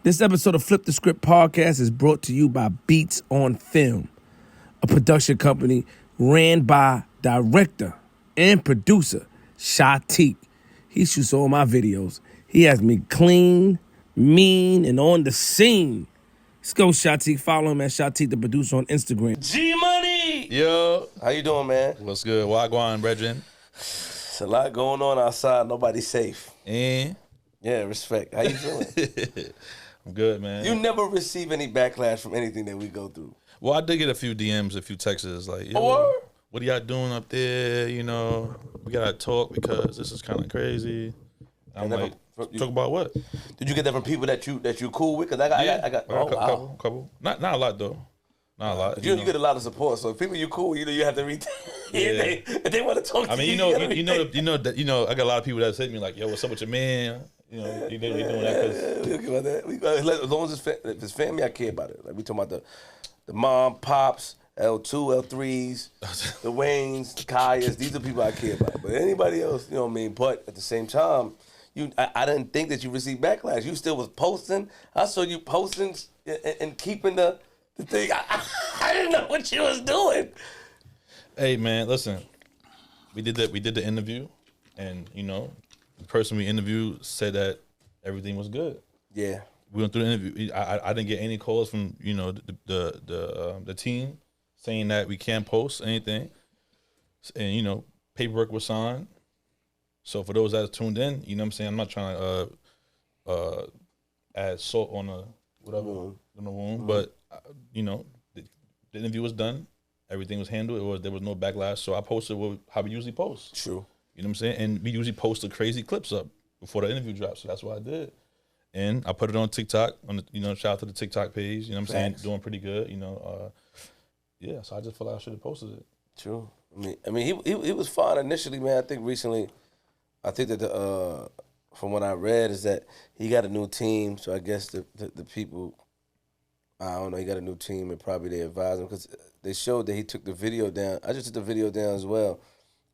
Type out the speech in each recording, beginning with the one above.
This episode of Flip the Script podcast is brought to you by Beats on Film, a production company ran by director and producer Shatik. He shoots all my videos. He has me clean, mean, and on the scene. Let's go, Shatik. Follow him at Shatik, the producer, on Instagram. G-Money! Yo. How you doing, man? What's good? Wagwan, brethren? It's a lot going on outside. Nobody's safe. And? Yeah, respect. How you feeling? I'm good, man. You never receive any backlash from anything that we go through. Well, I did get a few DMs, a few texts like, yo, what are y'all doing up there? You know, we got to talk because this is kind of crazy. I'm like, talk about what? Did you get that from people that you cool with? Cause I got a couple. Not a lot though. Not a lot. You get a lot of support. So if people you cool, you have to read. Yeah. they want to talk to you. I mean, I got a lot of people that say to me like, yo, what's up with your man? You know, you doing that because. We don't care about that. As long as if it's family, I care about it. Like we talking about the mom, pops, L2, L3s, the Waynes, the Kayas. These are people I care about. But anybody else, you know what I mean? But at the same time, I didn't think that you received backlash. You still was posting. I saw you posting and keeping the thing. I didn't know what you was doing. Hey man, listen. We did the interview, and you know, the person we interviewed said that everything was good. Yeah. We went through the interview. I didn't get any calls from, you know, the team saying that we can't post anything, and you know, paperwork was signed. So for those that are tuned in, you know what I'm saying, I'm not trying to add salt on the on the wound, but you know, the interview was done, everything was handled. There was no backlash. So I posted how we usually post. True. You know what I'm saying, and we usually post the crazy clips up before the interview drops. So that's what I did. And I put it on TikTok, shout out to the TikTok page, you know what I'm saying, doing pretty good, you know. Yeah, so I just feel like I should have posted it. True. I mean, he was fine initially, man. I think recently, that from what I read is that he got a new team, so I guess the people, I don't know, he got a new team and probably they advised him because they showed that he took the video down. I just took the video down as well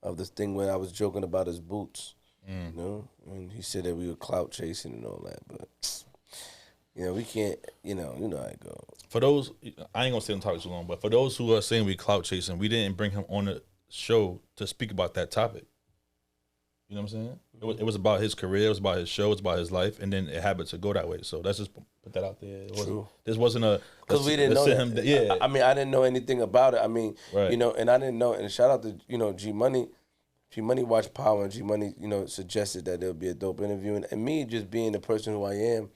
of this thing when I was joking about his boots. You know, and he said that we were clout chasing and all that, but you know, we can't. You know how it goes. For those, I ain't gonna stay on topic too long, but for those who are saying we clout chasing, we didn't bring him on the show to speak about that topic. You know what I'm saying? It was about his career, it was about his show, it's about his life, and then it happened to go that way. So let's just put that out there. True. This wasn't a because we didn't know that. Yeah, I mean, I didn't know anything about it. I mean, right. You know, and I didn't know. And shout out to G Money. G Money watched Power, and G Money, suggested that there would be a dope interview. And me just being the person who I am,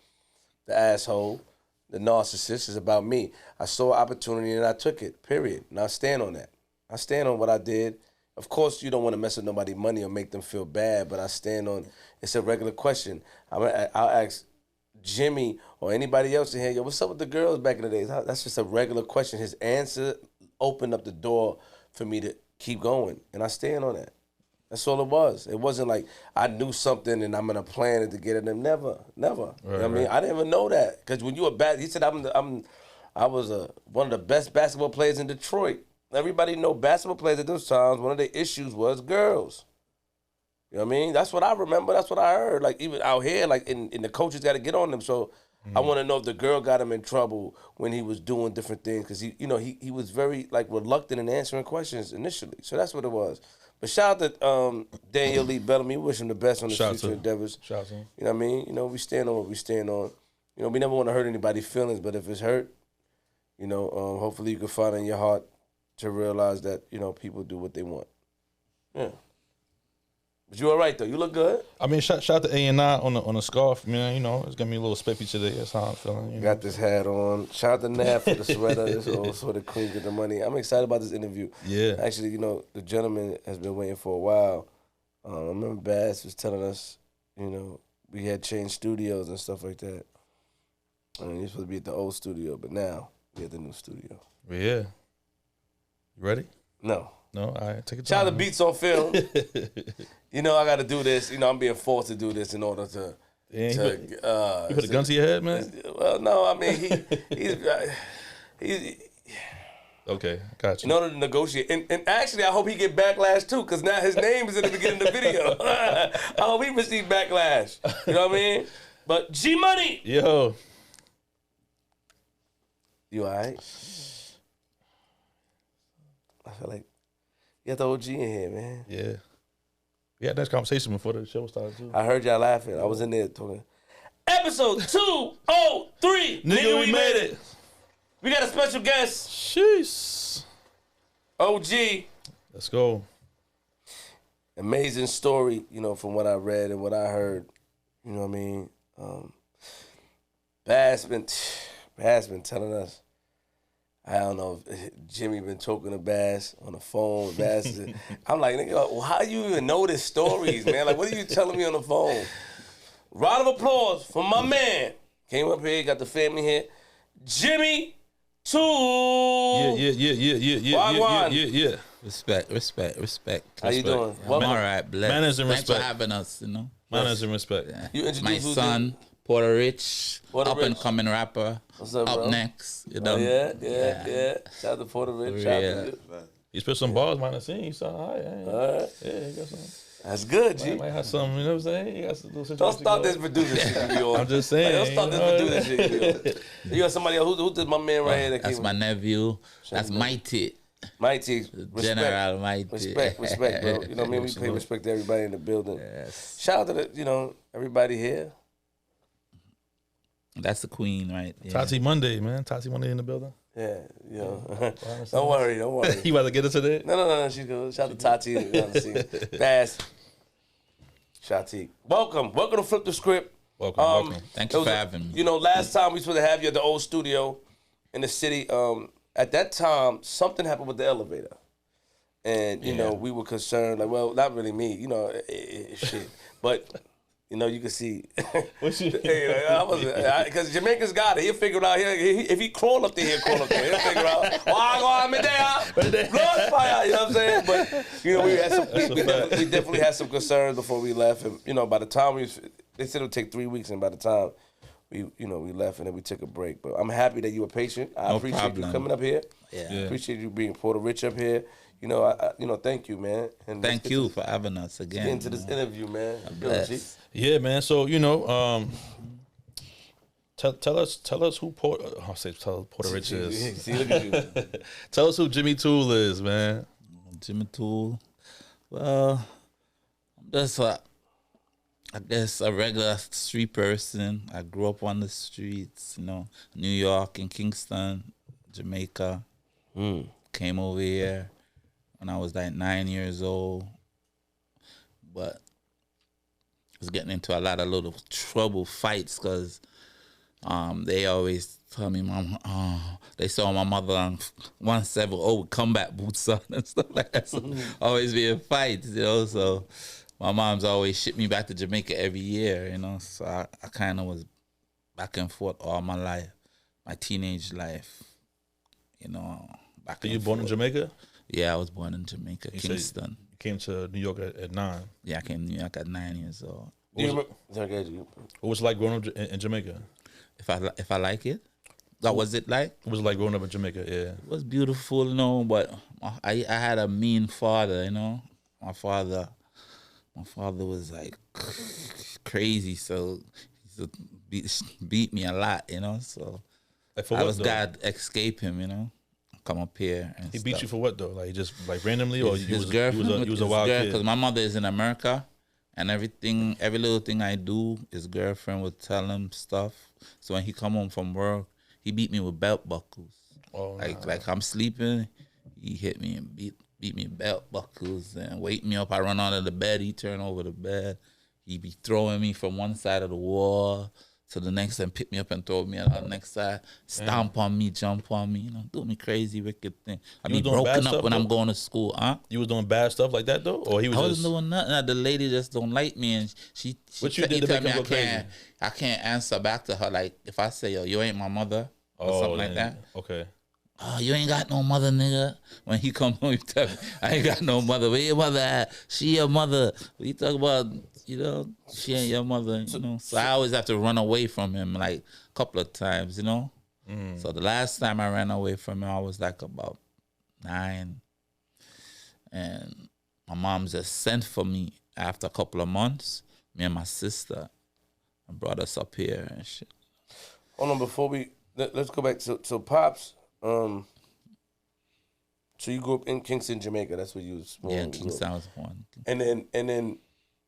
the asshole, the narcissist, is about me. I saw an opportunity and I took it, period. And I stand on that. I stand on what I did. Of course, you don't want to mess with nobody's money or make them feel bad, but I stand on, it's a regular question. I'll ask Jimmy or anybody else in here, yo, what's up with the girls back in the days? That's just a regular question. His answer opened up the door for me to keep going, and I stand on that. That's all it was. It wasn't like I knew something and I'm gonna plan it to get at them. Never. Right, you know what I mean? I didn't even know that because when you were he said I was one of the best basketball players in Detroit. Everybody know basketball players at those times. One of their issues was girls. You know what I mean? That's what I remember. That's what I heard. Like even out here, like in the coaches got to get on them. So I want to know if the girl got him in trouble when he was doing different things because he was very like reluctant in answering questions initially. So that's what it was. But shout out to Daniel Lee Bellamy. Wish him the best on his future endeavors. Shout out to him. You know what I mean? We stand on what we stand on. We never want to hurt anybody's feelings, but if it's hurt, hopefully you can find in your heart to realize that, people do what they want. Yeah. But you all right, though. You look good. I mean, shout out to A&I on the scarf. Man, it's got me a little spiffy today. That's how I'm feeling. Got this hat on. Shout out to Nav for the sweater. This also the queen get the money. I'm excited about this interview. Yeah. Actually, the gentleman has been waiting for a while. I remember Bass was telling us, we had changed studios and stuff like that. And you're supposed to be at the old studio, but now we're at the new studio. Yeah. You ready? No. No? All right, take it. Shout out to Beats on Film. I got to do this. I'm being forced to do this in order to. You put a gun to your head, man? Well, no, I mean, he's okay, gotcha. In order to negotiate. And actually, I hope he get backlash, too, because now his name is in the beginning of the video. I hope he receive backlash. You know what I mean? But G-Money. Yo. You all right? I feel like you got the OG in here, man. Yeah. We had that conversation before the show started, too. I heard y'all laughing. I was in there talking. Episode 203. Nigga, we made it. We got a special guest. Jeez. OG. Let's go. Amazing story, you know, from what I read and what I heard. You know what I mean? Bass been telling us. I don't know if Jimmy been talking to Bass on the phone. Bass is, I'm like, nigga, well, how you even know these stories, man? Like, what are you telling me on the phone? Round of applause for my man. Came up here, got the family here. Jimmy Tulle. Yeah. Respect. How you doing? I'm all right, blessed. Manners and Thanks respect. for having us, Manners and respect. Yeah. You introduce My who's son, Puerto Rich, Puerto up Rich. and coming rapper. What's up, bro? Up next. You know. Oh, yeah. Shout out to Puerto Rich. Shout out to you. He spit some bars behind the scene. He sound all right. All right. Yeah, he got some. That's good, G. Might have some, you know what I'm saying? He got some little Don't situation start going. this producer shit you on. I'm just saying. Don't start this producer shit you on. You got somebody else. Who's my man right here that That's came? my nephew. That's Mighty. Mighty. Respect. General Mighty. Respect, bro. You know what I mean? We pay respect to everybody in the building. Yes. Shout out to everybody here. That's the queen, right? Yeah. Tati Monday, man. Tati Monday in the building. Yeah, don't worry. You about to get into that? No, she's good. Shout out to Tati on the scene. Bass. Shati. Welcome to Flip the Script. Welcome. Thank you for having me. You know, last time we were supposed to have you at the old studio in the city. At that time, something happened with the elevator. And, you know, we were concerned, like, well, not really me, shit. But, you can see. What you? Because Jamaica's got it. He'll figure it out. If he crawl up there, he'll crawl up there. He'll figure out, I go out there. Blood fire, you know what I'm saying? But, we had we definitely had some concerns before we left. And, by the time they said it would take 3 weeks, and by the time we left and then we took a break. But I'm happy that you were patient. I appreciate you coming up here. Yeah. Appreciate you being Puerto Rich up here. Thank you, man. And Thank you for having us get again. into this interview, man. Bless. Yeah, man. So tell us who Puerto Rich is. See, look at you. Tell us who Jimmy Tulle is, man. Jimmy Tulle. Well, I'm just I guess a regular street person. I grew up on the streets, New York and Kingston, Jamaica. Came over here when I was like 9 years old. But I was getting into a lot of little trouble fights because they always tell me, Mom, they saw my mother on 170 with combat boots on and stuff like that. So always being fights, So my mom's always shipped me back to Jamaica every year, So I kind of was back and forth all my life, my teenage life, back So and you born in forth. Jamaica? Yeah, I was born in Jamaica, You Kingston. You came to New York at 9. Yeah, I came to New York at 9 years old. What was it like growing up in Jamaica? If I like it, what was it like? What was it like growing up in Jamaica? Yeah. It was beautiful, but I had a mean father, My father was like crazy, so he used to beat me a lot, So Like for I what, was though? glad to escape him, come up here. And He beat stuff. you for what though? Like just like randomly, or His you was girlfriend, you was a wild because kid? my mother is in America, and every little thing I do, his girlfriend would tell him stuff. So when he come home from work, he beat me with belt buckles. Oh, Like I'm sleeping, he hit me and beat me with belt buckles and wake me up. I run under the bed. He turn over the bed. He be throwing me from one side of the wall to the next and pick me up and throw me on the next side, stomp on me, jump on me, do me crazy, wicked thing. I be doing bad broken stuff, up when I'm though? going to school, huh? You was doing bad stuff like that though, or he was I just wasn't doing nothing. The lady just don't like me, and she What you did to tell make me him go crazy? I can't answer back to her. Like if I say, yo, you ain't my mother, or something like that. Okay. Oh, you ain't got no mother, nigga. When he come home, he tell me, I ain't got no mother. Where your mother at? She your mother. We talk about, she ain't your mother, So I always have to run away from him like a couple of times, So the last time I ran away from him, I was like about 9. And my mom just sent for me after a couple of months, me and my sister, and brought us up here and shit. Hold on, before we let's go back. So Pops, so you grew up in Kingston, Jamaica. That's where you was born. Yeah, Kingston was born. And then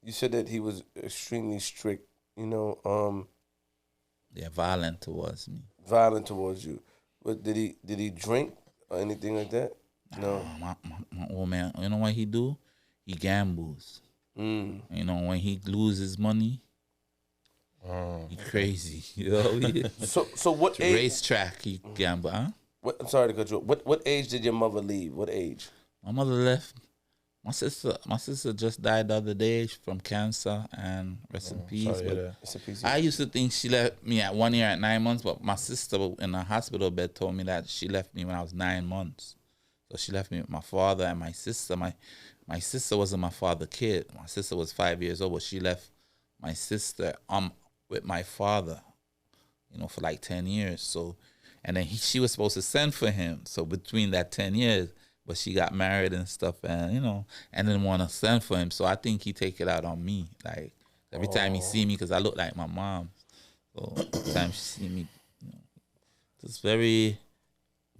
you said that he was extremely strict. Yeah, violent towards me. Violent towards you. But did he drink or anything like that? No. My old man, you know what he do? He gambles. You know, when he loses money, he crazy. You know? So what age? Racetrack, he gamble, huh? I'm sorry to cut you off. What age did your mother leave? What age? My mother left. My sister just died the other day from cancer, and rest in peace. But I used to think she left me at 1 year at 9 months, but my sister in the hospital bed told me that she left me when I was 9 months. So she left me with my father and my sister. My sister wasn't my father's kid. My sister was 5 years old, but she left my sister with my father, for like 10 years. So, and then she was supposed to send for him. So between that 10 years, but she got married and stuff, and and didn't want to send for him. So I think he take it out on me. Like every time he see me, because I look like my mom. So every time she see me, just very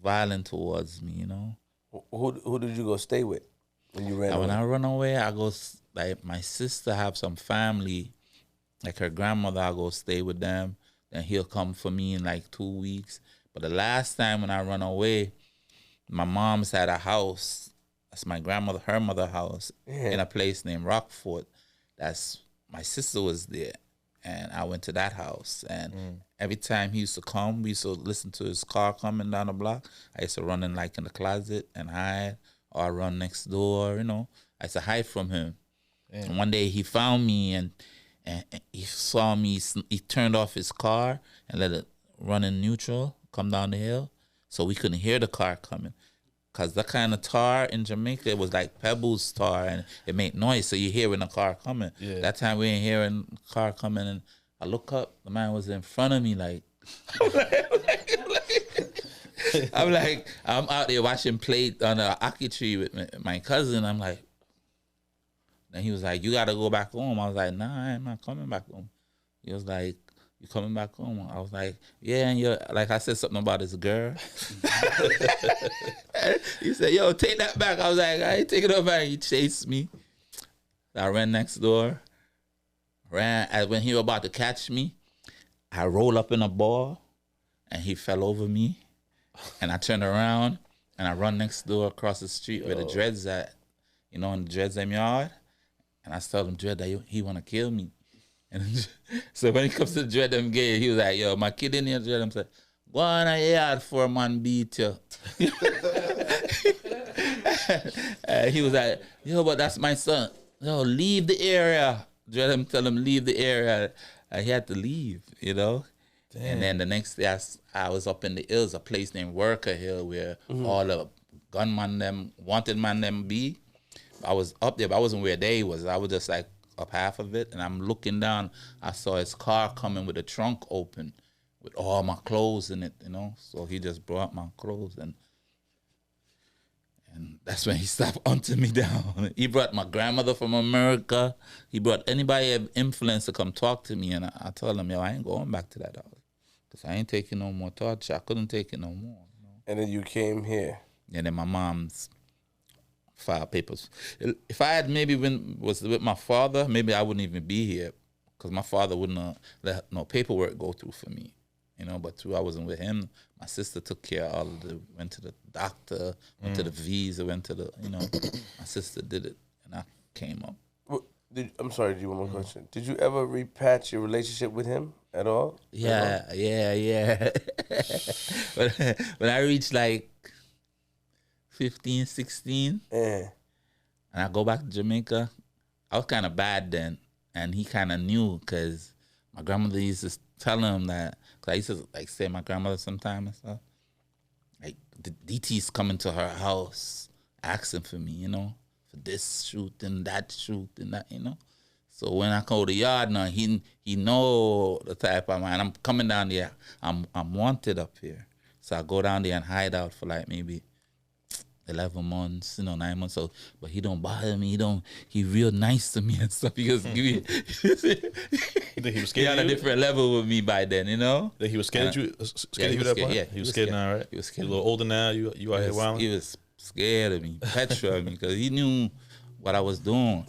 violent towards me. Who did you go stay with when you ran away? When I run away, I go, like, my sister have some family, like her grandmother, I go stay with them. Then he'll come for me in like 2 weeks. But the last time when I run away, my mom's had a house. That's my grandmother, her mother's house, in a place named Rockford. That's, my sister was there. And I went to that house. And every time he used to come, we used to listen to his car coming down the block. I used to run in like in the closet and hide, or I run next door, I used to hide from him. And one day he found me and he saw me, he turned off his car and let it run in neutral, come down the hill. So we couldn't hear the car coming. Because that kind of tar in Jamaica, it was like Pebbles tar, and it made noise, so you hear when the car coming. Yeah. That time we ain't hearing the car coming, and I look up, the man was in front of me, like, I'm out there watching plate on the hockey tree with my cousin. I'm like, and he was like, you got to go back home. I was like, nah, I'm not coming back home. He was like, you coming back home? I was like, yeah, and like I said something about his girl. He said, yo, take that back. I was like, I ain't taking it back. He chased me. I ran next door. When he was about to catch me, I rolled up in a ball, and he fell over me. And I turned around, and I run next door across the street where the dreads at, in the dreads in yard. And I told him, Dread, that he want to kill me. And so when it comes to Dread them gay, he was like, yo, my kid in here, Dread, I'm like, go on a yard for a man beat you. He was like, yo, but that's my son. Yo, leave the area. Dread him, tell him, leave the area. He had to leave, Damn. And then the next day, I was up in the hills, a place named Worker Hill, where all the gunman them, wanted man them be. I was up there, but I wasn't where they was. I was just like up half of it, and I'm looking down. I saw his car coming with the trunk open with all my clothes in it, So he just brought my clothes, and that's when he stopped hunting me down. He brought my grandmother from America. He brought anybody of influence to come talk to me, and I told him, yo, I ain't going back to that house because I ain't taking no more torture. I couldn't take it no more. And then you came here. And then my mom's filed papers. If I had maybe was with my father, maybe I wouldn't even be here because my father wouldn't have let no paperwork go through for me, But through I wasn't with him, my sister took care of all of went to the doctor, went to the visa, went to the, my sister did it, and I came up. Well, I'm sorry, do you want one more question? Did you ever repatch your relationship with him at all? Yeah. When I reached like 15, 16, and I go back to Jamaica, I was kind of bad then, and he kind of knew because my grandmother used to tell him that, because I used to like stay at my grandmother sometime and stuff. Like the DT's coming to her house asking for me, for this shoot and that shoot and that, So when I go to the yard now, he know the type of man. I'm coming down there. I'm wanted up here, so I go down there and hide out for like maybe 11 months, 9 months. So, but he don't bother me. He real nice to me and stuff. Because You think he was he scared on of a you? different level with me by then, Think he was scared of you? Scared of you was that scared, point? yeah, He was scared now, right? He was scared. You a little older now. You out here wilding. He was scared of me, petrified of me, because he knew what I was doing.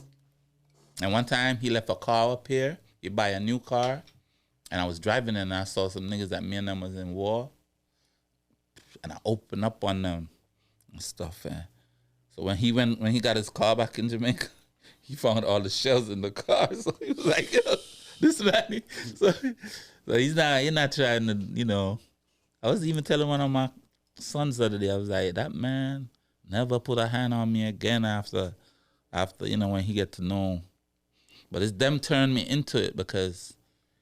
And one time he left a car up here. He buy a new car, and I was driving and I saw some niggas that me and them was in war, and I opened up on them and stuff. And so when he got his car back in Jamaica, he found all the shells in the car. So he was like, "Yo, this man." So he's not trying to, I was even telling one of my sons the other day, I was like, that man never put a hand on me again after when he get to know. But it's them turned me into it because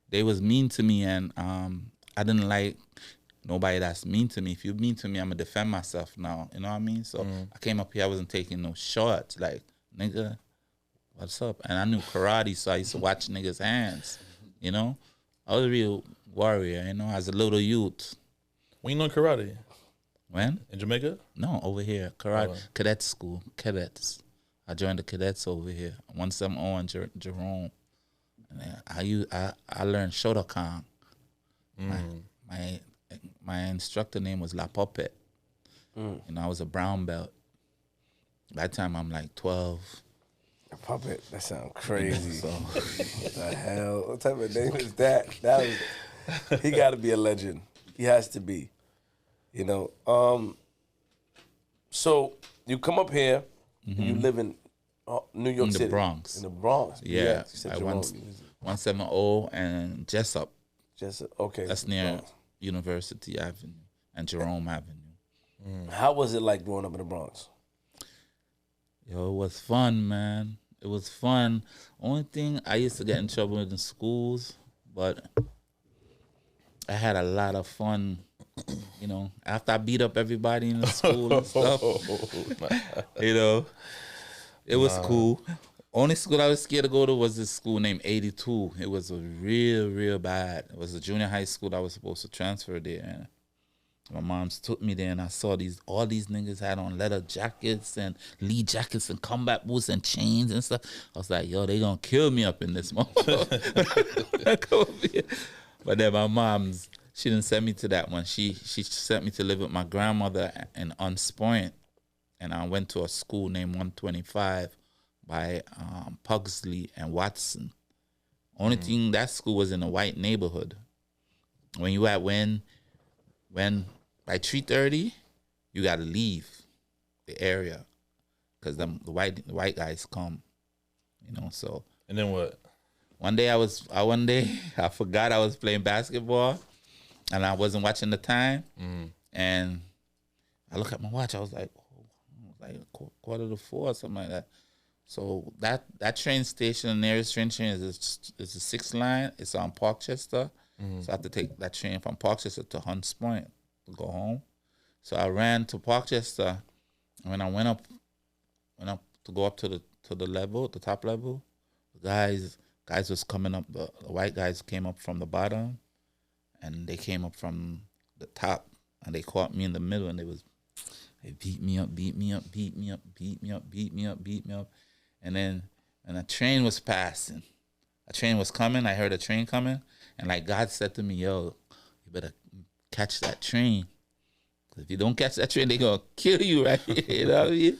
they was mean to me, and I didn't like nobody that's mean to me. If you're mean to me, I'm gonna defend myself now. You know what I mean? So I came up here, I wasn't taking no shots. Like, nigga, what's up? And I knew karate, so I used to watch niggas' hands. I was a real warrior, as a little youth. When you learn karate? When? In Jamaica? No, over here. Karate, cadet school, cadets. I joined the cadets over here. 170 in Jerome. And I learned Shotokan. My instructor name was La Puppet. I was a brown belt. By the time I'm like 12. A puppet. That sounds crazy. So, what the hell? What type of name is that? He got to be a legend. He has to be. So you come up here. And you live in New York City. In the Bronx. In the Bronx. Yeah. You said I Jerome. 170 and Jessup. Okay. That's near University Avenue and Jerome Avenue. How was it like growing up in the Bronx? Yo, it was fun, man. It was fun. Only thing, I used to get in trouble in the schools, but I had a lot of fun, after I beat up everybody in the school and stuff. It was cool. Only school I was scared to go to was this school named 82. It was a real, real bad. It was a junior high school I was supposed to transfer there. And my mom's took me there, and I saw all these niggas had on leather jackets and Lee jackets and combat boots and chains and stuff. I was like, yo, they gonna kill me up in this motherfucker. But then my mom's, she didn't send me to that one. She sent me to live with my grandmother in Hunts Point, and I went to a school named 125 by Pugsley and Watson. Only thing, that school was in a white neighborhood. When you by 3:30, you gotta leave the area because the white guys come, So. And then what? One day I forgot I was playing basketball, and I wasn't watching the time, and I look at my watch. I was like, quarter to 4 or something like that. So that train station, the nearest train is the 6th line. It's on Parkchester. So I have to take that train from Parkchester to Hunts Point to go home. So I ran to Parkchester, and when I went up to go up to the top level, the guys was coming up. The white guys came up from the bottom, and they came up from the top, and they caught me in the middle, and they beat me up. And then a train was passing. A train was coming. I heard a train coming. And like God said to me, yo, you better catch that train. Because if you don't catch that train, they're going to kill you right here. You know what I mean?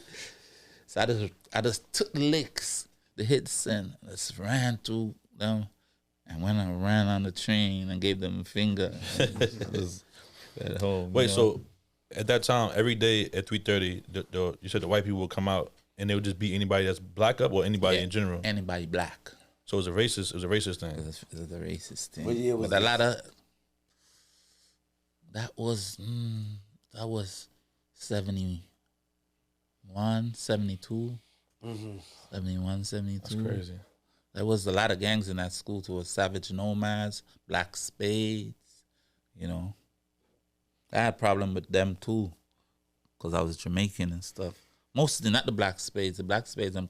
So I just took the licks, the hits, and just ran through them. And when I ran on the train and gave them a finger, I was at home. Wait, so at that time, every day at 3:30, you said the white people would come out and they would just beat anybody that's black up or anybody in general? Anybody black. So it was a racist thing. It was a racist thing. What year was but a this? lot of that was 71, 72, 71, 72. That's crazy. There was a lot of gangs in that school too. Savage Nomads, Black Spades, I had a problem with them too, because I was Jamaican and stuff. Mostly not the Black Spades. The Black Spades, I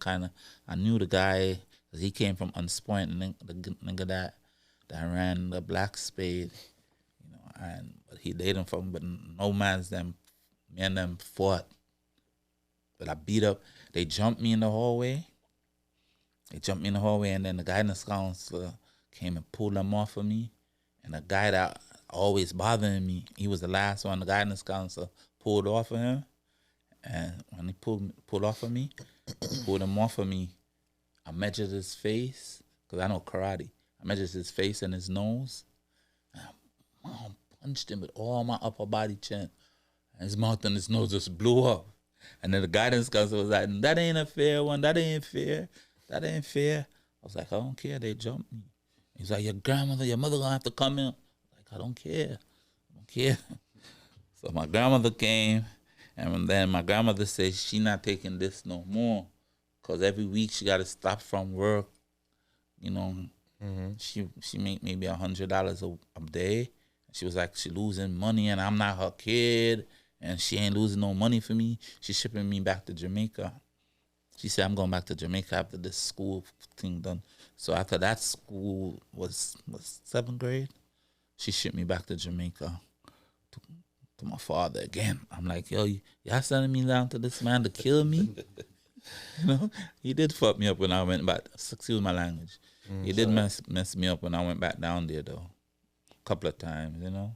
knew the guy, because he came from Hunts Point, and the nigga that ran the Black Spade, but he dated him from, but Nomads, me and them fought. But I beat up. They jumped me in the hallway. And then the guidance counselor came and pulled them off of me. And the guy that always bothering me, he was the last one. The guidance counselor pulled off of him. And when he pulled off of me, pulled him off of me, I measured his face, because I know karate. I measured his face and his nose. And I punched him with all my upper body chin. And his mouth and his nose just blew up. And then the guidance counselor was like, that ain't a fair one. That ain't fair. That ain't fair. I was like, I don't care. They jumped me. He's like, your mother gonna have to come in. I was like, I don't care. So my grandmother came, and then my grandmother said she not taking this no more, because every week she got to stop from work. You know, she make maybe $100 a day. She was like, she losing money, and I'm not her kid, and she ain't losing no money for me. She's shipping me back to Jamaica. She said, I'm going back to Jamaica after this school thing done. So after that school was 7th grade, she shipped me back to Jamaica to my father again. I'm like, yo, y'all sending me down to this man to kill me? You know, he did fuck me up when I went back. Excuse my language. He did mess me up when I went back down there, though. A couple of times, you know.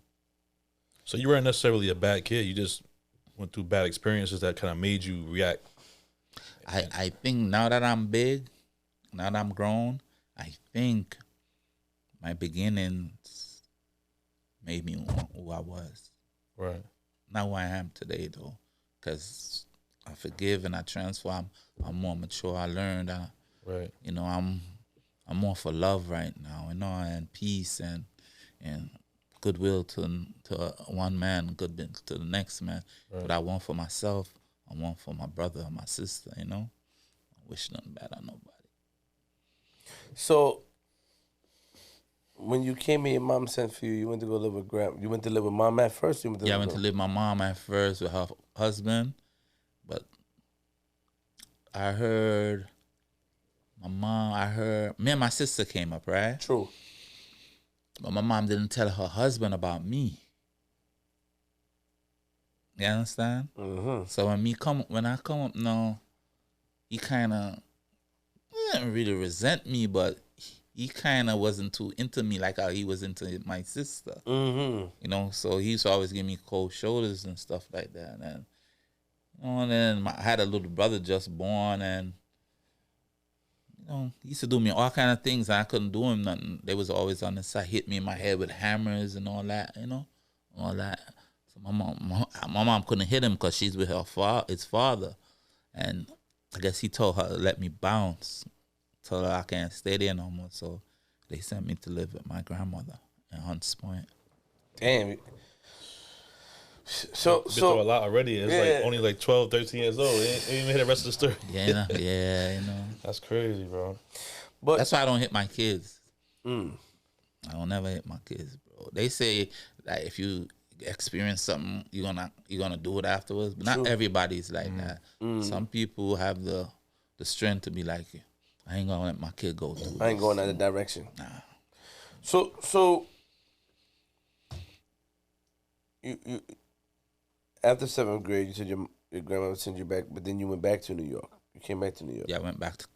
So you weren't necessarily a bad kid. You just went through bad experiences that kind of made you react. I think now that I'm big, now that I'm grown, I think my beginnings made me who I was. Right. Not who I am today, though, because I forgive and I transform. I'm more mature. I learned. Right. You know, I'm more for love right now. You know, and peace and goodwill to one man, goodwill to the next man. Right. But I want for myself. I want for my brother and my sister, you know. I wish nothing bad on nobody. So, when you came here, your mom sent for you. You went to go live with You went to live with mom at first. I went to live with my mom at first with her husband, but I heard me and my sister came up, right? True. But my mom didn't tell her husband about me. You understand? Mm-hmm. So when I come up now, he kind of didn't really resent me, but he kind of wasn't too into me like how he was into my sister. Mm-hmm. You know, so he used to always give me cold shoulders and stuff like that. And you know, and then I had a little brother just born, and you know, he used to do me all kind of things, and I couldn't do him nothing. They was always on the side, hit me in my head with hammers and all that. You know, all that. So my mom couldn't hit him because she's with his father, and I guess he told her to let me bounce, told her I can't stay there no more. So they sent me to live with my grandmother in Hunts Point. Damn. So Been through a lot already. It's like only like 12, 13 years old. Ain't even hear the rest of the story. Yeah, you know. That's crazy, bro. But that's why I don't hit my kids. I don't never hit my kids, bro. They say that if you experience something, you're gonna do it afterwards. But not everybody's like that. Some people have the strength to be like, I ain't gonna let my kid go through. I ain't going that direction. Nah. So you after 7th grade, you said your grandmother sent you back, but then you went back to New York. You came back to New York. Yeah,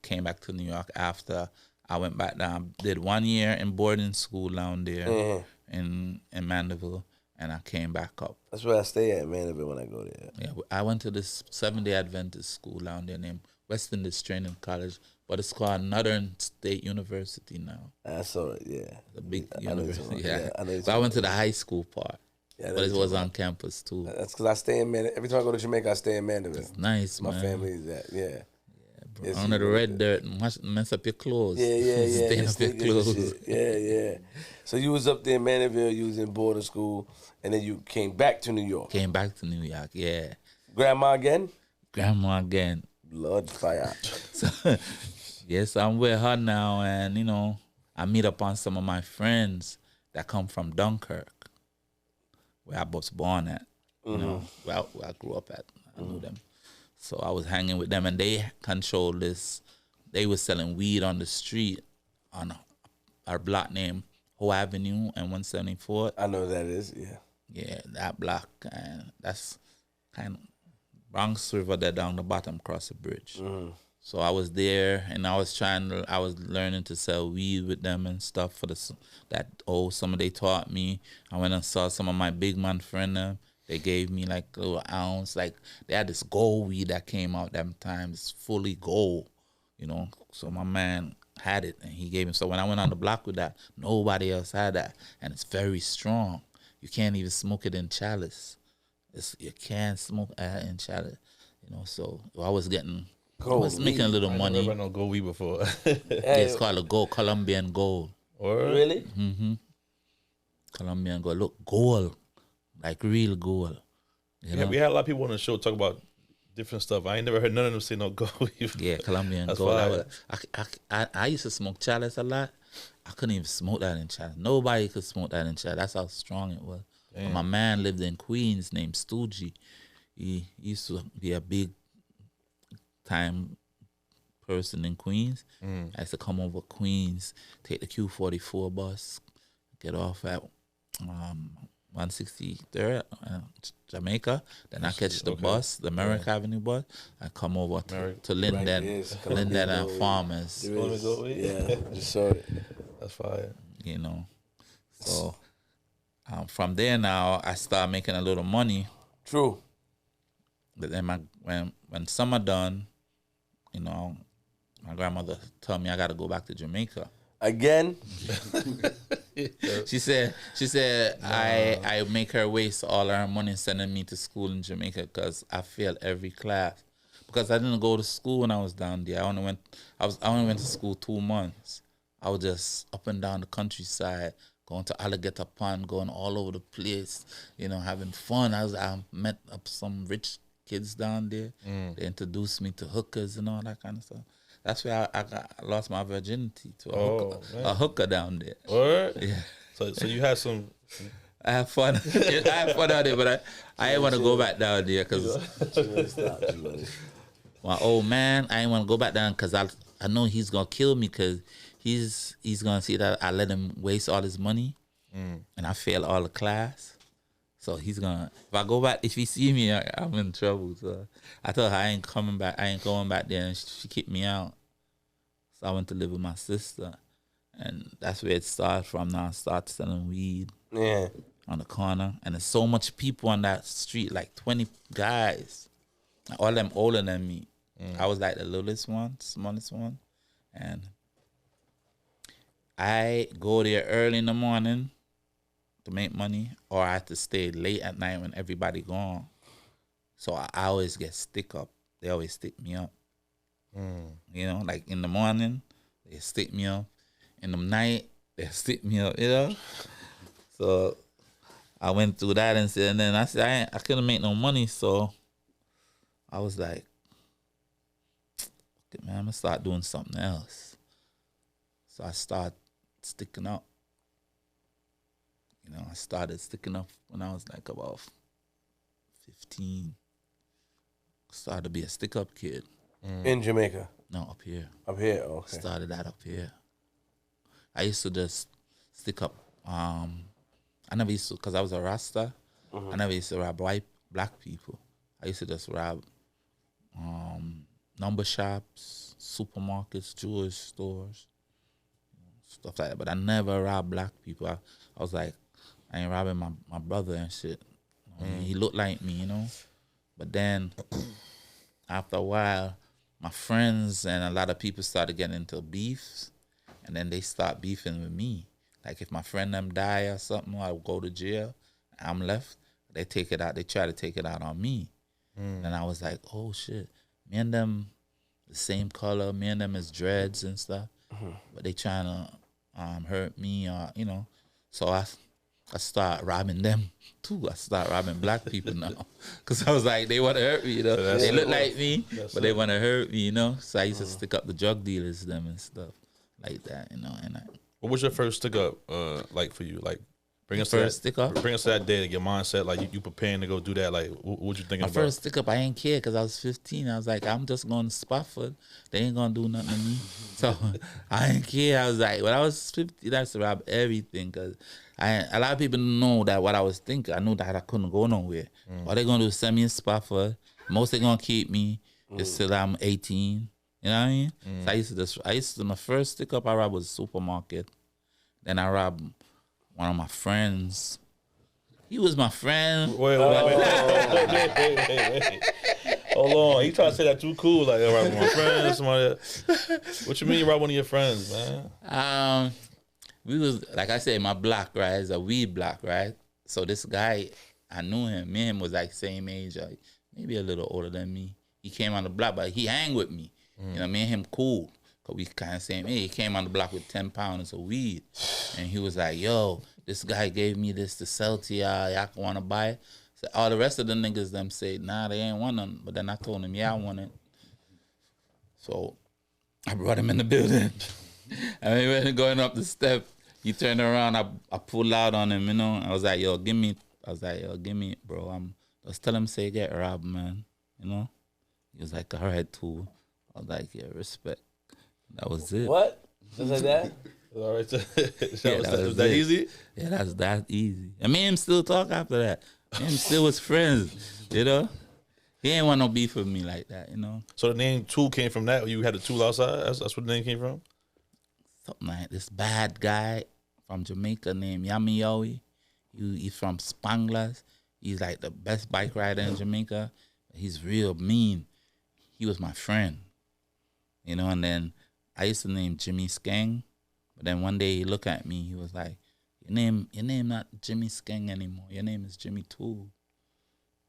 came back to New York after I went back down. Did 1 year in boarding school down there in Mandeville, and I came back up. That's where I stay at, Mandeville, when I go there. Yeah, I went to this 7-day Adventist school down there named West Indies Training College, but it's called Northern State University now. I saw it, yeah. The big I university, yeah. I So I went to the high school part, yeah, but it was on campus too. That's because I stay in Mandeville. Every time I go to Jamaica, I stay in Mandeville. It's nice, My man. family is at, yeah. Bro, under the red dirt, mess up your clothes. Yeah. Stain up your clothes. Yeah. So you was up there in Mandeville, you was in boarding school, and then you came back to New York. Came back to New York, yeah. Grandma again? Grandma again. Blood fire. So, yes, I'm with her now, and, you know, I meet up on some of my friends that come from Dunkirk, where I was born at. You know, where I grew up at. I knew them. So I was hanging with them, and they controlled this. They were selling weed on the street on our block named Ho Avenue and 174th. I know what that is, yeah. Yeah, that block, and that's kind of Bronx River there down the bottom across the bridge. So I was there, and I was learning to sell weed with them and stuff for some of they taught me. I went and saw some of my big man friend them. They gave me like a little ounce. Like they had this gold weed that came out them times, fully gold, you know. So my man had it and he gave me. So when I went on the block with that, nobody else had that. And it's very strong. You can't even smoke it in chalice. You can't smoke it in chalice. You know, so I was making a little money. I've never no gold weed before. It's called a gold, Colombian gold. Really? Colombian gold. Look, gold. Like real gold. You know? We had a lot of people on the show talk about different stuff. I ain't never heard none of them say no gold weed. Yeah, Colombian That's gold. I used to smoke chalice a lot. I couldn't even smoke that in chalice. Nobody could smoke that in chalice. That's how strong it was. My man lived in Queens named Stoogie. He used to be a big time person in Queens. I used to come over Queens, take the Q44 bus, get off at 163rd, Jamaica. Then I catch the bus, the Merrick Avenue bus. I come over to Linden, Linden and Farmers. Yeah, just saw it. That's fire. You know, so from there now I start making a little money. True. But then when summer done, you know, my grandmother told me I got to go back to Jamaica. Again? She said I make her waste all her money sending me to school in Jamaica because I failed every class. Because I didn't go to school when I was down there. I only went to school 2 months. I was just up and down the countryside, going to Alligator Pond, going all over the place, you know, having fun. I met up some rich kids down there. They introduced me to hookers and all that kind of stuff. That's where I lost my virginity to a hooker down there. Word? Yeah. So you had some. I have fun. I have fun out there, but I ain't want to go back down there because my old man, I ain't want to go back down because I know he's gonna kill me because he's gonna see that I let him waste all his money and I fail all the class. So he's gonna, if I go back, if he see me, I'm in trouble. So I told her I ain't coming back. I ain't going back there, and she kicked me out. So I went to live with my sister, and that's where it started from. Now I started selling weed on the corner, and there's so much people on that street, like 20 guys, all them older than me. I was like the littlest one, smallest one, and I go there early in the morning to make money, or I have to stay late at night when everybody gone. So I always get stick up. They always stick me up. You know, like in the morning, they stick me up. In the night, they stick me up, you know? So I went through that and then I said, I couldn't make no money, so I was like, okay, man, I'm gonna start doing something else. So I started sticking up. You know, I started sticking up when I was like about 15. Started to be a stick-up kid. In Jamaica? No, up here. Up here? Okay. Started that up here. I used to just stick up. I never used to, because I was a Rasta, I never used to rob black people. I used to just rob number shops, supermarkets, jewelry stores, stuff like that. But I never robbed black people. I was like, I ain't robbing my brother and shit. He looked like me, you know. But then, after a while, my friends and a lot of people started getting into beefs, and then they start beefing with me. Like if my friend them die or something, I go to jail, I'm left, they take it out. They try to take it out on me. And I was like, oh shit, me and them the same color, me and them is dreads and stuff, but they trying to hurt me, or you know. So I start robbing them too. I start robbing black people now, cause I was like, they want to hurt me, you know. They look like me, but they want to hurt me, you know. So I used to stick up the drug dealers, them and stuff like that, you know. And what was your first stick up like for you? Like bring us first stick up. Bring us to that day, like your mindset, like you preparing to go do that. Like what you thinking My about? first stick up, I ain't care because I was 15. I was like, I'm just going to Spofford. They ain't gonna do nothing to me. So I ain't care. I was like, when I was 15, I used to rob everything because a lot of people know that what I was thinking. I knew that I couldn't go nowhere. All they gonna do is send me in Spofford, Most they gonna keep me is till I'm 18. You know what I mean? So I used to, my first stick up I robbed was a supermarket. Then I robbed one of my friends. He was my friend. Wait. Hold on. He trying to say that too cool. Like, rob my friends, somebody. What you mean you rob one of your friends, man? We was, like I said, my block, right, is a weed block, right? So this guy, I knew him. Me and him was like same age, maybe a little older than me. He came on the block, but he hang with me. You know, me and him cool. Because we kind of same age. He came on the block with 10 pounds of weed. And he was like, yo, this guy gave me this to sell to y'all. Y'all want to buy it? So all the rest of the niggas, them say, nah, they ain't want none. But then I told him, yeah, I want it. So I brought him in the building. And we went going up the step. He turned around. I pulled out on him, you know. I was like, yo, give me it, bro. Just tell him, say, get robbed, man. You know? He was like, all right, too. I was like, yeah, respect. That was it. What? Just like that? All right. Was that easy? Yeah, that's that easy. And me and him still talk after that. Me and him still was friends, you know? He ain't want no beef with me like that, you know? So the name Tulle came from that? You had the Tulle outside? That's where the name came from? Something like this bad guy from Jamaica named Yami Yowie. He's from Spanglers. He's like the best bike rider in Jamaica. He's real mean. He was my friend, you know? And then I used to name Jimmy Skeng. But then one day he looked at me. He was like, your name not Jimmy Skeng anymore. Your name is Jimmy Tulle.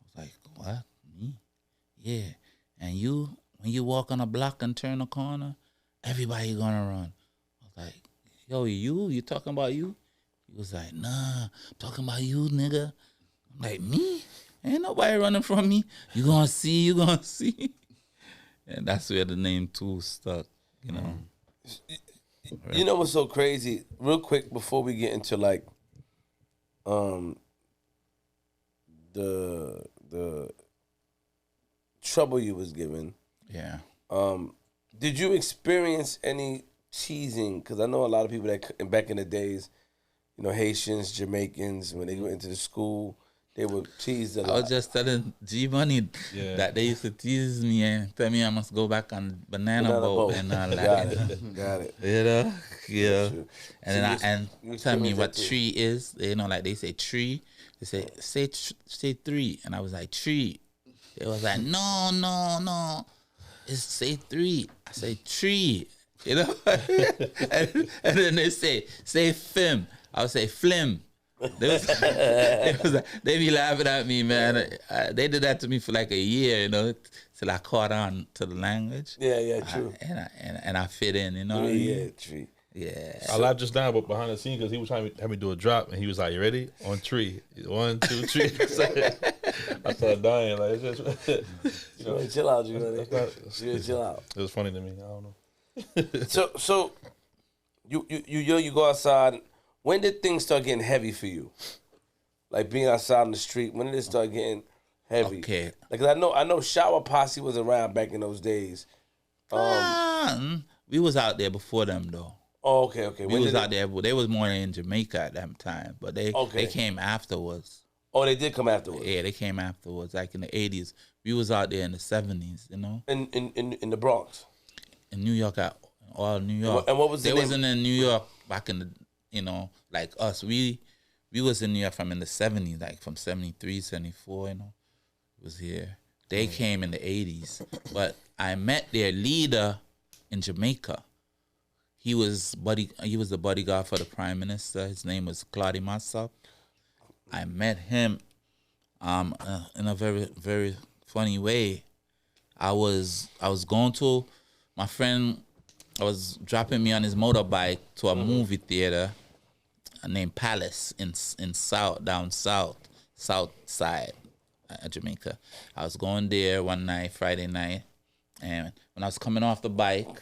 I was like, what? Me? Yeah. And when you walk on a block and turn a corner, everybody gonna run. I was like, yo, you talking about you? He was like, nah, I'm talking about you, nigga. I'm like, me? Ain't nobody running from me. You gonna see. And that's where the name Tulle stuck, you know. You know what's so crazy? Real quick before we get into like the trouble you was given. Yeah. Did you experience any teasing? Because I know a lot of people that back in the days, you know, Haitians, Jamaicans, when they went into the school, they would tease a lot. I was just telling G Money that they used to tease me and tell me I must go back on banana boat and all that. Got it. You know? Yeah. And So then you tell me experienced what that too. tree is. You know, like they say tree. They say 3. And I was like, tree. They was like, no. It's say 3. I say tree. You know? and then they say film. I would say flim. They be laughing at me, man. They did that to me for like a year, you know, till I caught on to the language. Yeah, true. And I fit in, you know what I mean? Yeah, tree. Yeah. I laughed just now, but behind the scenes, because he was trying to have me do a drop, and he was like, "You ready? On 3, 1, 2, 3." I started dying. Like, it's just, you know, Chill out, you know. Chill out. It was funny to me. I don't know. So you go outside. When did things start getting heavy for you? Like being outside on the street. When did it start getting heavy? Okay. Like I know Shower Posse was around back in those days. We was out there before them, though. Oh, okay. We was out there. They was more in Jamaica at that time, but they came afterwards. Oh, they did come afterwards. Yeah, they came afterwards, like in the 80s. We was out there in the 70s, you know. In the Bronx. In New York, all New York. And what was the name? They wasn't in New York back in the, you know, like us. We was in New York from in the 70s, like from 73, 74, you know. It was here. They came in the 80s. But I met their leader in Jamaica. He was the bodyguard for the Prime Minister. His name was Claude Massop. I met him in a very, very funny way. I was going to, my friend was dropping me on his motorbike to a movie theater named Palace in down south side of Jamaica. I was going there one night, Friday night, and when I was coming off the bike,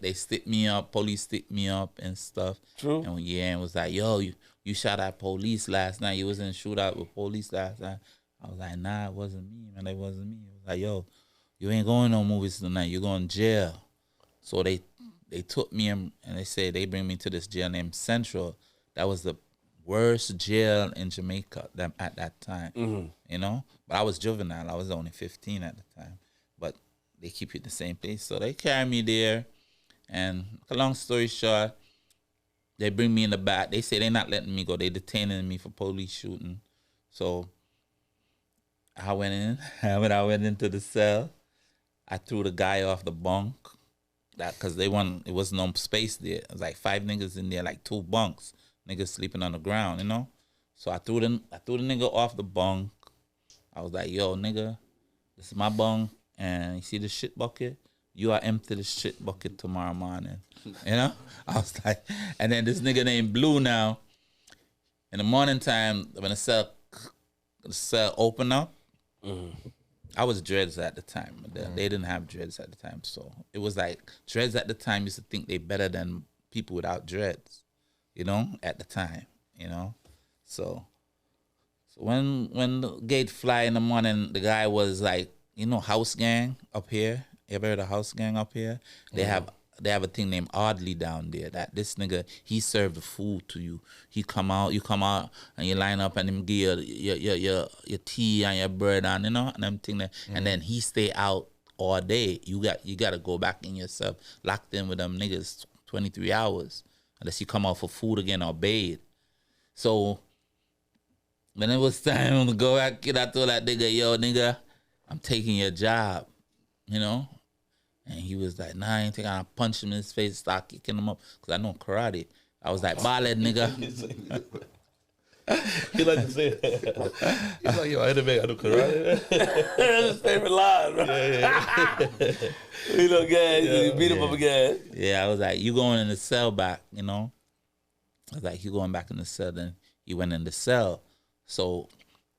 they stick me up, police stick me up and stuff. True. And was like, yo, you shot at police last night. You was in a shootout with police last night. I was like, nah, it wasn't me, man. It wasn't me. It was like, yo, you ain't going no movies tonight. You're going to jail. So they took me and they said they bring me to this jail named Central. That was the worst jail in Jamaica at that time. You know, but I was juvenile. I was only 15 at the time. But they keep you in the same place, so they carry me there. And long story short, they bring me in the back. They say they're not letting me go. They detaining me for police shooting. So I went in. When I went into the cell, I threw the guy off the bunk. Because it was no space there. It was like 5 niggas in there, like 2 bunks. Niggas sleeping on the ground, you know? So I threw the nigga off the bunk. I was like, yo, nigga, this is my bunk. And you see the shit bucket? You are empty the shit bucket tomorrow morning. You know? I was like, and then this nigga named Blue now, in the morning time, when the cell opened up, I was dreads at the time. They didn't have dreads at the time. So it was like, dreads at the time used to think they better than people without dreads, you know, at the time, you know? So when the gate fly in the morning, the guy was like, you know, house gang up here. You ever heard of house gang up here? They have a thing named Oddly down there. That this nigga, he served the food to you. You come out, and you line up and him give your tea and your bread and you know and them thing there. And then he stay out all day. You got to go back in yourself, locked in with them niggas 23 hours unless you come out for food again or bathe. So when it was time to go back, I told that nigga, yo nigga, I'm taking your job, you know. And he was like, nah, I ain't think I punch him in his face, start kicking him up, because I know karate. I was like, ball head, nigga. He like to say that. He's like, yo, I know karate. That's his favorite line, bro. Yeah. You know, guys, you beat him up again. Yeah, I was like, you going in the cell back, you know? I was like, you going back in the cell. Then he went in the cell. So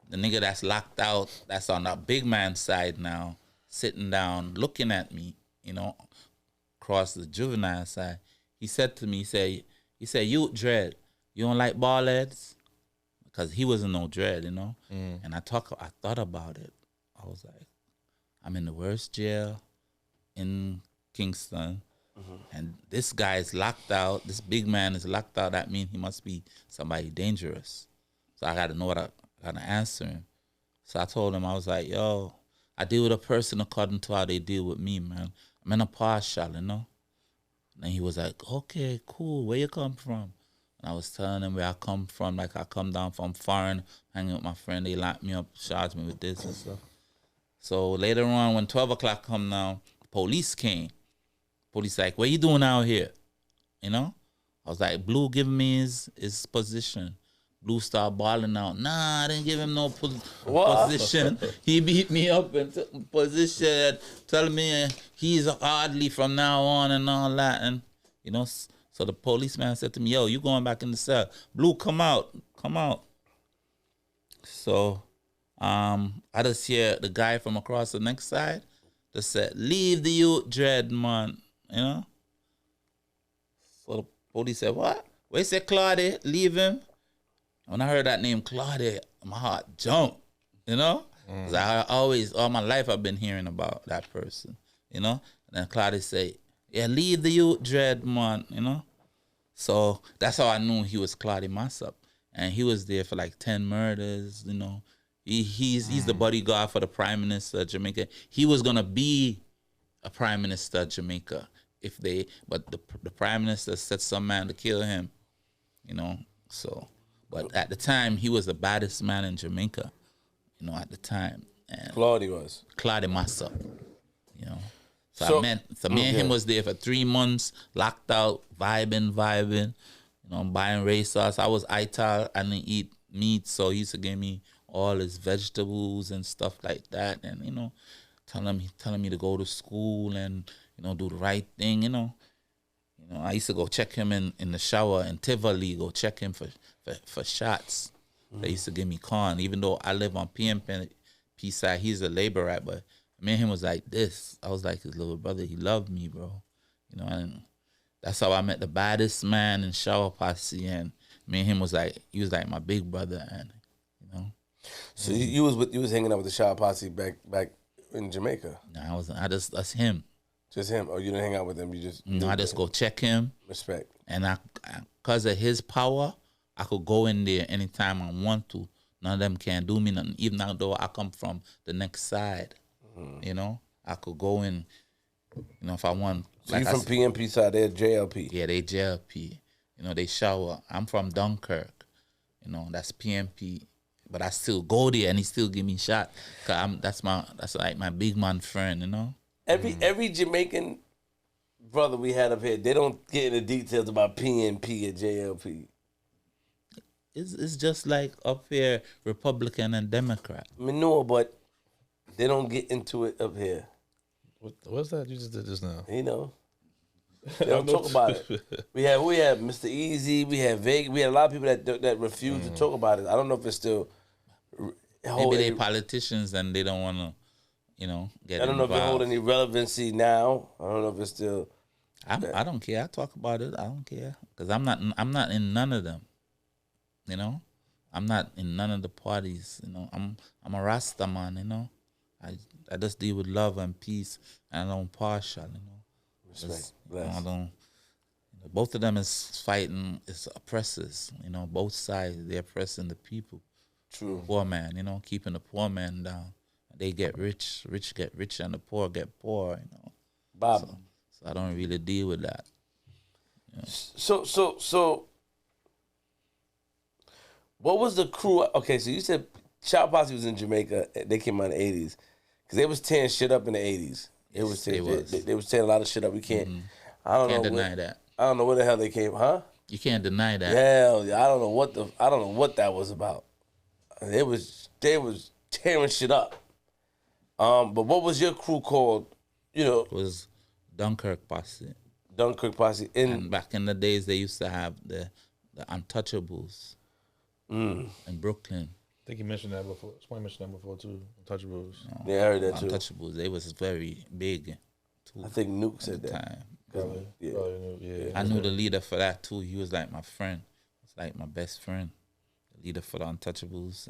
the nigga that's locked out, that's on the big man side now, sitting down, looking at me, you know, across the juvenile side. He said to me, he said, you dread, you don't like ball heads? Because he wasn't no dread, you know? And I thought about it. I was like, I'm in the worst jail in Kingston. And this guy is locked out. This big man is locked out. That means he must be somebody dangerous. So I got to know what I got to answer him. So I told him, I was like, yo, I deal with a person according to how they deal with me, man. I'm in a partial, you know? And he was like, okay, cool. Where you come from? And I was telling him where I come from. Like, I come down from foreign, hanging with my friend. They locked me up, charged me with this and stuff. So later on, when 12 o'clock come now, police came. Police like, what you doing out here? You know? I was like, Blue giving me his position. Blue started balling out. Nah, I didn't give him no position. He beat me up and took position, telling me he's hardly from now on and all that. And, you know, so the policeman said to me, yo, you going back in the cell. Blue, come out. So I just hear the guy from across the next side just said, leave the youth dread, man. You know? So the police said, what? Where said Claude? Leave him. When I heard that name, Claude, my heart jumped, you know? Because I always, all my life, I've been hearing about that person, you know? And then Claude say, yeah, leave the youth dread, man, you know? So that's how I knew he was Claude Massop. And he was there for like 10 murders, you know? He's the bodyguard for the Prime Minister of Jamaica. He was going to be a Prime Minister of Jamaica but the Prime Minister set some man to kill him, you know? So... But at the time, he was the baddest man in Jamaica, you know, at the time. And Claude was. Claude Massop, you know. So me and him was there for 3 months, locked out, vibing, you know, buying race sauce. I was ITAL, I didn't eat meat, so he used to give me all his vegetables and stuff like that. And, you know, telling me to go to school and, you know, do the right thing, you know. You know, I used to go check him in the shower in Tivoli, go check him for shots. They used to give me con, even though I live on PMP side, he's a labor rat, but me and him was like this. I was like his little brother. He loved me, bro. You know, and that's how I met the baddest man in Shower Posse, and me and him was like, he was like my big brother, and you know. So you was hanging out with the Shower Posse back in Jamaica? No, that's him. Just him? Or you didn't hang out with him? You just... No, I just go check him. Respect. And because of his power, I could go in there anytime I want to. None of them can do me nothing, even though I come from the next side. You know, I could go in, you know, if I want. So you from PMP side, they're JLP. Yeah, they JLP. You know, they shower. I'm from Dunkirk. You know, that's PMP. But I still go there and he still give me shot. Cause that's like my big man friend, you know? Every Jamaican brother we had up here, they don't get into details about PNP and JLP. It's just like up here, Republican and Democrat. I mean, no, but they don't get into it up here. What's that you just did just now? You know, they don't talk about it. We had Mr. Easy, we had Vegas, we had a lot of people that refuse to talk about it. I don't know if it's still. Maybe they politicians and they don't want to, you know, get. I don't involved. know if it hold any relevancy now. I don't know if it's still. I don't care. I talk about it. I don't care because I'm not in none of them. You know, I'm not in none of the parties. You know, I'm a Rasta man. You know, I just deal with love and peace, and I don't partial. You know, Respect. You know, I don't. Both of them is fighting. It's oppressors. You know, both sides they're oppressing the people. True. Poor man. You know, keeping the poor man down. They get rich get rich, and the poor get poor. You know, Bob. So I don't really deal with that. You know? So. What was the crew? Okay, so you said Child Posse was in Jamaica. They came out in the 80s. Because they was tearing shit up in the 80s. They was tearing a lot of shit up. We can't, I don't Can't know. deny that. I don't know where the hell they came, huh? You can't deny that. Hell, I don't know what that was about. They was tearing shit up. But what was your crew called? You know, It was Dunkirk Posse. Dunkirk Posse. And back in the days, they used to have the Untouchables in Brooklyn. I think you mentioned that before. Somebody mentioned that before too. Untouchables. Yeah, I heard that too. Untouchables. They was very big. Too, I think Nuke said at the that. time. Probably. Yeah. Yeah. I knew the leader for that too. He was like my friend. It's like my best friend. The leader for the Untouchables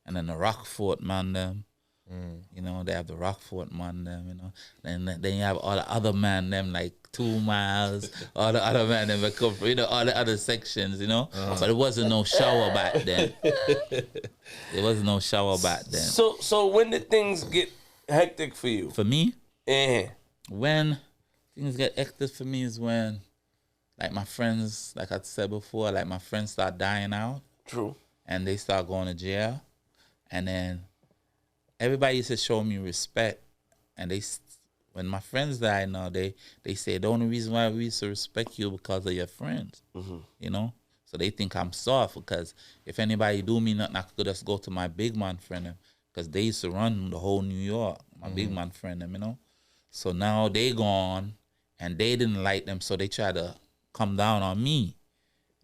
and then the Rockfort man them. You know, they have the Rockfort man them, you know. Then you have all the other man them like 2 miles, all the other man them that come from, you know, all the other sections, you know. But it wasn't no shower back then. There wasn't no shower back then. So when did things get hectic for you? For me, Yeah. when things get hectic for me is when, like my friends, like I said before, like my friends start dying out. True. And they start going to jail. And then everybody used to show me respect. And when my friends die now, they say the only reason why we used to respect you because of your friends. You know? So they think I'm soft because if anybody do me nothing, I could just go to my big man friend because they used to run the whole New York. My big man friend them, you know? So now they gone and they didn't like them, so they try to come down on me.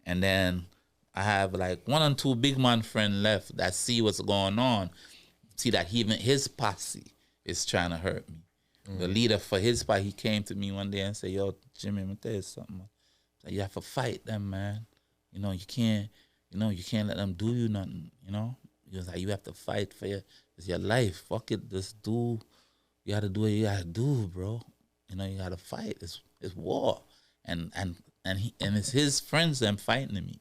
And then I have like 1 or 2 big man friend left that see what's going on, see that even his posse is trying to hurt me. The leader for his posse, he came to me one day and said, "Yo, Jimmy, let me tell you something. So you have to fight them, man. You know, you can't let them do you nothing, you know? He was like, you have to fight for your life. Fuck it, just do. You gotta do what you gotta do, bro. You know, you gotta fight. It's war." And it's his friends them fighting me.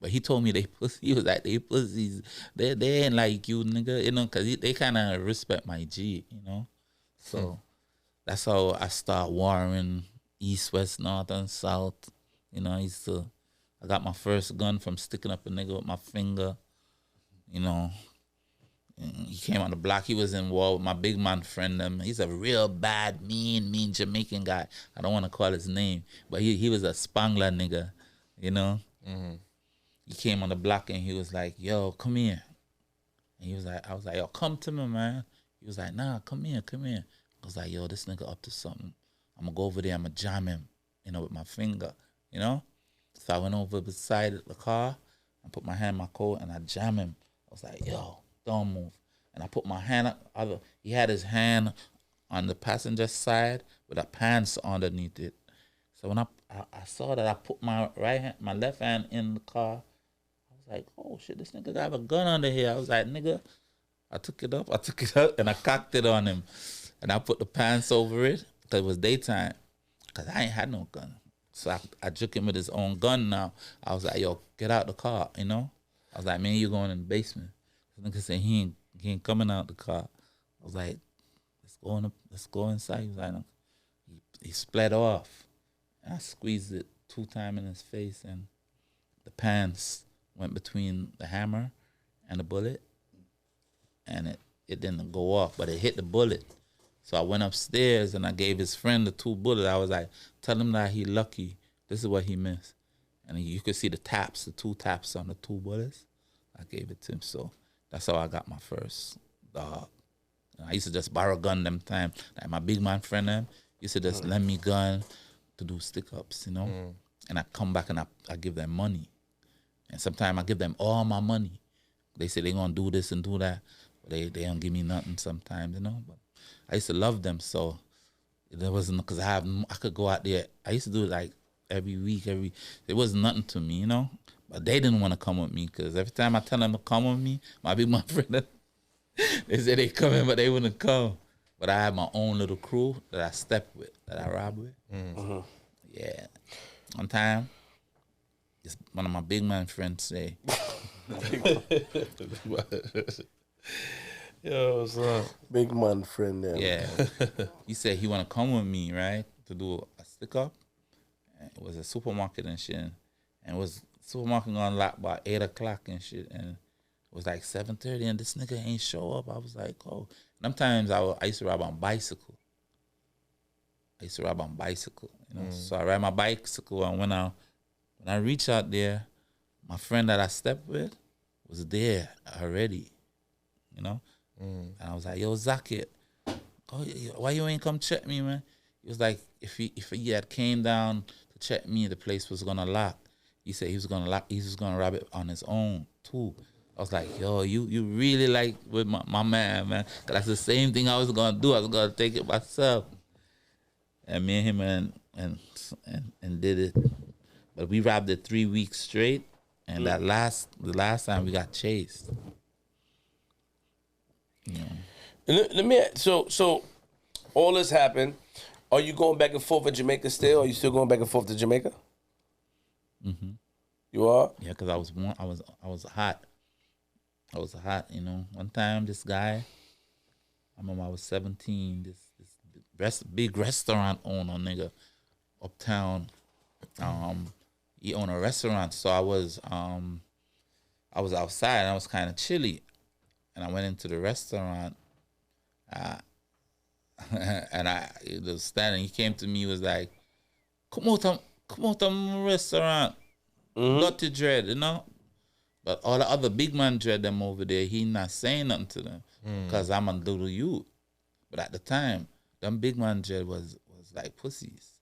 But he told me they pussy. He was like, they pussies. They ain't like you, nigga. You know, because they kind of respect my G, you know. So that's how I start warring east, west, north, and south. You know, I got my first gun from sticking up a nigga with my finger. You know, and he came on the block. He was in war with my big man friend. He's a real bad, mean Jamaican guy. I don't want to call his name, but he was a Spangler nigga, you know. He came on the block and he was like, "Yo, come here." And I was like, "Yo, come to me, man." He was like, "Nah, come here. I was like, "Yo, this nigga up to something. I'm gonna go over there, I'm gonna jam him, you know, with my finger, you know?" So I went over beside the car and put my hand in my coat and I jam him. I was like, "Yo, don't move." And I put my hand up, he had his hand on the passenger side with a pants underneath it. So when I saw that, I put my left hand in the car. I was like, "Oh shit, this nigga got a gun under here." I was like, "Nigga," I took it up and I cocked it on him. And I put the pants over it because it was daytime. Because I ain't had no gun. So I took him with his own gun now. I was like, yo, get out the car, you know? I was like, man, you going in the basement. The nigga said he ain't coming out the car. I was like, let's go inside. He was like, no. He split off. And I squeezed it 2 times in his face, and the pants went between the hammer and the bullet, and it didn't go off, but it hit the bullet. So I went upstairs and I gave his friend the 2 bullets. I was like, tell him that he lucky. This is what he missed. And you could see the 2 taps on the 2 bullets. I gave it to him. So that's how I got my first dog. And I used to just borrow gun them time. Like my big man friend them used to just lend me gun to do stick-ups, you know? And I come back and I give them money. And sometimes I give them all my money. They say they gonna do this and do that. But they don't give me nothing sometimes, you know? But I used to love them, so there wasn't, because I could go out there. I used to do it like every week, it wasn't nothing to me, you know? But they didn't want to come with me, because every time I tell them to come with me, my big man friend, they said they come in, but they wouldn't come. But I had my own little crew that I stepped with, that I robbed with. Yeah. One time, one of my big man friends say, Yo, son. Big man friend there. yeah. He said he want to come with me, right, to do a stick-up. It was a supermarket and shit. And it was supermarket gonna lock by 8 o'clock and shit. And it was like 7:30 and this nigga ain't show up. I was like, oh. Sometimes I used to ride on bicycle. You know. So I ride my bicycle, and when I reach out there, my friend that I stepped with was there already, you know. And I was like, yo, Zakit, why you ain't come check me, man? He was like, if he had came down to check me, the place was gonna lock. He said he was gonna rob it on his own too. I was like, yo, you really like with my man, man. 'Cause that's the same thing I was gonna do. I was gonna take it myself. And me and him and did it. But we robbed it 3 weeks straight, and the last time we got chased. You know. Let me. So all this happened. Are you going back and forth in Jamaica still? Are you still going back and forth to Jamaica? Mm-hmm. You are? Yeah, because I was hot. I was hot, you know. One time, this guy, I remember I was 17. This big restaurant owner, nigga, uptown. He owned a restaurant, so I was outside and I was kind of chilly, and I went into the restaurant. And I was standing. He came to me. He was like, "Come out of my restaurant, Dirty Dread," you know. But all the other big man dread them over there, he not saying nothing to them because I'm a little youth. But at the time, them big man dread was like pussies,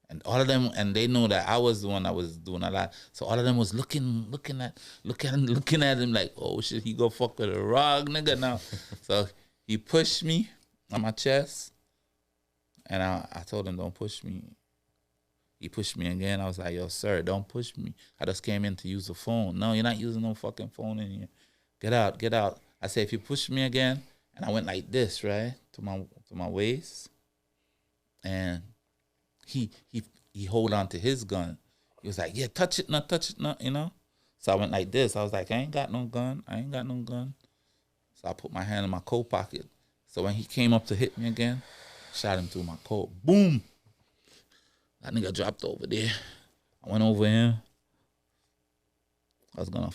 and all of them, and they know that I was the one that was doing a lot. So all of them was looking at him like, oh shit, he go fuck with a wrong nigga now. So he pushed me on my chest, and I told him, don't push me. He pushed me again. I was like, yo, sir, don't push me. I just came in to use the phone. No, you're not using no fucking phone in here. Get out. I said, if you push me again, and I went like this, right, to my waist, and he hold on to his gun. He was like, yeah, touch it not, you know? So I went like this. I was like, I ain't got no gun. So I put my hand in my coat pocket. So when he came up to hit me again, shot him through my coat. Boom! That nigga dropped over there. I went over him. I was gonna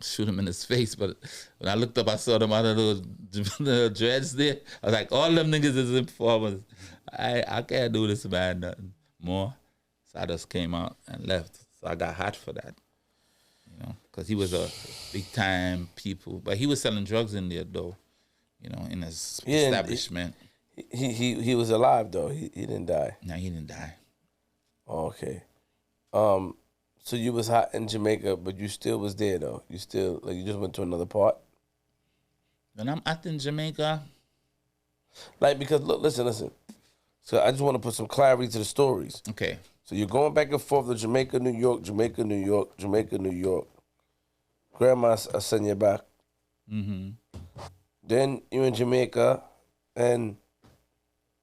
shoot him in his face, but when I looked up, I saw them other little dreads there. I was like, all them niggas is informers. I can't do this man nothing more. So I just came out and left. So I got hot for that, you know, because he was a big time people, but he was selling drugs in there though, you know, in his establishment. He was alive though. He didn't die. No, he didn't die. Oh, okay. So you was hot in Jamaica, but you still was there though. You still you just went to another part. When I'm hot in Jamaica, Because look, listen. So I just want to put some clarity to the stories. okay. So you're going back and forth to Jamaica, New York. Grandma send you back. Mm-hmm. Then you're in Jamaica, and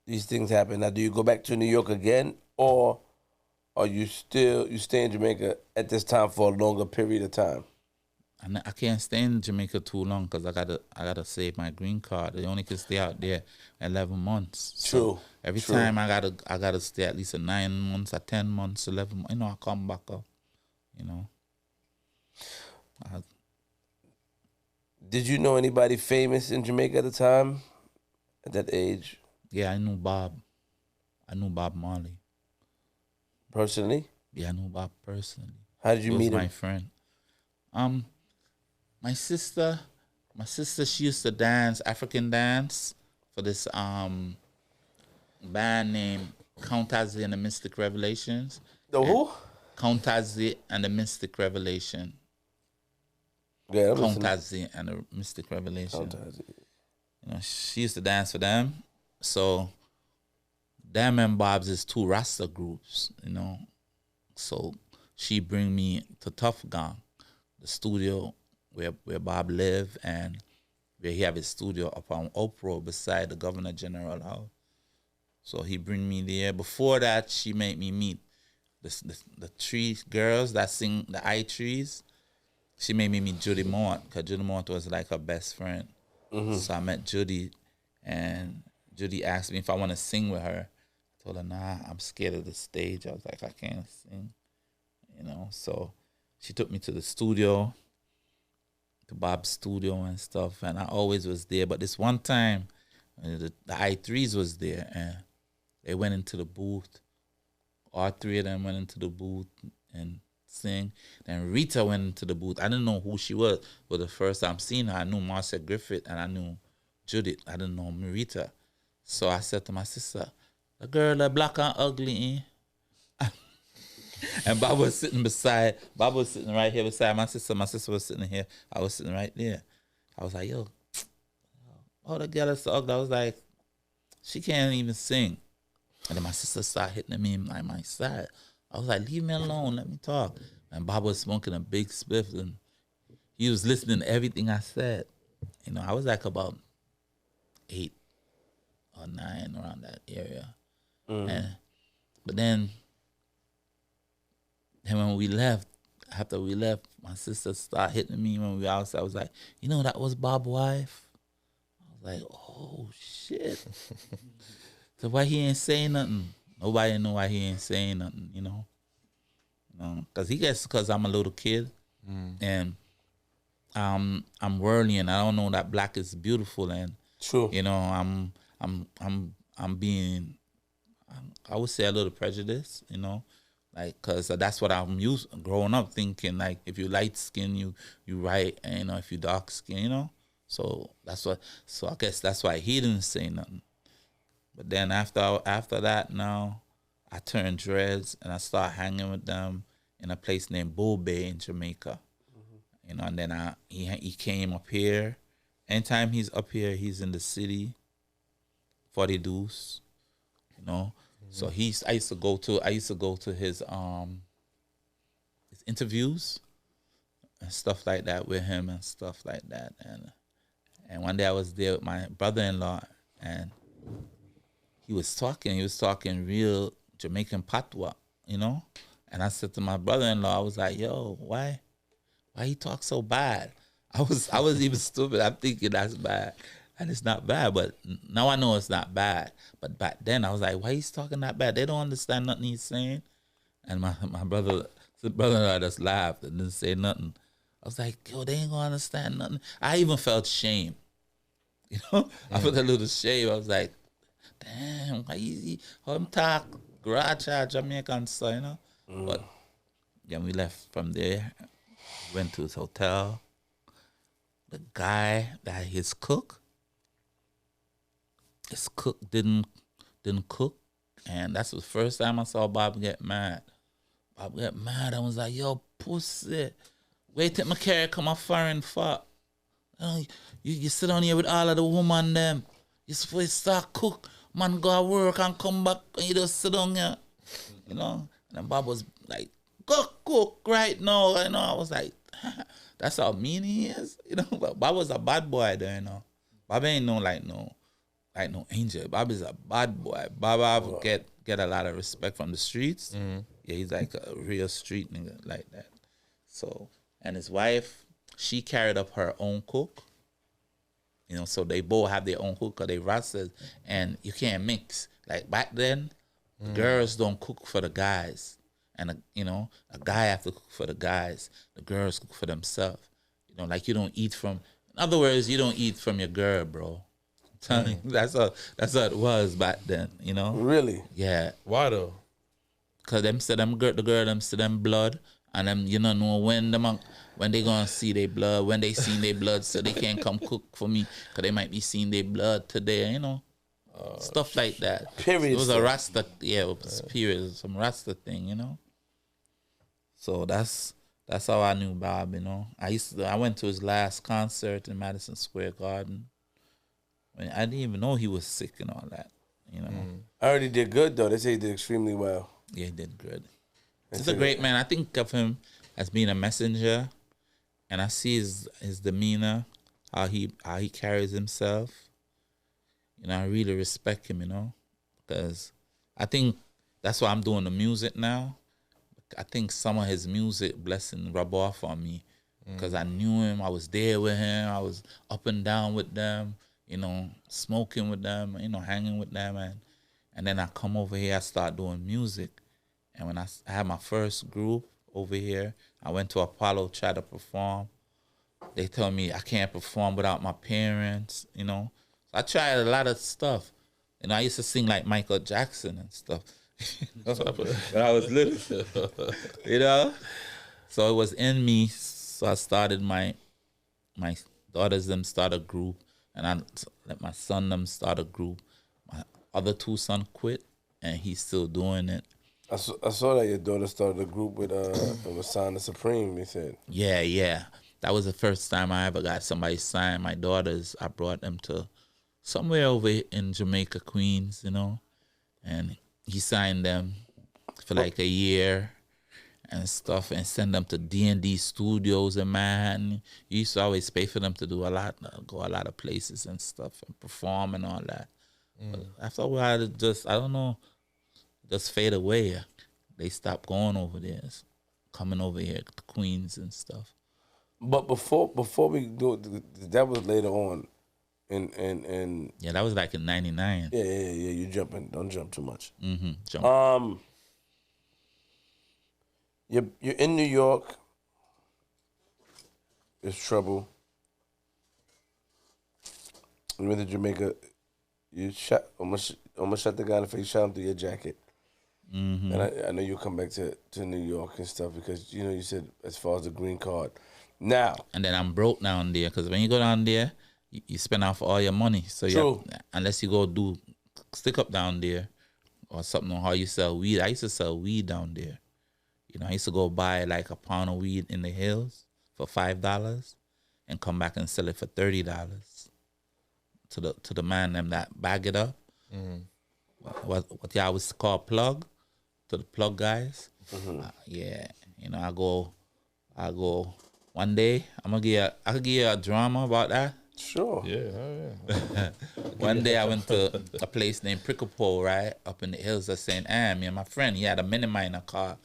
these things happen. Now, do you go back to New York again, or or you stay in Jamaica at this time for a longer period of time? I can't stay in Jamaica too long because I gotta save my green card. They only can stay out there 11 months. So True. every True. time I gotta stay at least 9 months, or 10 months, 11 months. I come back up. Did you know anybody famous in Jamaica at the time? At that age? Yeah, I knew Bob. I knew Bob Marley. Personally? Yeah, I knew Bob personally. How did you He meet was him? my friend. My sister, she used to dance African dance for this band named Countess and the Mystic Revelations. The who? Countess and the Mystic Revelation. Yeah, I'm listening. Countess and the Mystic Revelation. Countess. She used to dance for them. So them and Bob's is two Rasta groups, So she bring me to Tough Gang, the studio where Bob lived and where he have his studio up on Oak Road beside the Governor General House. So he bring me there. Before that, she made me meet the three girls that sing the I Trees. She made me meet Judy Mort, because Judy Mort was like her best friend. Mm-hmm. So I met Judy, and Judy asked me if I want to sing with her. I told her, nah, I'm scared of the stage. I was like, I can't sing, So she took me to the studio, to Bob's studio and stuff, and I always was there. But this one time, the I3s was there, and they went into the booth. All three of them went into the booth and sing. Then Rita went into the booth. I didn't know who she was, but the first time seeing her, I knew Marcia Griffith and I knew Judith. I didn't know Rita. So I said to my sister, the girl that black and ugly, eh? And Bob was sitting right here beside my sister. My sister was sitting here. I was sitting right there. I was like, yo, oh, the girl is so ugly. I was like, she can't even sing. And then my sister started hitting me on my side. I was like, leave me alone, let me talk. And Bob was smoking a big spliff, and he was listening to everything I said. I was like about 8 or 9 around that area. But then when we left, after we left, my sister started hitting me when we were outside. I was like, that was Bob's wife? I was like, oh, shit. So why he ain't saying nothing? Nobody know why he ain't saying nothing, Because I'm a little kid, and I'm worldly, and I don't know that black is beautiful, and true. I'm being, I would say a little prejudiced, because that's what I'm used growing up thinking. Like if you light skin, you right, and if you dark skin, So I guess that's why he didn't say nothing. But then after that, now I turned dreads and I started hanging with them in a place named Bull Bay in Jamaica. Mm-hmm. And then he came up here. Anytime he's up here, he's in the city for the deuce, Mm-hmm. So I used to go to his interviews and stuff like that with him and stuff like that. And one day I was there with my brother-in-law, and he was talking real Jamaican patois, And I said to my brother-in-law, I was like, yo, why he talk so bad? I was even stupid. I'm thinking that's bad. And it's not bad, but now I know it's not bad. But back then I was like, why he's talking that bad? They don't understand nothing he's saying. And my brother-in-law just laughed and didn't say nothing. I was like, yo, they ain't gonna understand nothing. I even felt shame. I felt a little shame. I was like, damn, why he talk garage Jamaican style, But then we left from there, went to his hotel. The guy that his cook didn't cook, and that's the first time I saw Bob get mad. I was like, yo, pussy, wait till my carry come a foreign fuck. You sit down here with all of the woman them. You supposed to start cook. Man go to work and come back and you just sit down here. And then Bob was like, go cook right now. I was like, that's how mean he is. But Bob was a bad boy there, Bob ain't no like no angel. Bob is a bad boy. Bob get a lot of respect from the streets. Yeah, he's like a real street nigga like that. So, and his wife, she carried up her own cook. You know, so they both have their own cook because they rastas, and you can't mix. Like back then, the girls don't cook for the guys, and you know, a guy have to cook for the guys. The girls cook for themselves. You know, like you don't eat from. In other words, you don't eat from your girl, bro. I'm telling you, that's how it was back then. You know, Really? yeah. Why though? Cause the girl them see them blood, and them you don't know when they gonna see their blood, when they seen their blood, so they can't come cook for me, cause they might be seeing their blood today, you know, stuff like that. Period It was stuff. a Rasta, yeah, it was period, it was some Rasta thing, you know. So that's how I knew Bob, you know. I went to his last concert in Madison Square Garden. I didn't even know he was sick and all that, you know. I heard he did good though. They say he did extremely well. Yeah, he did good. He's a great man. I think of him as being a messenger, and I see his demeanor, how he carries himself. You know, I really respect him, you know, because I think that's why I'm doing the music now. I think some of his music blessing rub off on me because I knew him. I was there with him. I was up and down with them, you know, smoking with them, you know, hanging with them, and then I come over here. I start doing music. And when I had my first group over here, I went to Apollo, tried to perform. They told me I can't perform without my parents, you know. So I tried a lot of stuff. You know, I used to sing like Michael Jackson and stuff. When I was little, you know. So it was in me. So I started my daughters them start a group, and I let my son them start a group. My other two sons quit, and he's still doing it. I saw that your daughter started a group with it was signed to Supreme. They said. Yeah. That was the first time I ever got somebody signed. My daughters, I brought them to somewhere over in Jamaica, Queens, you know, and he signed them for like a year and stuff, and send them to D&D studios in Manhattan. He used to always pay for them to do go a lot of places and stuff and perform and all that. But after a while, it just, I don't know, just fade away. They stopped going over there, coming over here to Queens and stuff. But before we do it, that was later on, and Yeah, that was like in '99. yeah. You jumping? Don't jump too much. Jump. You're in New York. There's trouble. You went to Jamaica. You almost shot the guy in the face. Shot him through your jacket. And I know you'll come back to New York and stuff because you know you said as far as the green card. Now And then I'm broke down there because when you go down there, you spend off all your money. So True. Unless you go do stick up down there or something on how you sell weed. I used to sell weed down there. You know, I used to go buy like a pound of weed in the hills for $5 and come back and sell it for $30 to the man them that bag it up. What y'all was called plug, to the plug guys. Yeah, you know, I go. One day I could give you a drama about that. sure. Yeah. One day I went to a place named Pricklepole, right, up in the hills of St. Anne. Me and my friend, he had a mini miner car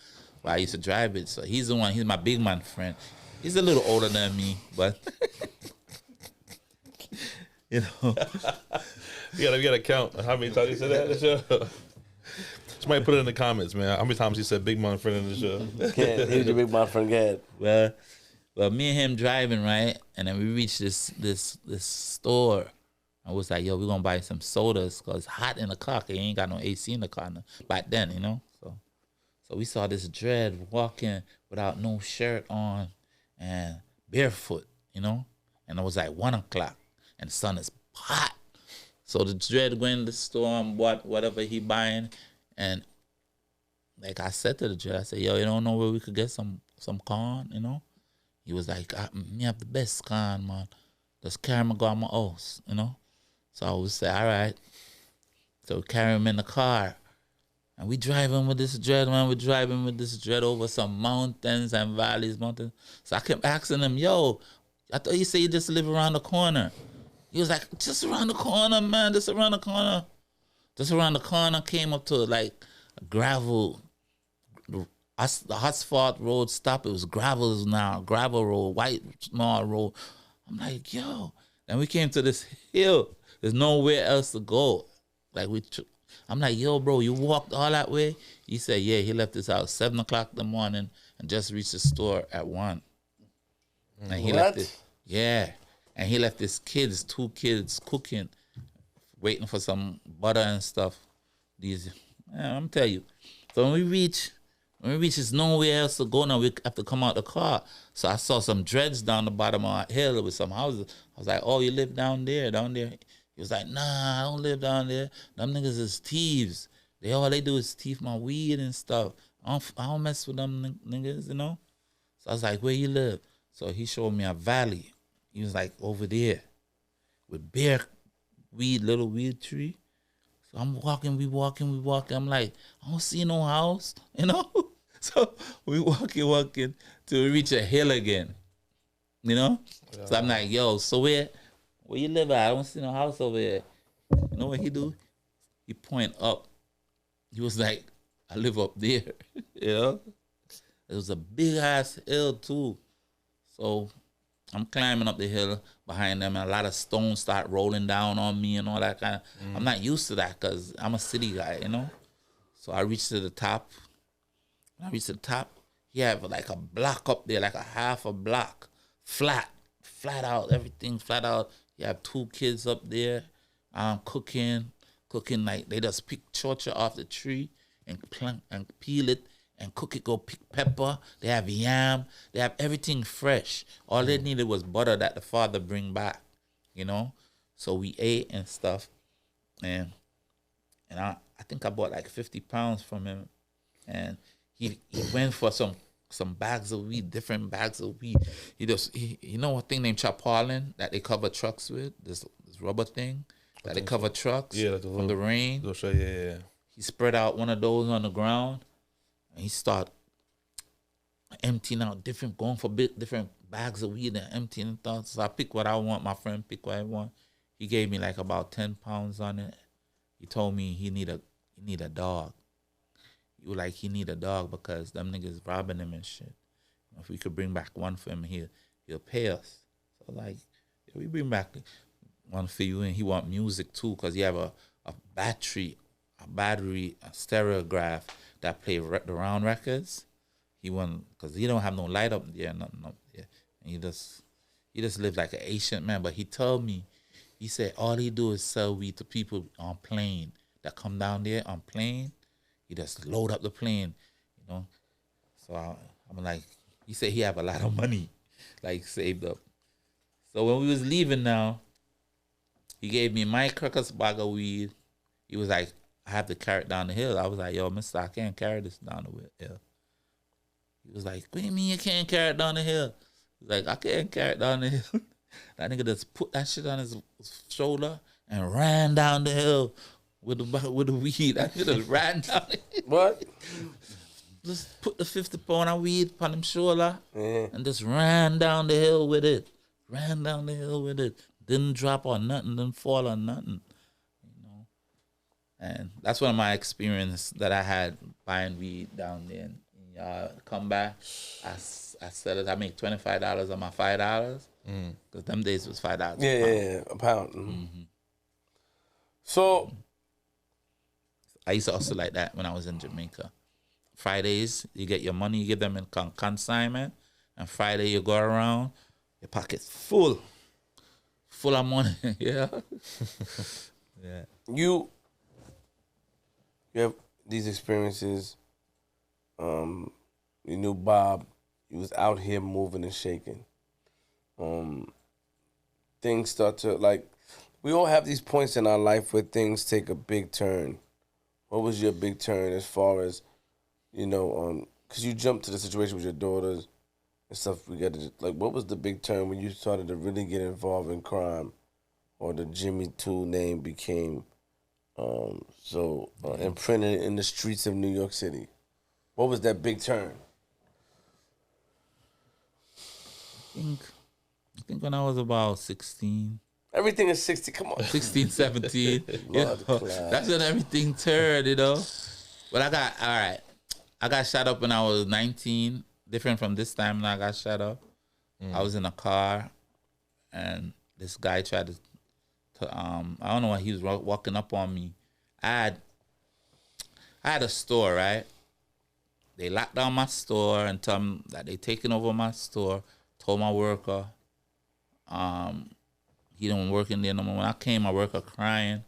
where I used to drive it. So he's my big man friend. He's a little older than me, but you know. You gotta count how many times he said that in the show. Somebody put it in the comments, man. How many times he said big man friend in the show? Here's your big man friend. Go ahead. Well, me and him driving, right? And then we reached this store. I was like, yo, we're going to buy some sodas because it's hot in the car. 'Cause you ain't got no AC in the car back then, you know? So we saw this dread walking without no shirt on and barefoot, you know? And it was like 1 o'clock and the sun is hot. So the dread went in the store and bought whatever he buying. And like I said to the dread, I said, yo, you don't know where we could get some corn, you know? He was like, me have the best corn, man. Just carry him and go to my house, you know? So I would say, all right. So we carry him in the car. And we driving with this dread, man. We're driving with this dread over some mountains and valleys, mountains. So I kept asking him, yo, I thought you said you just live around the corner. He was like, just around the corner, man, just around the corner. Just around the corner, came up to like a gravel, the asphalt road stop. It was gravel now, gravel road, white small road. I'm like, yo. Then we came to this hill. There's nowhere else to go. Like I'm like, yo, bro, you walked all that way? He said, yeah, he left his house 7 o'clock in the morning and just reached the store at 1. And he left it. Yeah. And he left his kids, 2 kids, cooking, waiting for some butter and stuff. I'm telling you. So when we reach, there's nowhere else to go now. We have to come out the car. So I saw some dreads down the bottom of a hill with some houses. I was like, oh, you live down there? He was like, nah, I don't live down there. Them niggas is thieves. All they do is thief my weed and stuff. I don't mess with them niggas, you know? So I was like, where you live? So he showed me a valley. He was like, over there with bare weed, little weed tree. So I'm walking, we walking. I'm like, I don't see no house, you know? So we walking till we reach a hill again, you know? Yeah. So I'm like, yo, so where you live at? I don't see no house over here. You know what he do? He point up. He was like, I live up there, you know? It was a big-ass hill, too. So I'm climbing up the hill behind them, and a lot of stones start rolling down on me and all that kind of. I'm not used to that because I'm a city guy, you know? So I reached to the top. When I reached the top, he had like a block up there, like a half a block, flat out, everything flat out. You have 2 kids up there, cooking like they just pick chocha off the tree and peel it and cook it, go pick pepper. They have yam. They have everything fresh. All they needed was butter that the father bring back, you know? So we ate and stuff. And I think I bought like 50 pounds from him. And he went for some bags of weed, different bags of weed. You know a thing named tarpaulin that they cover trucks with? This rubber thing that they cover trucks from the rain. Yeah. He spread out one of those on the ground. And he started emptying out going for different bags of weed and emptying things. So I pick what I want. My friend pick what I want. He gave me like about 10 pounds on it. He told me he need a dog. He need a dog because them niggas robbing him and shit. If we could bring back one for him, he'll pay us. So like, we bring back one for you, and he want music too because he have a battery, a stereograph that play the round records. He want because he don't have no light up there, nothing up there, and he just live like an ancient man. But he told me, he said all he do is sell weed to people on plane that come down there on plane. He just load up the plane, you know. So I'm like, he said he have a lot of money, like saved up. So when we was leaving now, he gave me my crackers bag of weed. He was like, I have to carry it down the hill. I was like, yo, mister, I can't carry this down the hill. He was like, what do you mean you can't carry it down the hill? He's like, I can't carry it down the hill. That nigga just put that shit on his shoulder and ran down the hill with the weed. That nigga just ran down the hill. What? Just put the 50 pound of weed on him shoulder and just ran down the hill with it. Didn't drop on nothing, didn't fall on nothing. And that's one of my experiences that I had buying weed down there. And come back, I sell it. I make $25 on my $5 because them days was $5. Yeah, a pound. Mm-hmm. So I used to hustle like that when I was in Jamaica. Fridays, you get your money, you give them in consignment, and Friday you go around, your pocket's full of money. Yeah, yeah. You have these experiences. You knew Bob. You was out here moving and shaking. Things start to, like, we all have these points in our life where things take a big turn. What was your big turn as far as, because you jumped to the situation with your daughters and stuff. We got to, like, what was the big turn when you started to really get involved in crime, or the Jimmy Two name became imprinted in the streets of New York City? What was that big turn? I think when I was about 16. Everything is 60. Come on. 16, 17. You know, that's when everything turned, you know. But I got shot up when I was 19. Different from this time when I got shot up. I was in a car, and this guy tried to I don't know why he was walking up on me. I had a store, right? They locked down my store and told me that they taking over my store. Told my worker, he don't work in there no more. When I came, my worker crying,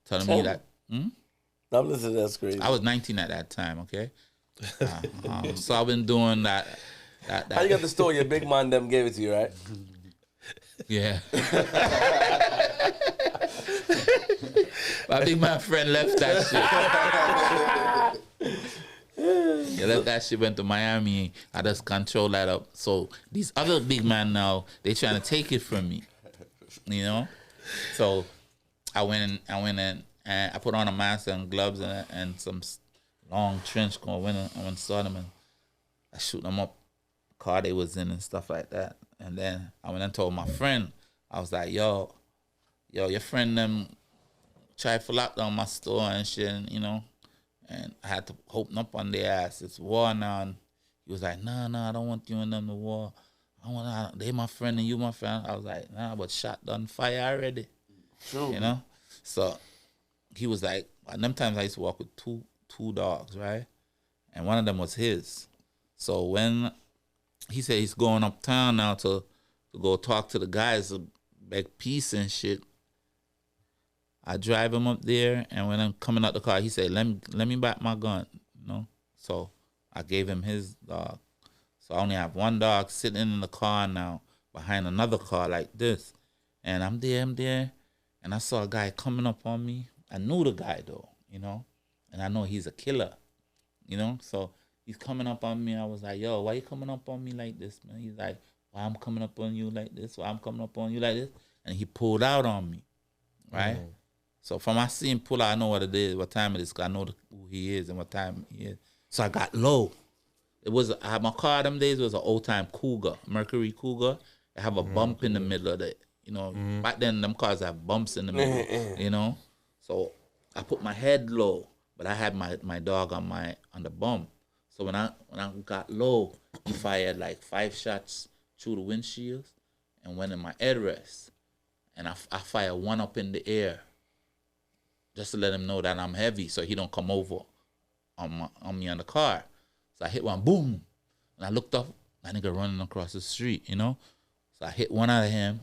telling me that. I'm listening. That's crazy. I was 19 at that time. Okay, so I've been doing that. How you got the store? Your big man them gave it to you, right? Yeah. I think my friend left that shit. He left that shit, went to Miami. I just control that up. So these other big men now, they trying to take it from me. You know? So I went in and I put on a mask and gloves and some long trench coat. I went and saw them and I shoot them up, car they was in and stuff like that. And then I went and told my friend, I was like, yo, your friend them tried to lock down my store and shit, and, you know, and I had to open up on their ass. It's war now. And he was like, nah, I don't want you and them to war. They my friend and you my friend. I was like, nah, but shot done fire already. True. You know? So he was like, and them times I used to walk with two dogs, right? And one of them was his. So when he said he's going uptown now to go talk to the guys to beg peace and shit, I drive him up there, and when I'm coming out the car, he said, let me back my gun, you know? So I gave him his dog. So I only have one dog sitting in the car now behind another car like this. And I'm there, and I saw a guy coming up on me. I knew the guy, though, you know? And I know he's a killer, you know? So he's coming up on me. I was like, yo, why you coming up on me like this, man? He's like, why I'm coming up on you like this? Why I'm coming up on you like this? And he pulled out on me, right? Mm. So from I see him pull out, I know what it is, what time it is, because I know who he is and what time he is. So I got low. I had my car them days, it was an old time Cougar, Mercury Cougar. It have a bump in the middle of it. You know, back then them cars have bumps in the middle, you know? So I put my head low, but I had my dog on the bump. So when I got low, he fired like 5 shots through the windshield and went in my headrest. And I fired one up in the air just to let him know that I'm heavy so he don't come over on me on the car. So I hit one, boom. And I looked up, that nigga running across the street, you know? So I hit one out of him.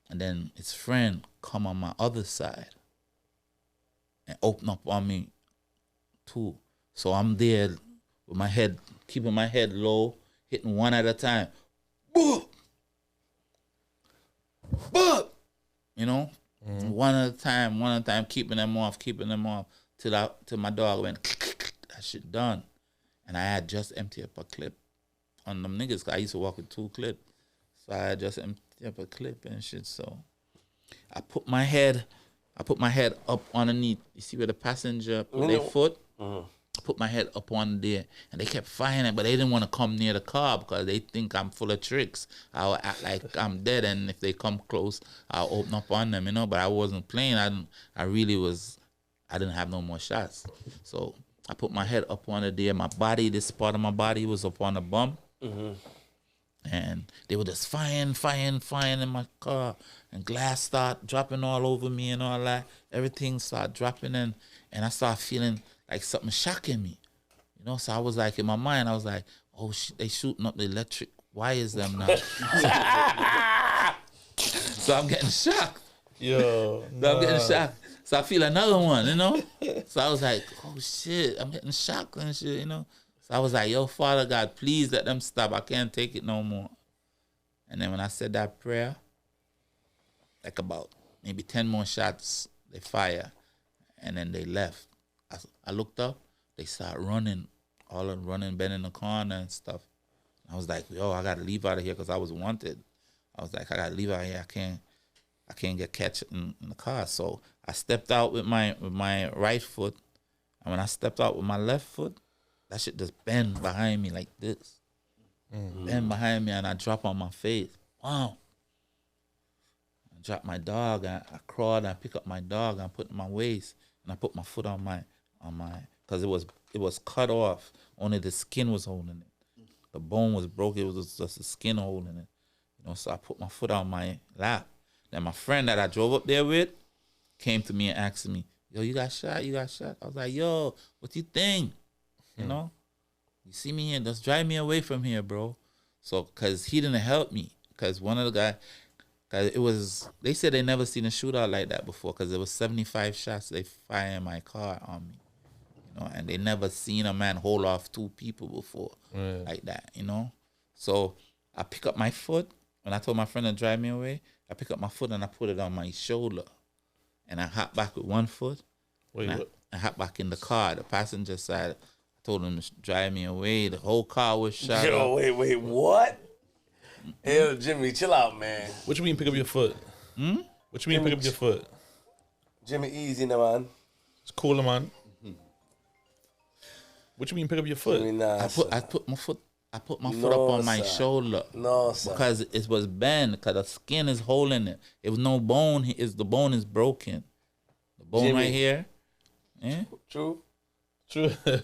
And then his friend come on my other side and open up on me too. So I'm there with my head, keeping my head low, hitting one at a time. Boop! Boop! You know? One at a time, keeping them off, till my dog went, that shit done. And I had just emptied up a clip on them niggas, 'cause I used to walk with 2 clips. So I had just emptied up a clip and shit, so I put my head up underneath. You see where the passenger put their foot? I put my head up on there, and they kept firing it, but they didn't want to come near the car because they think I'm full of tricks. I'll act like I'm dead, and if they come close, I'll open up on them, you know. But I wasn't playing. I didn't have no more shots. So I put my head up on there. My body, this part of my body was up on the bump. And they were just firing in my car, and glass start dropping all over me and all that. Everything started dropping in, and I started feeling like something shocking me, you know. So I was like, in my mind, I was like, oh shit, they shooting up the electric wires them now. So I'm getting shocked. Yo, I'm getting shocked. So I feel another one, you know. So I was like, oh shit, I'm getting shocked and shit, you know. So I was like, yo, Father God, please let them stop. I can't take it no more. And then when I said that prayer, like about maybe 10 more shots, they fire, and then they left. I looked up, they started running, bending in the corner and stuff. I was like, yo, I gotta leave out of here because I was wanted. I was like, I gotta leave out of here. I can't get catch in the car. So I stepped out with my right foot, and when I stepped out with my left foot, that shit just bend behind me like this. Bend behind me, and I drop on my face. Wow. I dropped my dog. I crawled. I pick up my dog. And I put it in my waist, and I put my foot on my, because it was cut off. Only the skin was holding it. The bone was broken. It was just the skin holding it. You know, so I put my foot on my lap. Then my friend that I drove up there with came to me and asked me, "Yo, you got shot? You got shot?" I was like, "Yo, what you think? You know, you see me here, just drive me away from here, bro." So, cause he didn't help me, cause one of the guys, cause they said they never seen a shootout like that before, cause there was 75 shots they fired in my car on me, you know, and they never seen a man hold off 2 people before like that, you know. So I pick up my foot. When I told my friend to drive me away, I pick up my foot and I put it on my shoulder, and I hop back with one foot. I hop back in the car, the passenger side. I told him to drive me away. The whole car was shot up. Yo, wait, what? Hey, Jimmy, chill out, man. What you mean pick up your foot? What you mean pick up your foot? Jimmy, easy, now, man. It's cooler, man. What you mean pick up your foot? Jimmy, nah, I put my foot up on my shoulder. No, sir. Because it was bent, because the skin is holding it. It was no bone. The bone is broken. The bone Jimmy. right here. Yeah. True.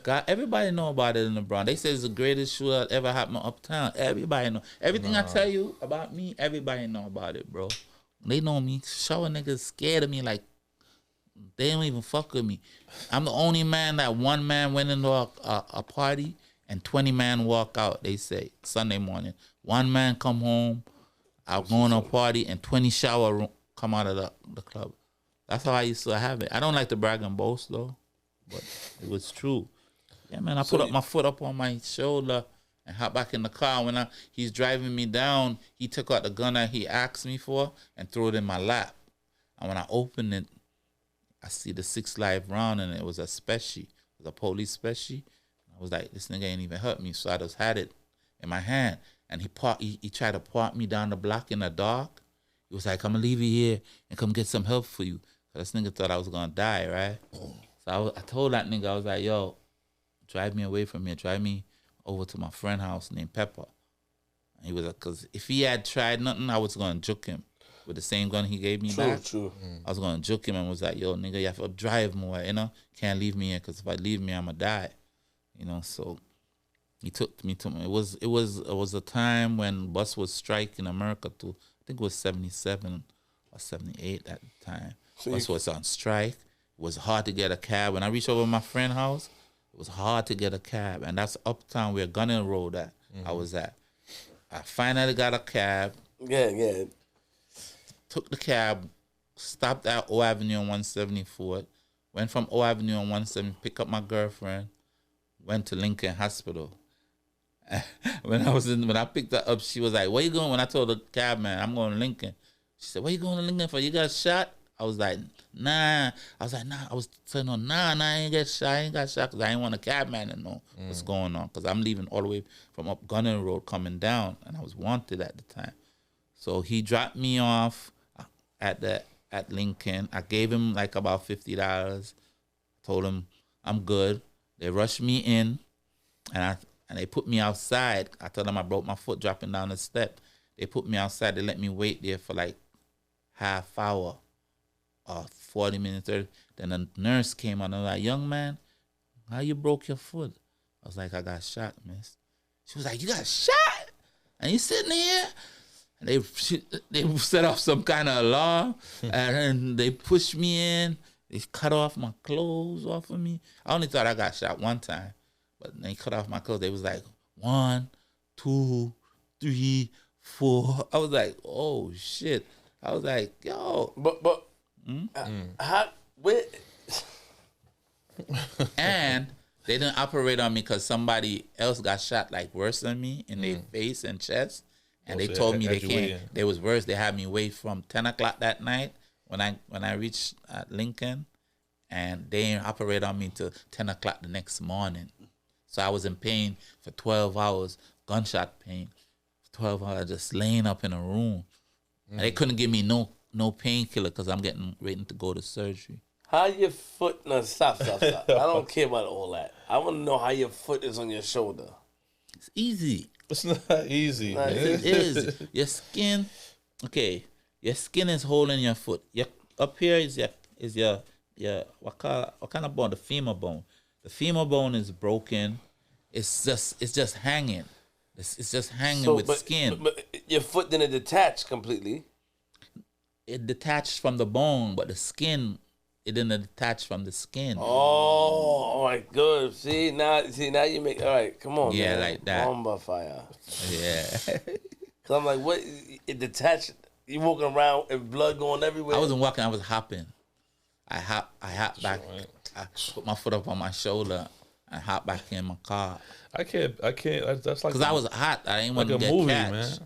God, everybody know about it in the Bronx. They say it's the greatest shootout ever happened uptown. Everybody know. Everything I tell you about me, everybody know about it, bro. They know me. Shower niggas scared of me like they don't even fuck with me. I'm the only man that one man went into a party and 20 man walk out, they say, Sunday morning. One man come home, I'll go on a party, and 20 shower come out of the club. That's how I used to have it. I don't like to brag and boast, though, but it was true. Yeah, man, I put up my foot up on my shoulder and hop back in the car. When he's driving me down, he took out the gun that he asked me for and threw it in my lap. And when I opened it, I see the 6 live round, and it was a special. It was a police special. I was like, this nigga ain't even hurt me, so I just had it in my hand. And he tried to park me down the block in the dark. He was like, I'm gonna leave you here and come get some help for you. So this nigga thought I was gonna die, right? So I told that nigga, I was like, yo, drive me away from here. Drive me over to my friend's house named Pepper. And he was like, because if he had tried nothing, I was gonna juke him with the same gun he gave me back. True. I was gonna juke him and was like, yo, nigga, you have to drive more, you know? Can't leave me here, because if I leave me, I'm gonna die. You know, so he took me to it was a time when bus was strike in America too. I think it was 77 or 78 at the time. So bus was on strike. It was hard to get a cab. When I reached over my friend's house, it was hard to get a cab. And that's uptown where Gunning Road at. I was at. I finally got a cab. Yeah. Took the cab, stopped at O Avenue on 174th, went from O Avenue on 170, pick up my girlfriend, went to Lincoln Hospital. When I picked her up, she was like, where you going? When I told the cab man, I'm going to Lincoln. She said, where you going to Lincoln for? You got shot? I was like, nah. I was telling her, nah, I ain't got shot. I ain't got shot, because I ain't want a cab man to know what's going on, because I'm leaving all the way from up Gunning Road coming down, and I was wanted at the time. So he dropped me off at Lincoln. I gave him like about $50. Told him I'm good. They rushed me in, and they put me outside. I told them I broke my foot dropping down the step. They put me outside. They let me wait there for like half hour or 40 minutes, 30. Then the nurse came on and was like, young man, how you broke your foot? I was like, I got shot, miss. She was like, you got shot? And you sitting here? And they set off some kind of alarm, and then they pushed me in. They cut off my clothes off of me. I only thought I got shot one time, but they cut off my clothes. They was like 1, 2, 3, 4. I was like, oh shit. I was like, yo. But how? Where? And they didn't operate on me because somebody else got shot like worse than me in their face and chest. And they told me they can't. They was worse. They had me wait from 10 o'clock that night when I reached Lincoln, and they didn't operate on me till 10 o'clock the next morning. So I was in pain for 12 hours, gunshot pain, 12 hours, just laying up in a room. And they couldn't give me no painkiller because I'm waiting to go to surgery. How your foot? No, stop. I don't care about all that. I want to know how your foot is on your shoulder. It's easy. It's not easy. It is. Your skin. Okay. Your skin is holding your foot. Your up here is your what kind of bone? The femur bone. The femur bone is broken. It's just hanging. It's just hanging with skin. But your foot didn't detach completely. It detached from the bone, but the skin, it didn't detach from the skin. Oh, all right, good. See now you make all right. Come on, Yeah, man. like that. Bomba fire. Yeah. Cause I'm like, what? It detached. You walking around and blood going everywhere. I wasn't walking. I was hopping. I hopped back. I put my foot up on my shoulder and hopped back in my car. I can't. That's like Cause I was hot. I didn't want like to a get movie, catch. man.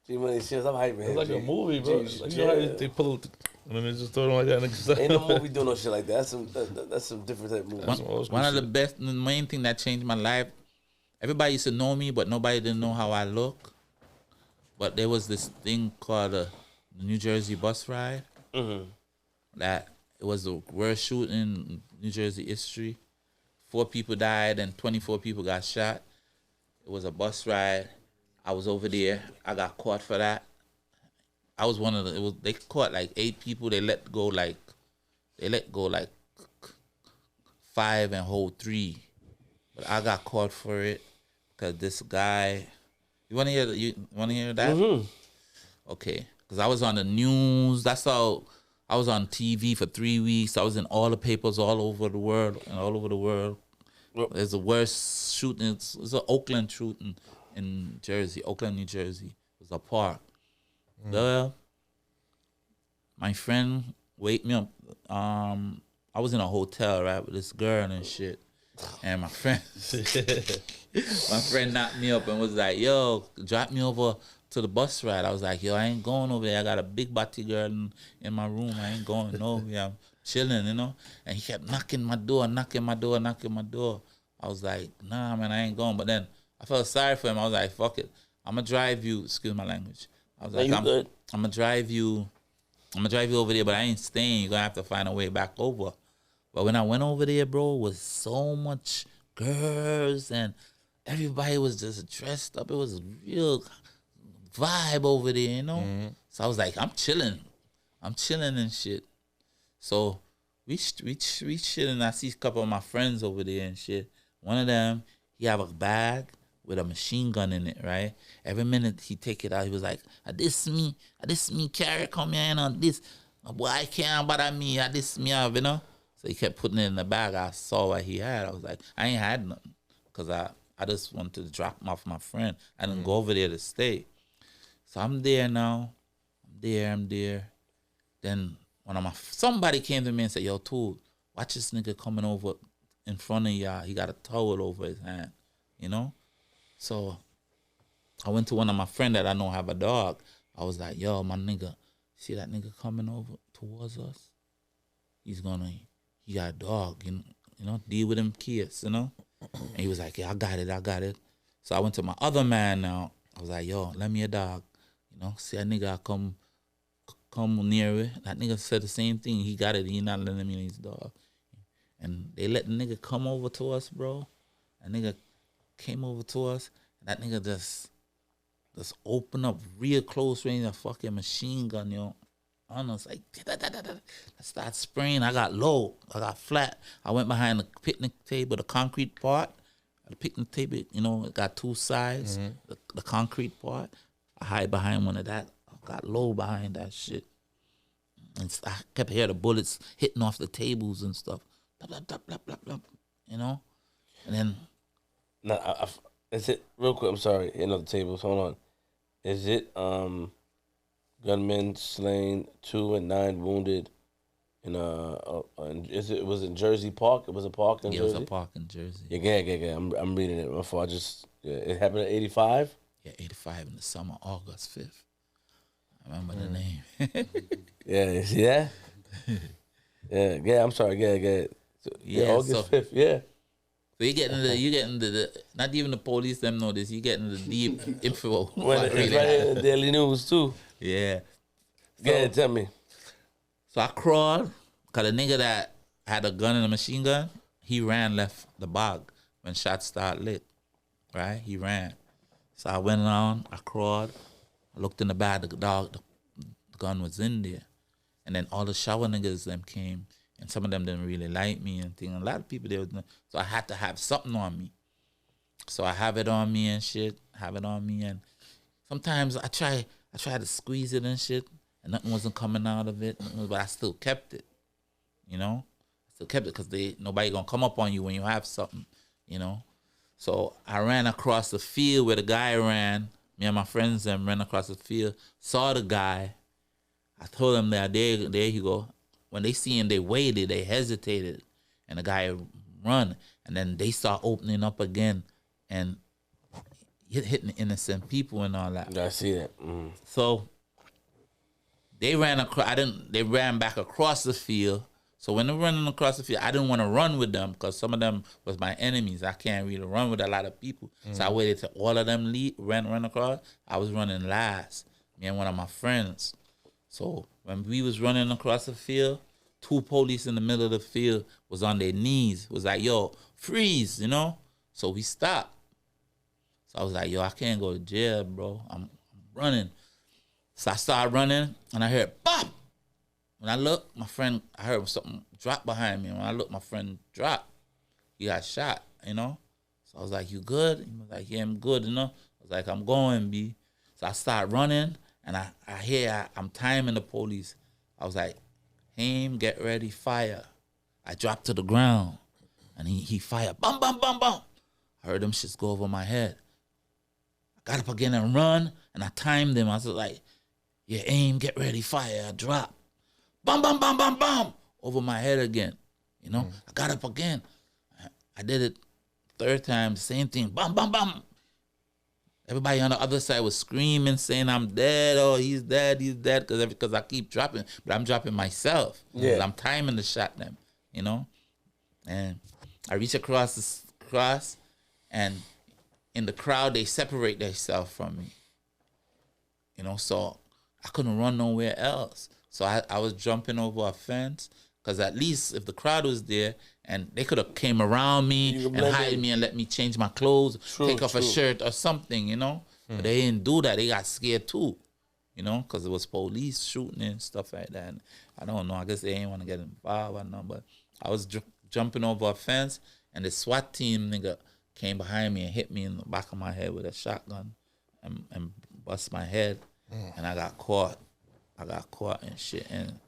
G-Money serious. I'm hyping him. It's like a movie, bro. Like, you know how they pull it and then they just throw it like that. Ain't no movie doing no shit like that. That's some different type of movie. One of the best, the main thing that changed my life. Everybody used to know me, but nobody didn't know how I look. But there was this thing called the New Jersey bus ride. Mm-hmm. That it was the worst shooting in New Jersey history. 4 people died and 24 people got shot. It was a bus ride. I was over there. I got caught for that. I was one of the. They caught like 8 people. They let go like 5 and hold 3. But I got caught for it because this guy. You want to hear? You want to hear that? Mm-hmm. Okay, because I was on the news. That's how I was on TV for 3 weeks. I was in all the papers all over the world and all over the world. There's the worst shooting. It's an Oakland shooting in Jersey, Oakland, New Jersey. It was a park. My friend wake me up. I was in a hotel, right, with this girl and shit. And my friend knocked me up and was like, yo, drop me over to the bus ride. I was like, yo, I ain't going over there. I got a big body girl in my room. I ain't going nowhere. I'm chilling, you know? And he kept knocking my door. I was like, nah, man, I ain't going. But then I felt sorry for him. I was like, fuck it. I'm going to drive you. Excuse my language. I was like, I'm going to drive you. I'm going to drive you over there, but I ain't staying. You're going to have to find a way back over. But when I went over there, bro, it was so much girls and everybody was just dressed up. It was a real vibe over there, you know? Mm-hmm. So I was like, I'm chilling and shit. So we chilling. I see a couple of my friends over there and shit. One of them, he have a bag with a machine gun in it, right? Every minute he take it out, he was like, this me, carry, come here and on this. Boy, I can't bother me, this me, you know? So he kept putting it in the bag. I saw what he had. I was like, I ain't had nothing. Because I just wanted to drop him off my friend. I didn't go over there to stay. So I'm there now. I'm there. Then somebody came to me and said, yo, Tulle, watch this nigga coming over in front of y'all. He got a towel over his hand, you know? So I went to one of my friends that I know have a dog. I was like, yo, my nigga, see that nigga coming over towards us? He got a dog, you know, deal with him kids, you know? And he was like, yeah, I got it. So I went to my other man now. I was like, yo, let me a dog. You know, see that nigga come near it. That nigga said the same thing. He got it. He not letting me his dog. And they let the nigga come over to us, bro. That nigga came over to us. And that nigga just opened up real close range, a fucking machine gun, yo. On us, like, I started spraying. I got low. I got flat. I went behind the picnic table, the concrete part. The picnic table, you know, it got 2 sides. Mm-hmm. The concrete part. I hide behind one of that. I got low behind that shit. And I kept hearing the bullets hitting off the tables and stuff. Blah, blah, blah, blah, blah, you know? And then... Now, is it, real quick, I'm sorry, hitting off the tables, hold on. Is it, gunmen slain, 2 and 9 wounded in it was in Jersey Park? It was a park in Jersey? Yeah, it was a park in Jersey. Yeah. I'm reading it before it happened in 85? Yeah, 85 in the summer, August 5th. I remember the name. Yeah, see that? yeah, I'm sorry, yeah. So, August 5th, yeah. So you get into the not even the police them know this. You get into the deep info. Well, it's right in the Daily News too. Yeah. So, tell me. So I crawled, cause the nigga that had a gun and a machine gun, he left the bog when shots started lit. Right? He ran. So I went on, I crawled, I looked in the bag, the the gun was in there. And then all the shower niggas them came, and some of them didn't really like me and things. A lot of people, so I had to have something on me. So I have it on me and shit, and sometimes I try to squeeze it and shit, and nothing wasn't coming out of it, but I still kept it, you know? I still kept it because nobody gonna come up on you when you have something, you know? So I ran across the field where the guy ran. Me and my friends ran across the field, saw the guy. I told them that there you go. When they see him, they waited, they hesitated, and the guy run, and then they start opening up again and hitting innocent people and all that. I see that. So they ran across. They ran back across the field. So when they're running across the field, I didn't want to run with them because some of them was my enemies. I can't really run with a lot of people. So I waited till all of them run across. I was running last, me and one of my friends. So when we was running across the field, 2 police in the middle of the field was on their knees. Was like, yo, freeze, you know? So we stopped. So I was like, yo, I can't go to jail, bro. I'm running. So I started running, and I heard, bop! When I looked, I heard something drop behind me. When I looked, my friend dropped. He got shot, you know? So I was like, you good? He was like, yeah, I'm good, you know? I was like, I'm going, B. So I started running, and I hear I'm timing the police. I was like, aim, get ready, fire. I dropped to the ground, and he fired, bum, bum, bum, bum. I heard them shits go over my head. I got up again and run, and I timed them. I was like, yeah, aim, get ready, fire. I dropped. Bum, bum, bum, bum, bum, over my head again. You know, I got up again. I did it 3rd time, same thing. Bum, bum, bum. Everybody on the other side was screaming, saying I'm dead. Oh, he's dead, because I keep dropping. But I'm dropping myself. Yeah. I'm timing the shot them, you know. And I reach across, and in the crowd, they separate themselves from me. You know, so I couldn't run nowhere else. So I was jumping over a fence, because at least if the crowd was there and they could have came around me and hide me and let me change my clothes, take off a shirt or something, you know. But they didn't do that. They got scared too, you know, because it was police shooting and stuff like that. And I don't know. I guess they didn't want to get involved. I don't know. But I was jumping over a fence, and the SWAT team nigga came behind me and hit me in the back of my head with a shotgun and bust my head. And I got caught. And shit. And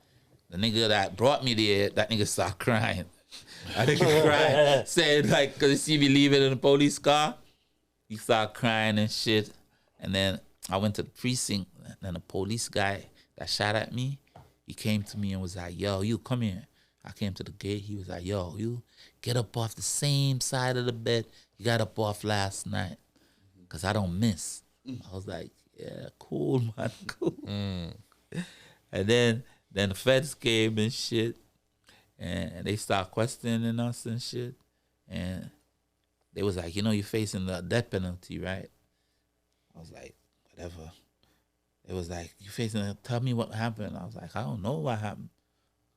the nigga that brought me there, that nigga started crying. That nigga cried. Said, like, because he see me leaving in the police car. He started crying and shit. And then I went to the precinct. And the police guy that shot at me, he came to me and was like, yo, you come here. I came to the gate. He was like, yo, you get up off the same side of the bed you got up off last night, because I don't miss. I was like, yeah, cool, man, cool. And then the feds came and shit, and they start questioning us and shit. And they was like, you know, you're facing the death penalty, right? I was like, whatever. It was like, you facing it, tell me what happened. I was like, I don't know what happened.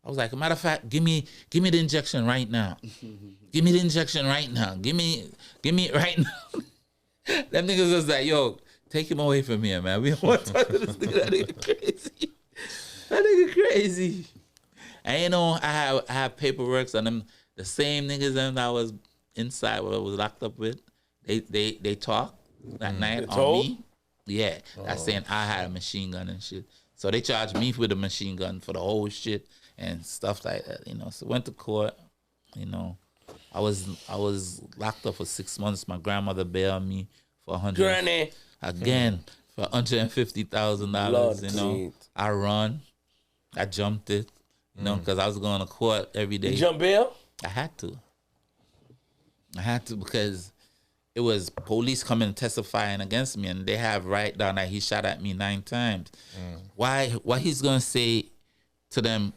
I was like, a matter of fact, give me the injection right now. Give me the injection right now. Give me it right now. Them niggas was like, yo, take him away from here, man. We don't want to talk to this nigga. That nigga crazy. That nigga crazy. And you know, I have paperwork on them. The same niggas that I was inside, what I was locked up with, they talk that night on me. Yeah, that's saying I had a machine gun and shit. So they charged me with a machine gun for the whole shit and stuff like that, you know. So went to court, you know. I was locked up for 6 months. My grandmother bailed me for $150,000. You know, I run, I jumped it, you know, because I was going to court every day. You jump bail? I had to because it was police coming and testifying against me, and they have right down that he shot at me 9 times. Why he's gonna say to them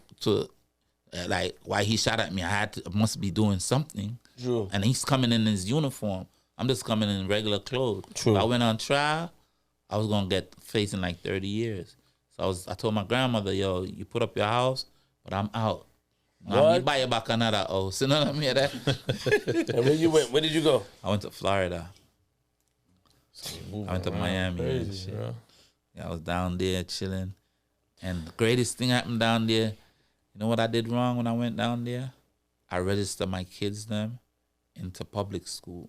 like why he shot at me? Must be doing something. True. And he's coming in his uniform. I'm just coming in regular clothes. True. If I went on trial, I was gonna get facing like 30 years. So I told my grandmother, yo, you put up your house, but I'm out. You buy you back another house. You know what I mean? And when you went, where did you go? I went to Florida. I went to Miami. Crazy, and shit. Yeah, I was down there chilling. And the greatest thing happened down there, you know what I did wrong when I went down there? I registered my kids them into public school.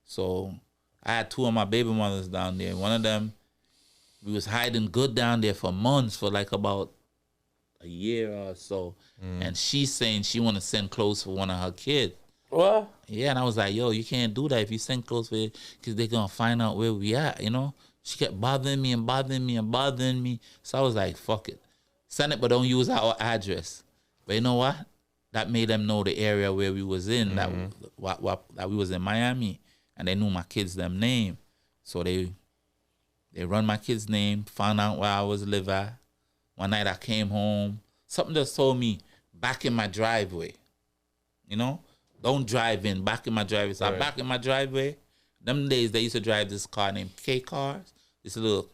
So I had 2 of my baby mothers down there. One of them, we was hiding good down there for months, for like about a year or so. And she's saying she want to send clothes for one of her kids. What? Yeah, and I was like, yo, you can't do that if you send clothes for it, because they're going to find out where we at, you know? She kept bothering me and bothering me and bothering me. So I was like, fuck it. Send it, but don't use our address. But you know what? That made them know the area where we was in, that we was in Miami. And they knew my kids' them name. So they run my kid's name, found out where I was live at. One night I came home. Something just told me, back in my driveway. You know? Don't drive in, back in my driveway. So I back in my driveway. Them days, they used to drive this car named K Cars. This little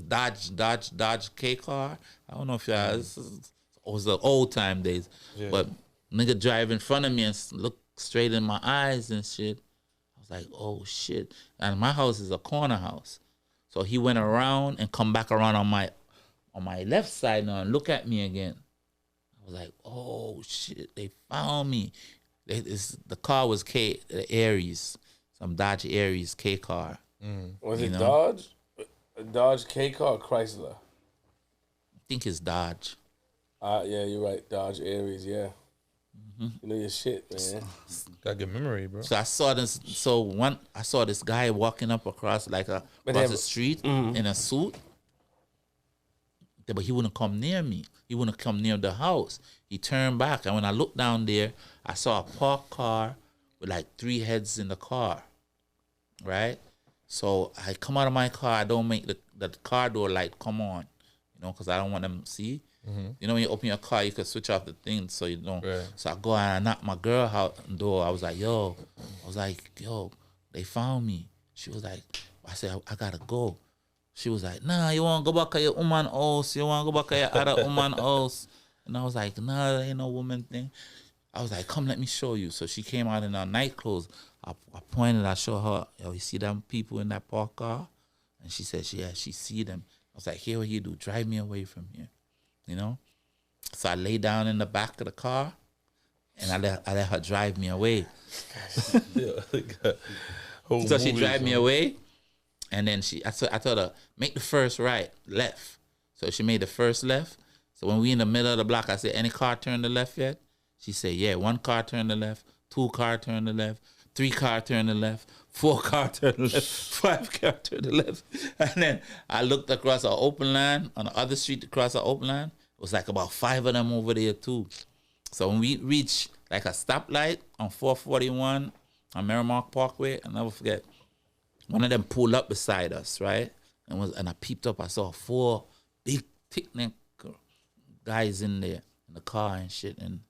Dodge K car. I don't know if y'all, it was the old time days. Yeah. But nigga drive in front of me and look straight in my eyes and shit. I was like, oh shit. And my house is a corner house. So he went around and come back around on my left side now and look at me again. I was like, oh shit, they found me. The car was Aries, some Dodge Aries K car. Was it Dodge? Dodge K car or Chrysler? I think it's Dodge. Yeah, you're right. Dodge Aries, yeah. You know your shit, man. Got good memory, bro. So I saw this. I saw this guy walking up across the street in a suit. But he wouldn't come near me. He wouldn't come near the house. He turned back, and when I looked down there, I saw a parked car with like 3 heads in the car, right? So I come out of my car. I don't make the car door light come on, you know, because I don't want them to see. You know, when you open your car, you can switch off the thing so you don't. Right. So I go and I knock my girl out door. I was like, yo, they found me. She was like, I said, I gotta go. She was like, nah, you want to go back to your woman house. You want to go back to your other woman house. And I was like, nah, that ain't no woman thing. I was like, come, let me show you. So she came out in her night clothes. I pointed, I showed her, yo, you see them people in that park car? And she said, yeah, she see them. I was like, here what you do, drive me away from here, you know? So I lay down in the back of the car, and I let her drive me away. So she drive me away. And then I told her, make the first left. So she made the first left. So when we in the middle of the block, I said, any car turn the left yet? She said, yeah, 1 car turn the left, 2 car turn the left, 3 car turn the left, 4 car turn the left, 5 car turn the left. And then I looked across our open line, on the other street across our open line. It was like about 5 of them over there too. So when we reached like a stoplight on 441 on Merrimack Parkway, I'll never forget, one of them pulled up beside us, right? And I peeped up. I saw 4 big, thick-neck guys in there in the car and shit. And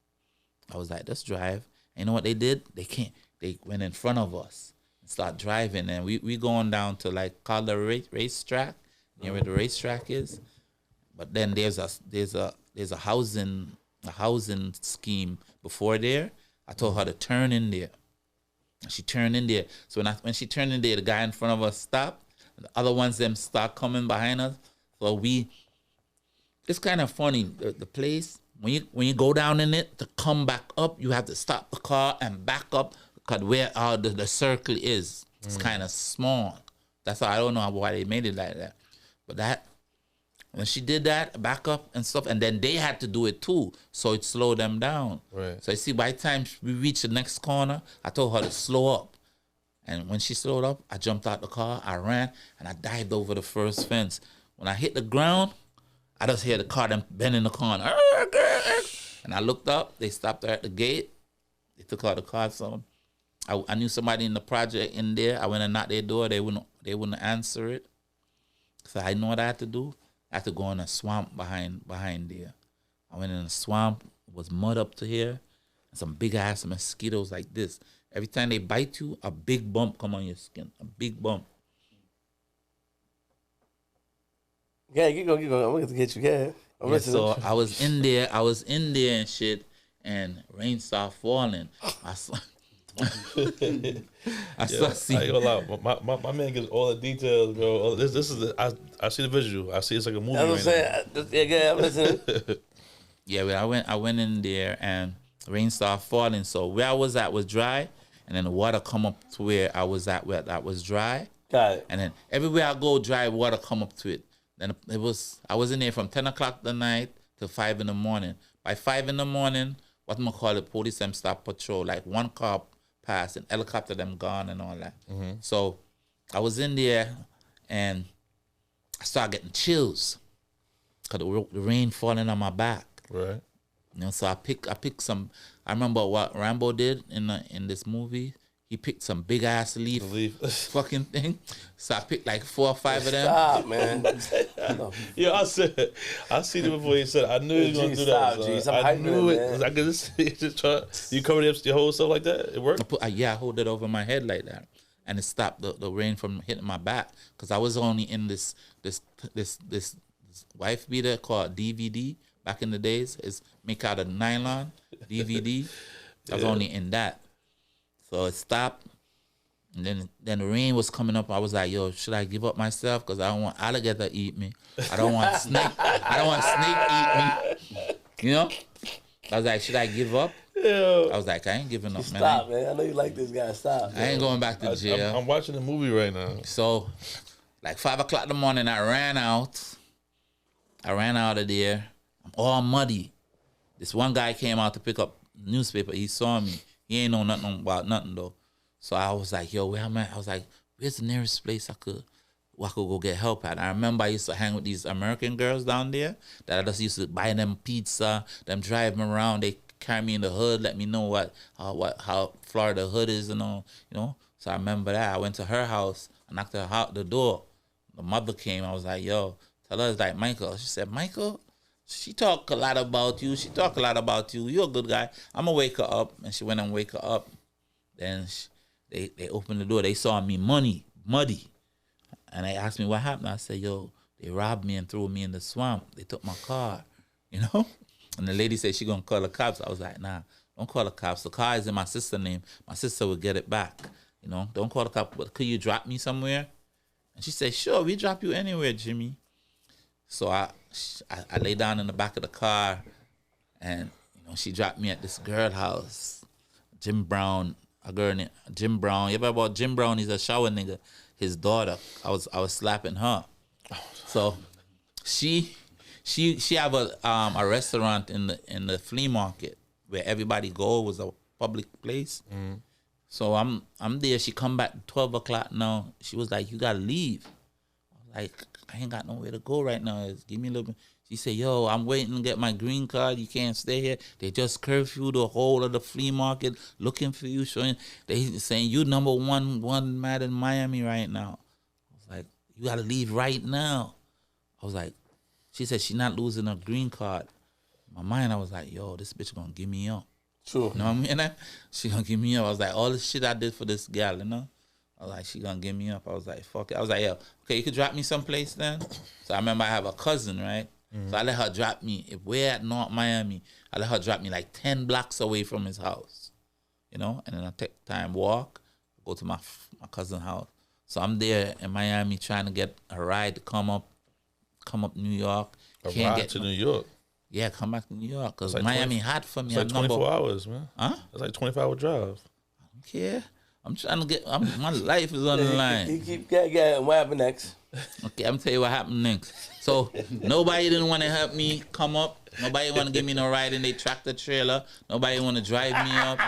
I was like, let's drive. And you know what they did? They went in front of us and started driving. And we going down to like call the racetrack, near where the racetrack is. But then there's a housing scheme before there. I told her to turn in there. She turned in there. So when she turned in there, the guy in front of us stopped. The other ones them start coming behind us. So it's kind of funny. The place, when you go down in it, to come back up, you have to stop the car and back up, because where the circle is, it's kind of small. That's why I don't know why they made it like that. But when she did that, back up and stuff, and then they had to do it too, so it slowed them down. Right. So you see, by the time we reached the next corner, I told her to slow up. And when she slowed up, I jumped out the car, I ran, and I dived over the first fence. When I hit the ground, I just hear the car them bend in the corner. And I looked up, they stopped her at the gate. They took out the car. So I knew somebody in the project in there. I went and knocked their door, they wouldn't answer it. So I know what I had to do. I had to go in a swamp behind there. I went in a swamp, it was mud up to here, and some big ass mosquitoes like this. Every time they bite you, a big bump come on your skin, a big bump. Yeah, you go. I'm going to get you. Yeah. So I was in there and shit, and rain started falling. I start I seeing. ain't gonna lie. My man gives all the details, bro. This is I see the visual. I see it's like a movie. That's what I'm saying. Yeah, I'm listening. Yeah, well, I went in there and rain started falling. So where I was at was dry, and then the water come up to where I was at where that was dry. Got it. And then everywhere I go, dry water come up to it. Then I was in there from 10 o'clock the night to 5 in the morning. By 5 in the morning, police them stop patrol. Like one car passed, and helicopter them gone and all that. Mm-hmm. So I was in there and I started getting chills because the rain falling on my back. Right. So I picked some. I remember what Rambo did in this movie. He picked some big ass leaf fucking thing. So I picked like 4 or 5 of them. Stop, man. Yeah, I seen it before he said. I knew he was gonna do that. Stop, I knew it. I could just try. You covered up your whole stuff like that. It worked. I hold it over my head like that, and it stopped the rain from hitting my back because I was only in this wife beater called DVD back in the days. It's make out of nylon DVD. I was only in that. So it stopped, and then the rain was coming up. I was like, "Yo, should I give up myself? Because I don't want alligator to eat me. I don't want snake. I don't want snake eat me. You know?" I was like, "Should I give up?" Yeah. I was like, "I ain't giving up, man. Stop, man. I know you like this guy. Stop. I ain't going back to jail." I'm watching the movie right now. So, like 5 o'clock in the morning, I ran out of there. I'm all muddy. This one guy came out to pick up newspaper. He saw me. He ain't know nothing about nothing though. So I was like, "Yo, where I'm at?" I was like, "Where's the nearest place I could go get help at?" I remember I used to hang with these American girls down there that I just used to buy them pizza, them drive them around. They carry me in the hood, let me know how Florida hood is and all, you know. So I remember that. I went to her house. I knocked the door. The mother came. I was like, "Yo, tell her it's like Michael." She said, "Michael? She talk a lot about you. You're a good guy. I'm going to wake her up." And she went and wake her up. Then they opened the door. They saw me muddy. And they asked me what happened. I said, "Yo, they robbed me and threw me in the swamp. They took my car, you know?" And the lady said she going to call the cops. I was like, "Nah, don't call the cops. The car is in my sister's name. My sister will get it back. You know, don't call the cops. But could you drop me somewhere?" And she said, "Sure, we drop you anywhere, Jimmy." So I lay down in the back of the car, and she dropped me at this girl house, Jim Brown, a girl named Jim Brown. You ever about Jim Brown? He's a shower nigga. His daughter, I was slapping her. So she have a restaurant in the flea market where everybody go. It was a public place. Mm. So I'm there. She come back 12 o'clock now. She was like, "You gotta leave." I was like, "I ain't got nowhere to go right now. Give me a little bit." She said, "Yo, I'm waiting to get my green card. You can't stay here. They just curfew the whole of the flea market looking for you. Showing they saying you number one mad in Miami right now." I was like, "You gotta leave right now." I was like, she said she's not losing her green card. In my mind, I was like, "Yo, this bitch gonna give me up." True. You know what I mean? She gonna give me up. I was like, all this shit I did for this gal, you know? I was like, she gonna give me up. I was like, fuck it. I was like, "Yo, okay, you could drop me someplace then?" So I remember I have a cousin, right? Mm-hmm. So I let her drop me. If we're at North Miami, I let her drop me like 10 blocks away from his house, you know? And then I take time, walk, go to my cousin's house. So I'm there in Miami trying to get a ride to come up New York. Can't get to New York? Yeah, come back to New York because like Miami hot for me. It's like 24 hours, man. Huh? It's like 24-hour drive. I don't care. I'm trying to get. My life is on the line. You keep getting. What happened next? Okay, I'm tell you what happened next. So nobody didn't want to help me come up. Nobody want to give me no ride in their tractor trailer. Nobody want to drive me up.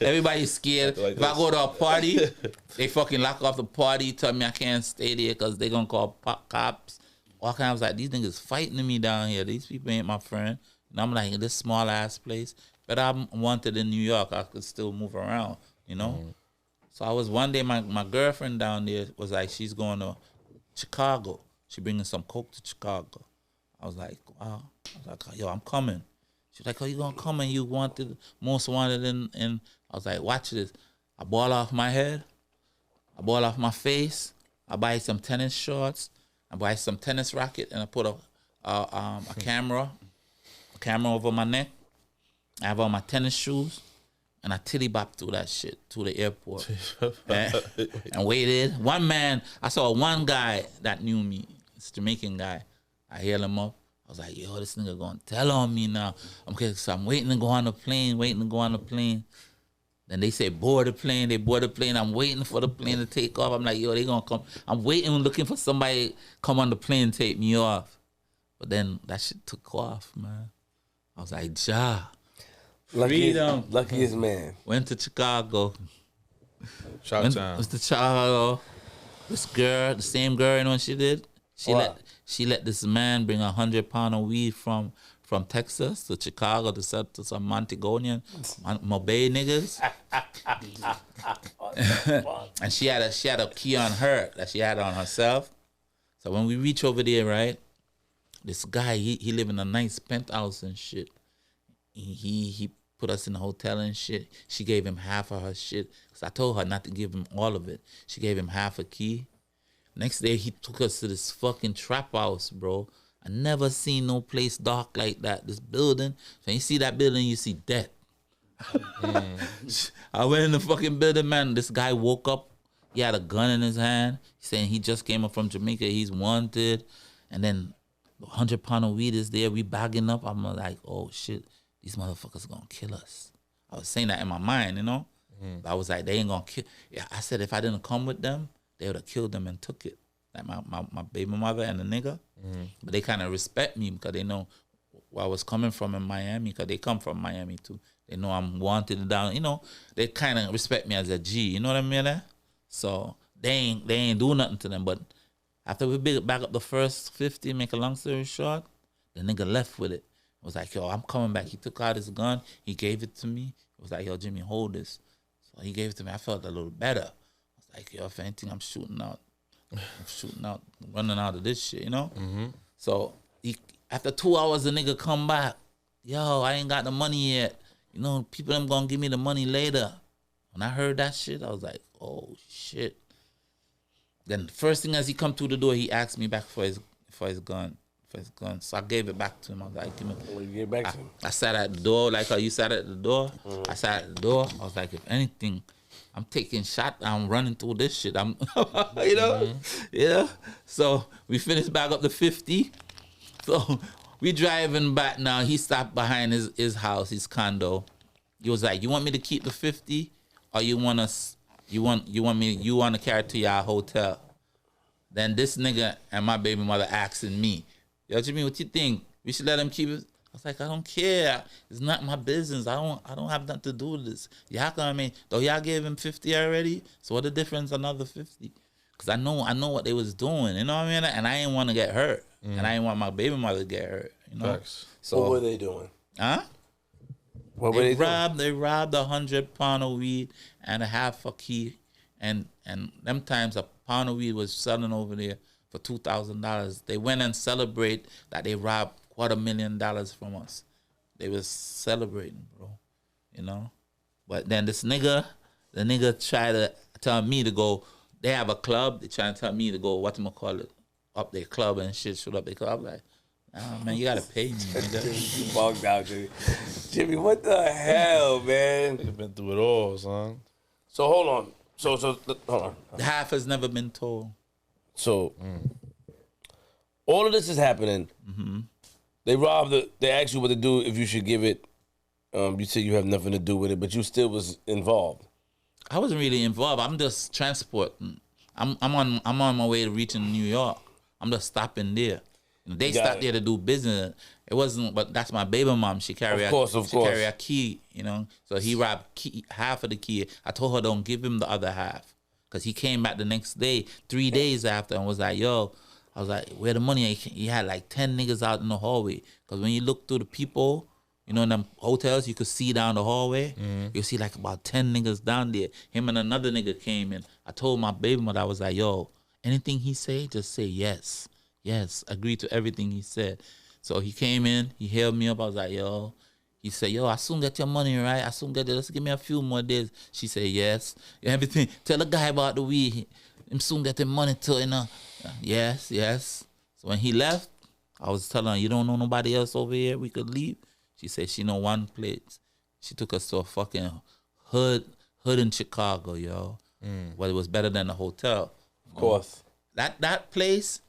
Everybody's scared. Like if I go to a party, they fucking lock off the party. Tell me I can't stay there because they gonna call cops. All kinds. I was like, these niggas fighting me down here. These people ain't my friend. And I'm like, in this small ass place. But I'm wanted in New York. I could still move around, you know? Mm-hmm. So I was one day, my girlfriend down there was like, she's going to Chicago. She bringing some coke to Chicago. I was like, wow. I was like, "Yo, I'm coming." She's like, "Oh, you gonna come and you wanted, most wanted in." I was like, "Watch this." I ball off my head. I ball off my face. I buy some tennis shorts. I buy some tennis racket, and I put a camera over my neck. I have on my tennis shoes, and I titty bopped through that shit to the airport and waited. One man, I saw one guy that knew me, this Jamaican guy. I hailed him up. I was like, yo, this nigga gonna tell on me now. Okay, so I'm waiting to go on the plane, Then they say board the plane. They board the plane. I'm waiting for the plane to take off. I'm like, yo, they gonna come. I'm waiting, looking for somebody come on the plane and take me off. But then that shit took off, man. I was like, Ja. Freedom. Luckiest man. Went to Chicago. Chi-town. Went to Chicago. This girl, the same girl, you know what she did? She let this man bring 100 pounds of weed from Texas to Chicago to sell to some Montagonian, Mobay niggas. And she had a key on her that she had on herself. So when we reach over there, right, this guy, he live in a nice penthouse and shit. He put us in a hotel and shit. She gave him half of her shit. Because I told her not to give him all of it. She gave him half a key. Next day, he took us to this fucking trap house, bro. I never seen no place dark like that. This building. So you see that building, you see death. I went in the fucking building, man. This guy woke up. He had a gun in his hand. He's saying he just came up from Jamaica. He's wanted. And then 100 pounds of weed is there. We bagging up. I'm like, oh, shit. These motherfuckers gonna kill us. I was saying that in my mind, you know? But I was like, they ain't gonna kill. Yeah, I said if I didn't come with them, they would have killed them and took it. Like my baby mother and the nigga. But they kind of respect me because they know where I was coming from in Miami, because they come from Miami too. They know I'm wanted down, you know. They kind of respect me as a G, you know what I mean? So they ain't do nothing to them. But after we back up the first 50, make a long story short, the nigga left with it. It was like, yo, I'm coming back. He took out his gun. He gave it to me. It was like, yo, Jimmy, hold this. So he gave it to me. I felt a little better. I was like, yo, if anything, I'm shooting out, running out of this shit, you know? So after 2 hours, the nigga come back. Yo, I ain't got the money yet. You know, people them gonna give me the money later. When I heard that shit, I was like, oh, shit. Then the first thing as he come through the door, he asked me back for his gun. So I gave it back to him. I was like, give me. What did you give back to him? I sat at the door, like how you sat at the door. I sat at the door. I was like, if anything, I'm taking shot. I'm running through this shit. I'm, you know? Yeah. So we finished back up the 50. So we driving back now. He stopped behind his house, his condo. He was like, you want me to keep the 50? Or you want to carry it to your hotel? Then this nigga and my baby mother asking me, yo, Jimmy, what you think? We should let him keep it? I was like, I don't care. It's not my business. I don't have nothing to do with this. Y'all come in. Though y'all gave him 50 already, so what the difference another 50? Because I know what they was doing, you know what I mean? And I didn't want to get hurt. And I didn't want my baby mother to get hurt, you know? Facts. So what were they doing? Huh? What were they doing? They robbed 100 pounds of weed and a half a key. And them times a pound of weed was selling over there for $2,000. They went and celebrate that they robbed $250,000 from us. They was celebrating, bro. You know? But then the nigga tried to tell me to go. They have a club. They trying to tell me to go, whatchamacallit, up their club and shit, shoot up their club. I'm like, nah, man, you gotta pay me, nigga. You bugged out, Jimmy. Jimmy, what the hell, man? They've been through it all, son. So hold on. So hold on. The half has never been told. So all of this is happening. They they asked you what to do if you should give it. You said you have nothing to do with it, but you still was involved. I wasn't really involved. I'm just transporting. I'm on my way to reaching New York. I'm just stopping there. They stopped there to do business. It wasn't, but that's my baby mom. She carry carry a key, you know. So he robbed half of the key. I told her don't give him the other half, because he came back the next day, 3 days after, and was like, yo. I was like, where the money? He had like 10 niggas out in the hallway. Because when you look through the people, you know, in them hotels, you could see down the hallway. You see like about 10 niggas down there. Him and another nigga came in. I told my baby mother, I was like, yo, anything he say, just say yes. Yes, agree to everything he said. So he came in, he held me up. I was like, yo. He said, yo, I soon get your money, right? I soon get it. Let's give me a few more days. She said, yes. Everything. Tell the guy about the weed. Him soon get the money too, you know. Yes. So when he left, I was telling her, you don't know nobody else over here we could leave? She said she know one place. She took us to a fucking hood in Chicago, yo. But it was better than the hotel. Of course. That place,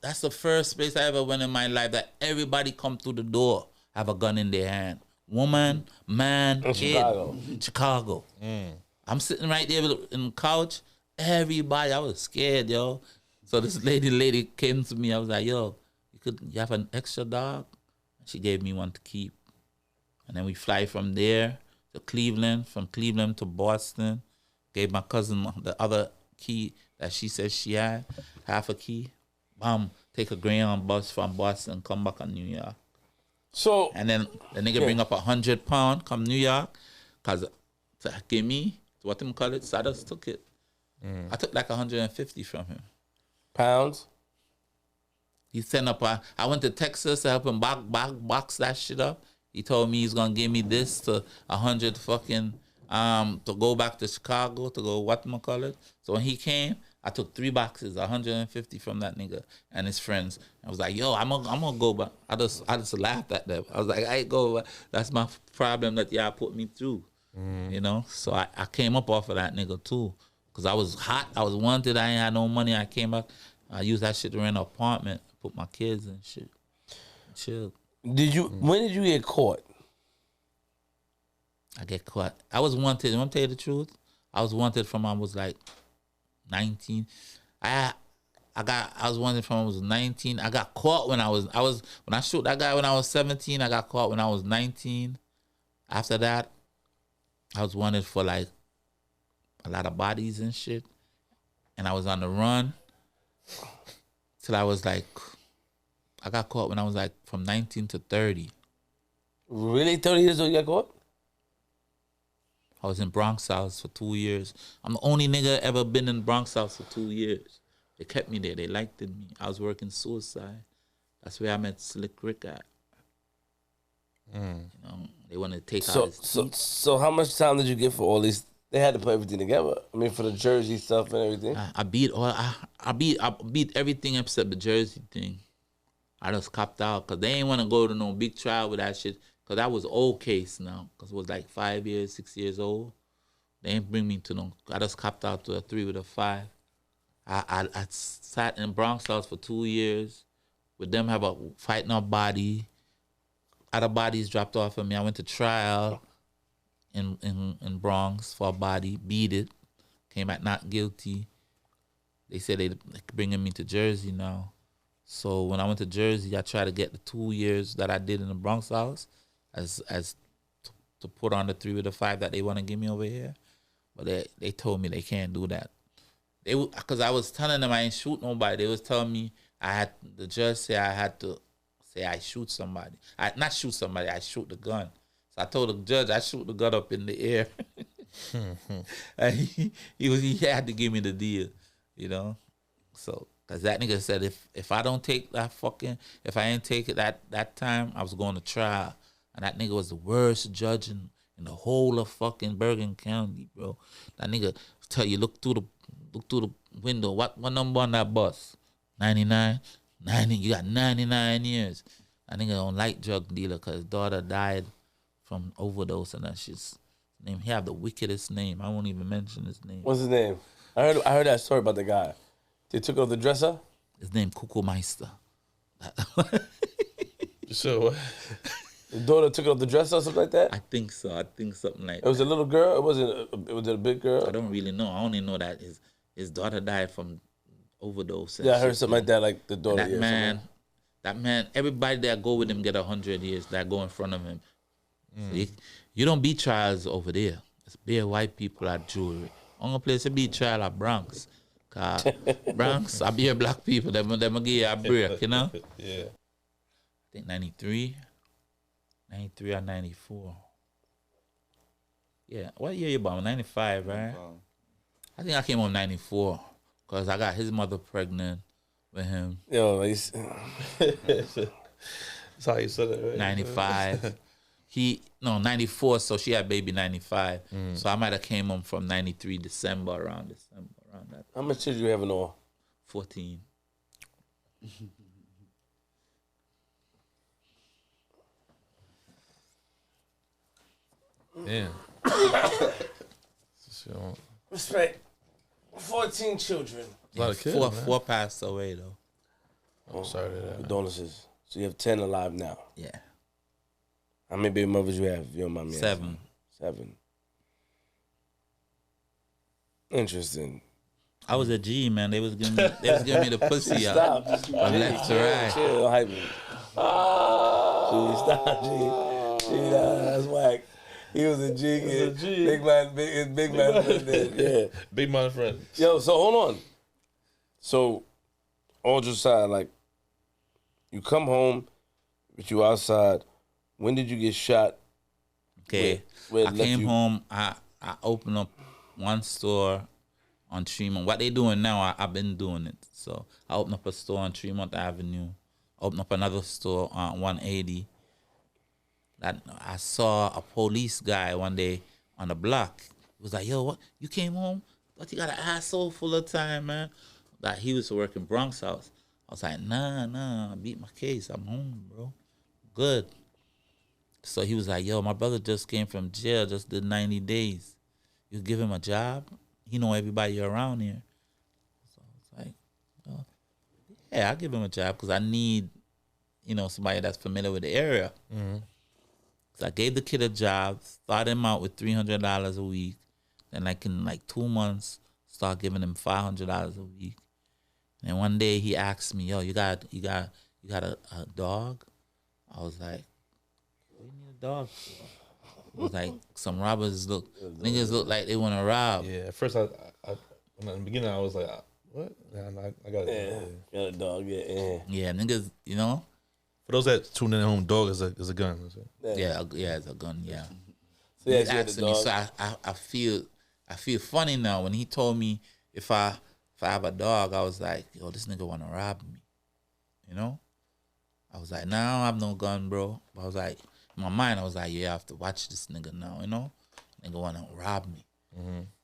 that's the first place I ever went in my life that everybody come through the door, have a gun in their hand. Woman, man, In kid. Chicago. I'm sitting right there in the couch. Everybody, I was scared, yo. So this lady came to me. I was like, yo, you have an extra dog? She gave me one to keep. And then we fly from there to Cleveland, from Cleveland to Boston. Gave my cousin the other key that she said she had, half a key. Take a Greyhound bus from Boston, come back to New York. So And then the nigga bring up £100, come New York, cause to give me, what them call it, so I just took it. I took like 150 from him. pounds. He sent up, I went to Texas to help him box that shit up. He told me he's gonna give me this to 100 fucking, to go back to Chicago, to go whatchamacallit. So when he came, I took 3 boxes, 150 from that nigga and his friends. I was like, yo, I'm gonna go back. I just laughed at them. I was like, I ain't go back. That's my problem that y'all put me through. You know? So I came up off of that nigga too. Cause I was hot, I was wanted, I ain't had no money. I came back, I used that shit to rent an apartment, put my kids and shit. Chill. When did you get caught? I get caught. I was wanted. You want to tell you the truth? I was wanted from I was like 19. I was wanted from I was 19. I got caught when when I shoot that guy when I was 17. I got caught when I was 19. After that, I was wanted for like a lot of bodies and shit, and I was on the run till I was like, I got caught when I was like from 19 to 30. Really? 30 years old you got caught? I was in Bronx house for 2 years. I'm the only nigga ever been in Bronx house for 2 years. They kept me there. They liked me. I was working suicide. That's where I met Slick Rick at. You know, they wanted to take out his teeth. So how much time did you get for all these? They had to put everything together. I mean, for the jersey stuff and everything. I beat everything except the jersey thing. I just copped out because they ain't want to go to no big trial with that shit. Because that was old case now. Because it was like 5 years, 6 years old. They ain't bring me to no. I just copped out to a 3 with a 5. I sat in Bronx house for 2 years. With them have a fighting a body. Other bodies dropped off of me. I went to trial in Bronx for a body, beat it, came back not guilty. They said they bringing me to Jersey now. So when I went to Jersey, I tried to get the 2 years that I did in the Bronx house as to put on the 3 with the 5 that they want to give me over here. But they told me they can't do that. Because I was telling them I ain't shoot nobody. They was telling me the judge said I had to say I shoot somebody. Not shoot somebody, I shoot the gun. So I told the judge I shoot the gun up in the air. And he had to give me the deal, you know? So, because that nigga said if I don't take that if I ain't take it that time, I was going to trial. And that nigga was the worst judge in the whole of fucking Bergen County, bro. That nigga tell you, look through the window. What number on that bus? 99? 90. You got 99 years. That nigga on light drug dealer because his daughter died from overdose and that shit's name. He have the wickedest name. I won't even mention his name. What's his name? I heard that story about the guy. They took off the dresser? His name Cuckoo Meister. So what? His daughter took off the dresser or something like that? I think so. I think something like It was a little girl? Was it a big girl? I don't really know. I only know that his daughter died from overdose. Yeah, I heard something like that, like the daughter. That man, everybody that go with him get 100 years that go in front of him. So you don't beat trials over there. It's bare white people at jewelry. Only place to beat trial at Bronx. Cause Bronx, I be black people. Them give you a break, you know? Yeah. I think 93 or 94. Yeah, what year you born? 95, right? I think I came on 94 because I got his mother pregnant with him. Yo, that's how you said it, right? 95. 94, so she had baby 95. So I might have came home from 93 December, around that. how much did you have in all? 14. Damn. So, Respect. 14 children. a lot of kids, Four passed away though. I'm sorry to that. Condolences. So you have 10 alive now. Yeah, How many baby mothers you have? You don't mind me asking? 7. 7. Interesting. I was a G, man. They was giving me the pussy out Stop. Just from left to right. Chill. Don't hype me. Stop, G. That's whack. He was a G. Big man. Yeah. Big man friend. Yo, so hold on. So, all just aside, like, you come home, but you outside. When did you get shot? Okay, Where I came home. I opened up one store on Tremont. What they doing now, I've been doing it. So I opened up a store on Tremont Avenue. Opened up another store on 180. That I saw a police guy one day on the block. He was like, "Yo, what? You came home? But you got an asshole full of time, man." That he was working Bronx house. I was like, "Nah, I beat my case. I'm home, bro. Good." So he was like, "Yo, my brother just came from jail. Just did 90 days. You give him a job? He know everybody around here." So I was like, "Oh, yeah, I'll give him a job because I need, somebody that's familiar with the area." So I gave the kid a job, started him out with $300 a week. Then in 2 months, start giving him $500 a week. And one day he asked me, "Yo, you got a dog?" I was like, "What do you need a dog for?" It was like some niggas look like they want to rob. Yeah, at first I in the beginning I was like, what? Nah, I got it. Got a dog, yeah. Yeah, niggas, For those that tune in at home, dog is a gun. Yeah, it's a gun, yeah. So He yeah, you had the asking me, dog. so I feel funny now. When he told me if I have a dog, I was like, "Yo, this nigga want to rob me," I was like, "Nah, I don't have no gun, bro." But I was like, in my mind, I was like, "Yeah, I have to watch this nigga now," Nigga want to rob me.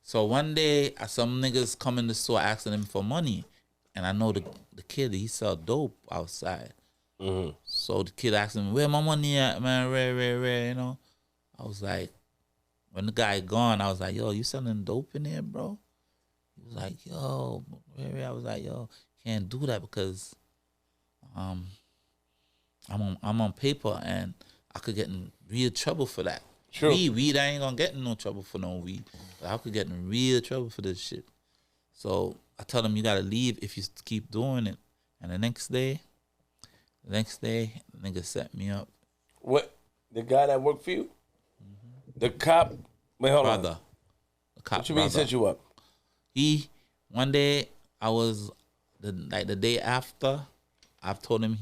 So one day, some niggas come in the store asking him for money, and I know the kid, he sell dope outside. So the kid asked him, "Where my money at, man? Rare, I was like, when the guy gone, I was like, "Yo, you selling dope in here, bro?" He was like, "Yo, rare." I was like, "Yo, can't do that because I'm on paper and I could get in real trouble for that." True. Weed, I ain't gonna get in no trouble for no weed. But I could get in real trouble for this shit. So I told him, "You gotta leave if you keep doing it." And the next day, nigga set me up. What? The guy that worked for you? The cop? Wait, hold Brother. on. The cop What you mean he brother. set you up? One day I was the day after, I've told him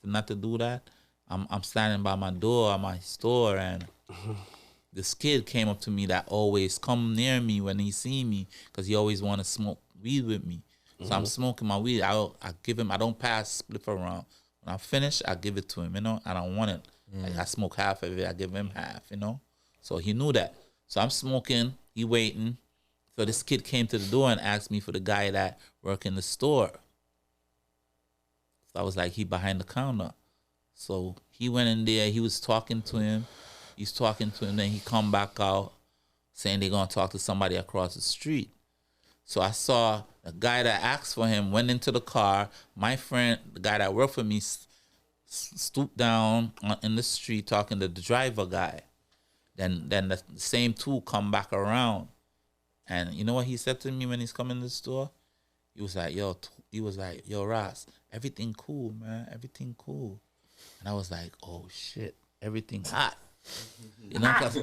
not to do that. I'm standing by my door at my store and this kid came up to me that always come near me when he see me because he always want to smoke weed with me. So I'm smoking my weed. I give him. I don't pass spliff around. When I finish, I give it to him. I don't want it. Like I smoke half of it. I give him half. So he knew that. So I'm smoking. He waiting. So this kid came to the door and asked me for the guy that work in the store. So I was like, he behind the counter. So he went in there. He was talking to him. He's talking to him. Then he come back out saying they're going to talk to somebody across the street. So I saw the guy that asked for him went into the car. My friend, the guy that worked for me, stooped down in the street talking to the driver guy. Then the same two come back around. And you know what he said to me when he's coming to the store? He was like, "Yo, Ross, everything cool, man. Everything cool." And I was like, "Oh, shit. Everything hot." 'Cause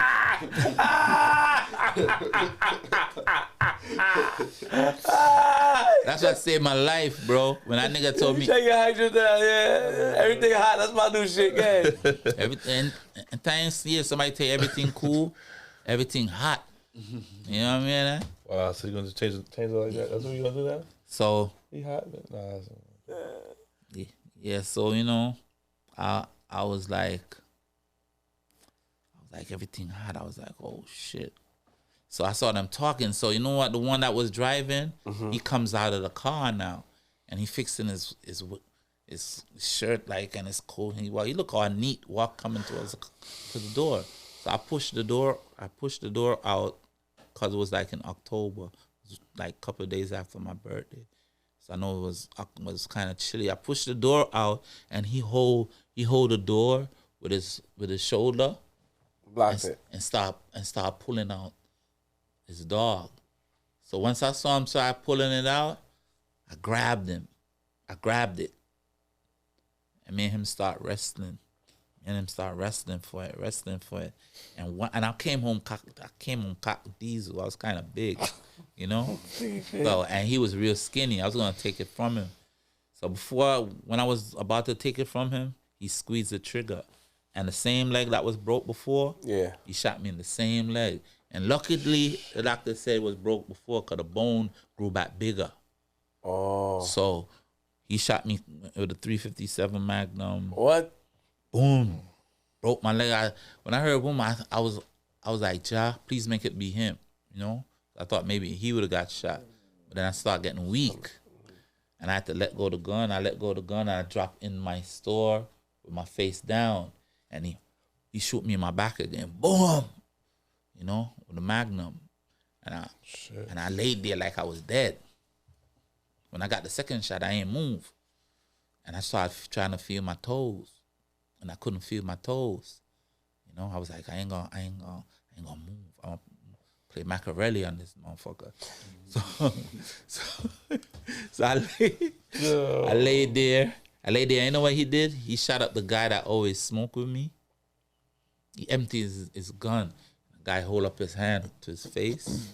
that's what saved my life, bro. When that nigga told me Take your hydrant down, yeah. Everything hot. That's my new shit, gang. everything, and times here somebody tell you everything cool, everything hot. You know what I mean? Wow, so you're gonna just change it like that? That's what you're gonna do now? So He hot, man. Nah, yeah, so I was like everything hot. I was like, oh shit. So I saw them talking. So you know what? The one that was driving, he comes out of the car now, and he fixing his shirt and his coat. He look all neat, coming towards to the door. So I pushed the door out because it was like in October, it was like a couple of days after my birthday. So I know it was kind of chilly. I pushed the door out, and he hold the door with his shoulder, Blocked it. and start pulling out his dog. So once I saw him start pulling it out, I grabbed him. I grabbed it, and me and him start wrestling. For it, and I came home cock diesel. I was kind of big, you know. So and he was real skinny. I was gonna take it from him. So when I was about to take it from him, he squeezed the trigger, and the same leg that was broke before, he shot me in the same leg. And luckily, the doctor said it was broke before because the bone grew back bigger. Oh. So he shot me with a .357 Magnum. What? Boom. Broke my leg. When I heard boom, I was like, Ja, please make it be him. You know? I thought maybe he would have got shot. But then I started getting weak. And I had to let go of the gun. I let go of the gun, and I dropped in my store with my face down. And he shoot me in my back again. Boom! You know, with a Magnum. And I laid there like I was dead. When I got the second shot, I ain't move. And I started trying to feel my toes. And I couldn't feel my toes. You know, I was like, I ain't gonna move. I'm gonna play Machiavelli on this motherfucker. So I laid there. You know what he did? He shot up the guy that always smoked with me. He emptied his gun. The guy hold up his hand to his face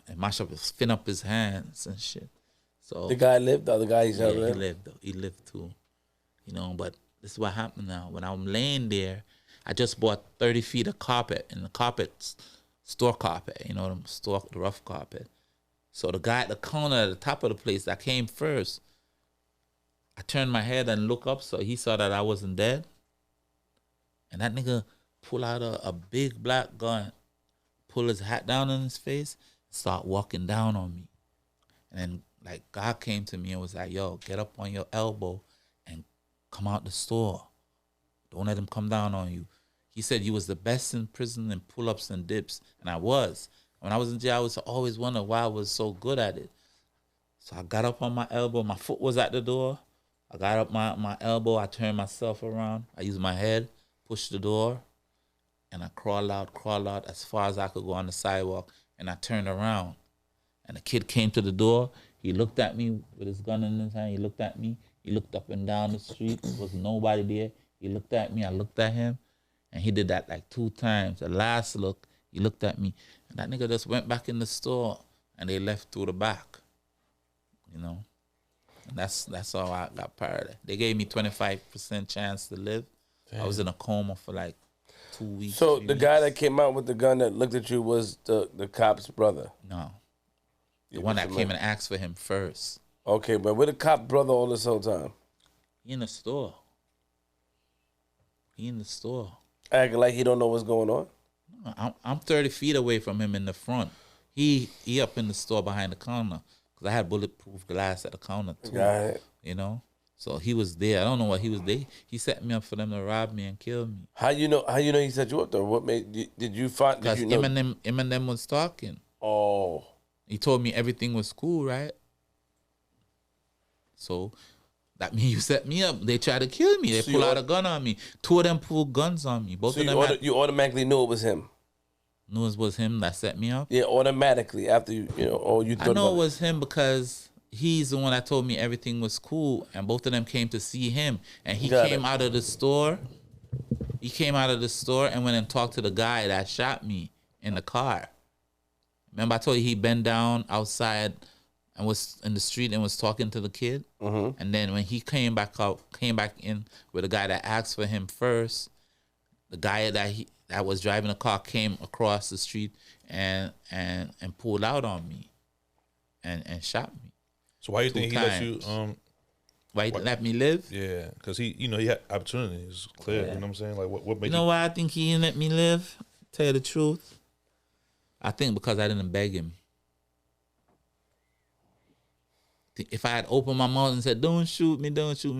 and mash up spin up his hands and shit. So The guy lived. The other guy he's out he there. lived though. He lived too. You know, but this is what happened now. When I'm laying there, I just bought 30 feet of carpet, and the carpet's store carpet, you know, the rough carpet. So the guy at the corner at the top of the place that came first, I turned my head and looked up, so he saw that I wasn't dead. And that nigga pull out a big black gun, pull his hat down on his face, start walking down on me. And then, like, God came to me and was like, yo, get up on your elbow and come out the store. Don't let him come down on you. He said you was the best in prison in pull-ups and dips, and I was. When I was in jail, I was always wondering why I was so good at it. So I got up on my elbow. My foot was at the door. I got up my elbow. I turned myself around. I used my head, pushed the door, and I crawled out as far as I could go on the sidewalk, and I turned around. And the kid came to the door. He looked at me with his gun in his hand. He looked at me. He looked up and down the street. There was nobody there. He looked at me. I looked at him. And he did that like 2 times. The last look, he looked at me. And that nigga just went back in the store. And they left through the back. You know? And that's how I got paroled. They gave me 25% chance to live. Damn. I was in a coma for like 2 weeks. So the guy that came out with the gun that looked at you was the cop's brother? No. The one that came and asked for him first. Okay, but where the cop brother all this whole time? He in the store. Acting like he don't know what's going on? I'm 30 feet away from him in the front. He up in the store behind the counter. Because I had bulletproof glass at the counter too. Got it. You know? So he was there. I don't know what he was there. He set me up for them to rob me and kill me. How you know he set you up though? What made did you find? Because him and them was talking. Oh. He told me everything was cool, right? So that means you set me up. They tried to kill me. They pull out a gun on me. 2 of them pulled guns on me. Both of them. You automatically knew it was him. Knew it was him that set me up. Yeah, automatically after you know. Or you. I know it was him because he's the one that told me everything was cool, and both of them came to see him, and he came out of the store. He came out of the store and went and talked to the guy that shot me in the car. Remember I told you he bent down outside and was in the street and was talking to the kid? Mm-hmm. And then when he came back in with the guy that asked for him first, the guy that was driving the car came across the street and pulled out on me and shot me. So why you think he let you why he let me live? Yeah, because he had opportunities clear. Yeah. You know what I'm saying? Like what made you know why I think he didn't let me live? Tell you the truth. I think because I didn't beg him. If I had opened my mouth and said, don't shoot me,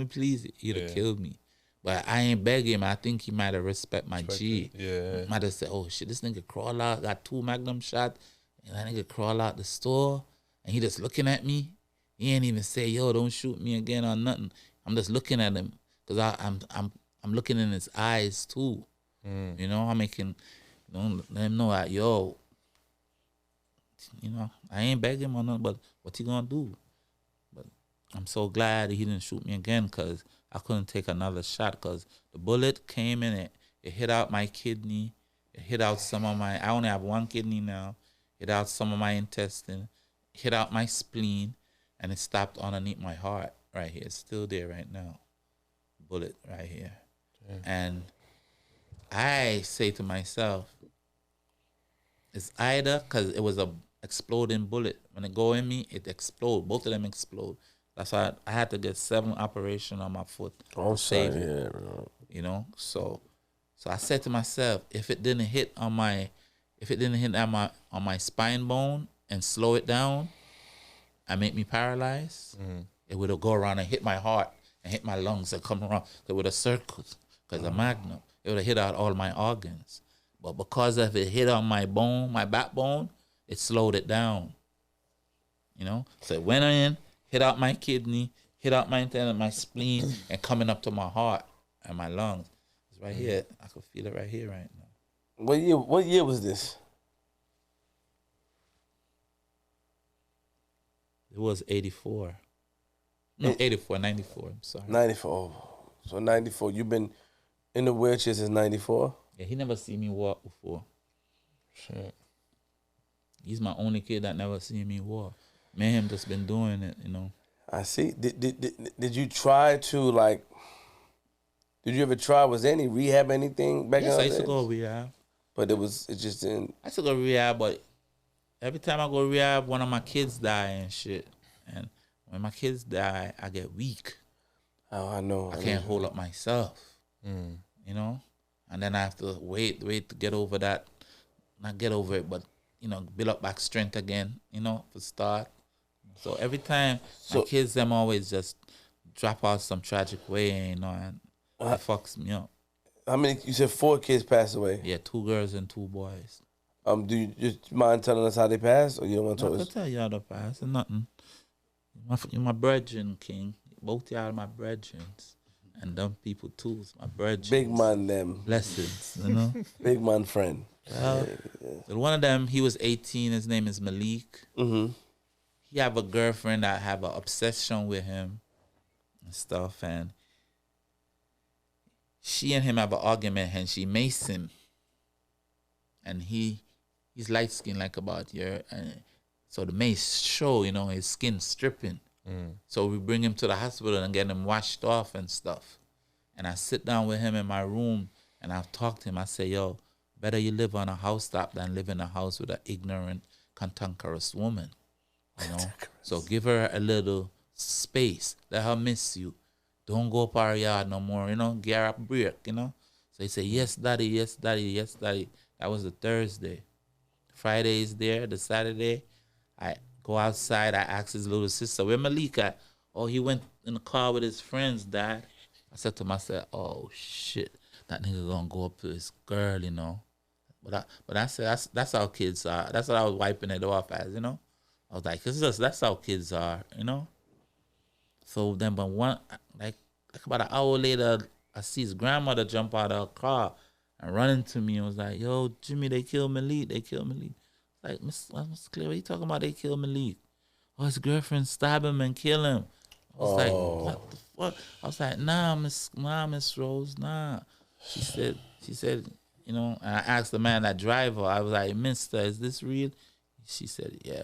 please, he'd have killed me. But I ain't beg him. I think he might have respect my G. Yeah. Might have said, oh shit, this nigga crawl out, got 2 Magnum shots, and that nigga crawl out the store, and he just looking at me. He ain't even say, yo, don't shoot me again or nothing. I'm just looking at him because I'm looking in his eyes too. You know, I'm making, you know, let him know that, yo, you know, I ain't begging him or nothing, but what he gonna do? But I'm so glad he didn't shoot me again because I couldn't take another shot because the bullet came in it hit out my kidney, it hit out some of my, I only have 1 kidney now, hit out some of my intestine, hit out my spleen, and it stopped underneath my heart right here. It's still there right now. Bullet right here. Damn. And I say to myself, it's either because it was a exploding bullet. When it go in me, it explode. Both of them explode. That's why I had to get 7 operation on my foot. I'm sorry, yeah, bro. You know, so I said to myself, if it didn't hit on my spine bone and slow it down and make me paralyzed, it would have go around and hit my heart and hit my lungs and come around. It would have circled because the Magnum. It would have hit out all my organs. But because of it hit on my bone, my backbone, it slowed it down. You know? So it went in, hit out my kidney, hit out my intestine, my spleen, and coming up to my heart and my lungs. It's right here. I could feel it right here right now. What year was this? It was 84. No, 84, 94. I'm sorry. 94. So 94. You've been in the wheelchair since 94? Yeah, he never seen me walk before. Shit. He's my only kid that never seen me walk. Me and him just been doing it, you know. I see. Did you try to, like, did you ever try, was there any rehab, anything back in the Yes, I days? used to go rehab. But it just didn't. I used to go rehab, but every time I go rehab, one of my kids die and shit. And when my kids die, I get weak. Oh, I know. I can't hold up myself, you know? And then I have to wait to get over that. Not get over it, but, you know, build up back strength again, you know, for start. So every time my kids, them always just drop out some tragic way, you know, and it fucks me up. How many, you said 4 kids passed away? Yeah, 2 girls and 2 boys. Do you just mind telling us how they passed, or you don't want to I tell could us? tell y'all the past and nothing. You're my brethren, King. Both y'all are my brethren. And them people too, it's my brethren. Big man them. Blessings, you know? Big man friend. Well, so one of them, he was 18. His name is Malik. Mm-hmm. He have a girlfriend that have an obsession with him and stuff. And she and him have an argument and she maced him. And he's light-skinned like about here. And so the mace show, you know, his skin stripping. So we bring him to the hospital and get him washed off and stuff. And I sit down with him in my room and I've talked to him. I say, yo, better you live on a housetop than live in a house with an ignorant, cantankerous woman. You know? So give her a little space. Let her miss you. Don't go up our yard no more, you know, get her a break, you know. So he said, yes, daddy, yes, daddy, yes, daddy. That was the Thursday. Friday is there, the Saturday. I go outside, I ask his little sister, where Malik at? Oh, he went in the car with his friends, Dad. I said to myself, oh, shit, that nigga gonna go up to his girl, you know. But I said, that's how kids are. That's what I was wiping it off as, you know. I was like, that's how kids are, you know. So then, but like about an hour later, I see his grandmother jump out of her car and run into me and was like, yo, Jimmy, they killed Malik. They killed Malik. Like, Mr. Clear, what you talking about? They killed Malik. Oh, his girlfriend stabbed him and killed him. I was like, what the fuck? I was like, nah, Miss Rose, nah. She said, you know, and I asked the man that driver, I was like, Mister, is this real? She said, yeah.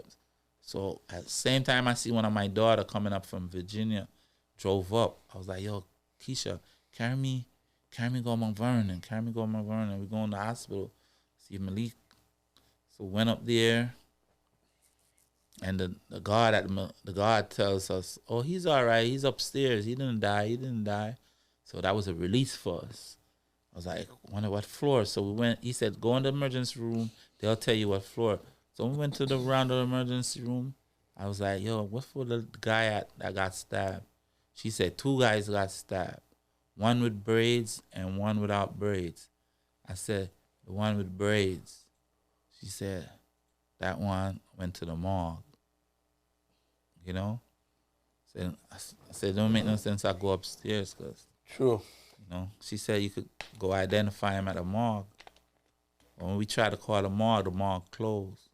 So at the same time, I see one of my daughter coming up from Virginia, drove up. I was like, yo, Keisha, carry me go Mount Vernon. We're going to the hospital. See Malik. So went up there, and the guard tells us, oh, he's all right. He's upstairs. He didn't die. So that was a release for us. I was like, wonder what floor. So we went. He said, go in the emergency room. They'll tell you what floor. So we went to the round of the emergency room. I was like, yo, what for the guy that got stabbed? She said 2 guys got stabbed. one with braids and one without braids. I said, the one with braids. She said, that one went to the morgue. You know? I said, don't make no sense I go upstairs because, True. you know, she said you could go identify him at the morgue. When we tried to call the morgue closed.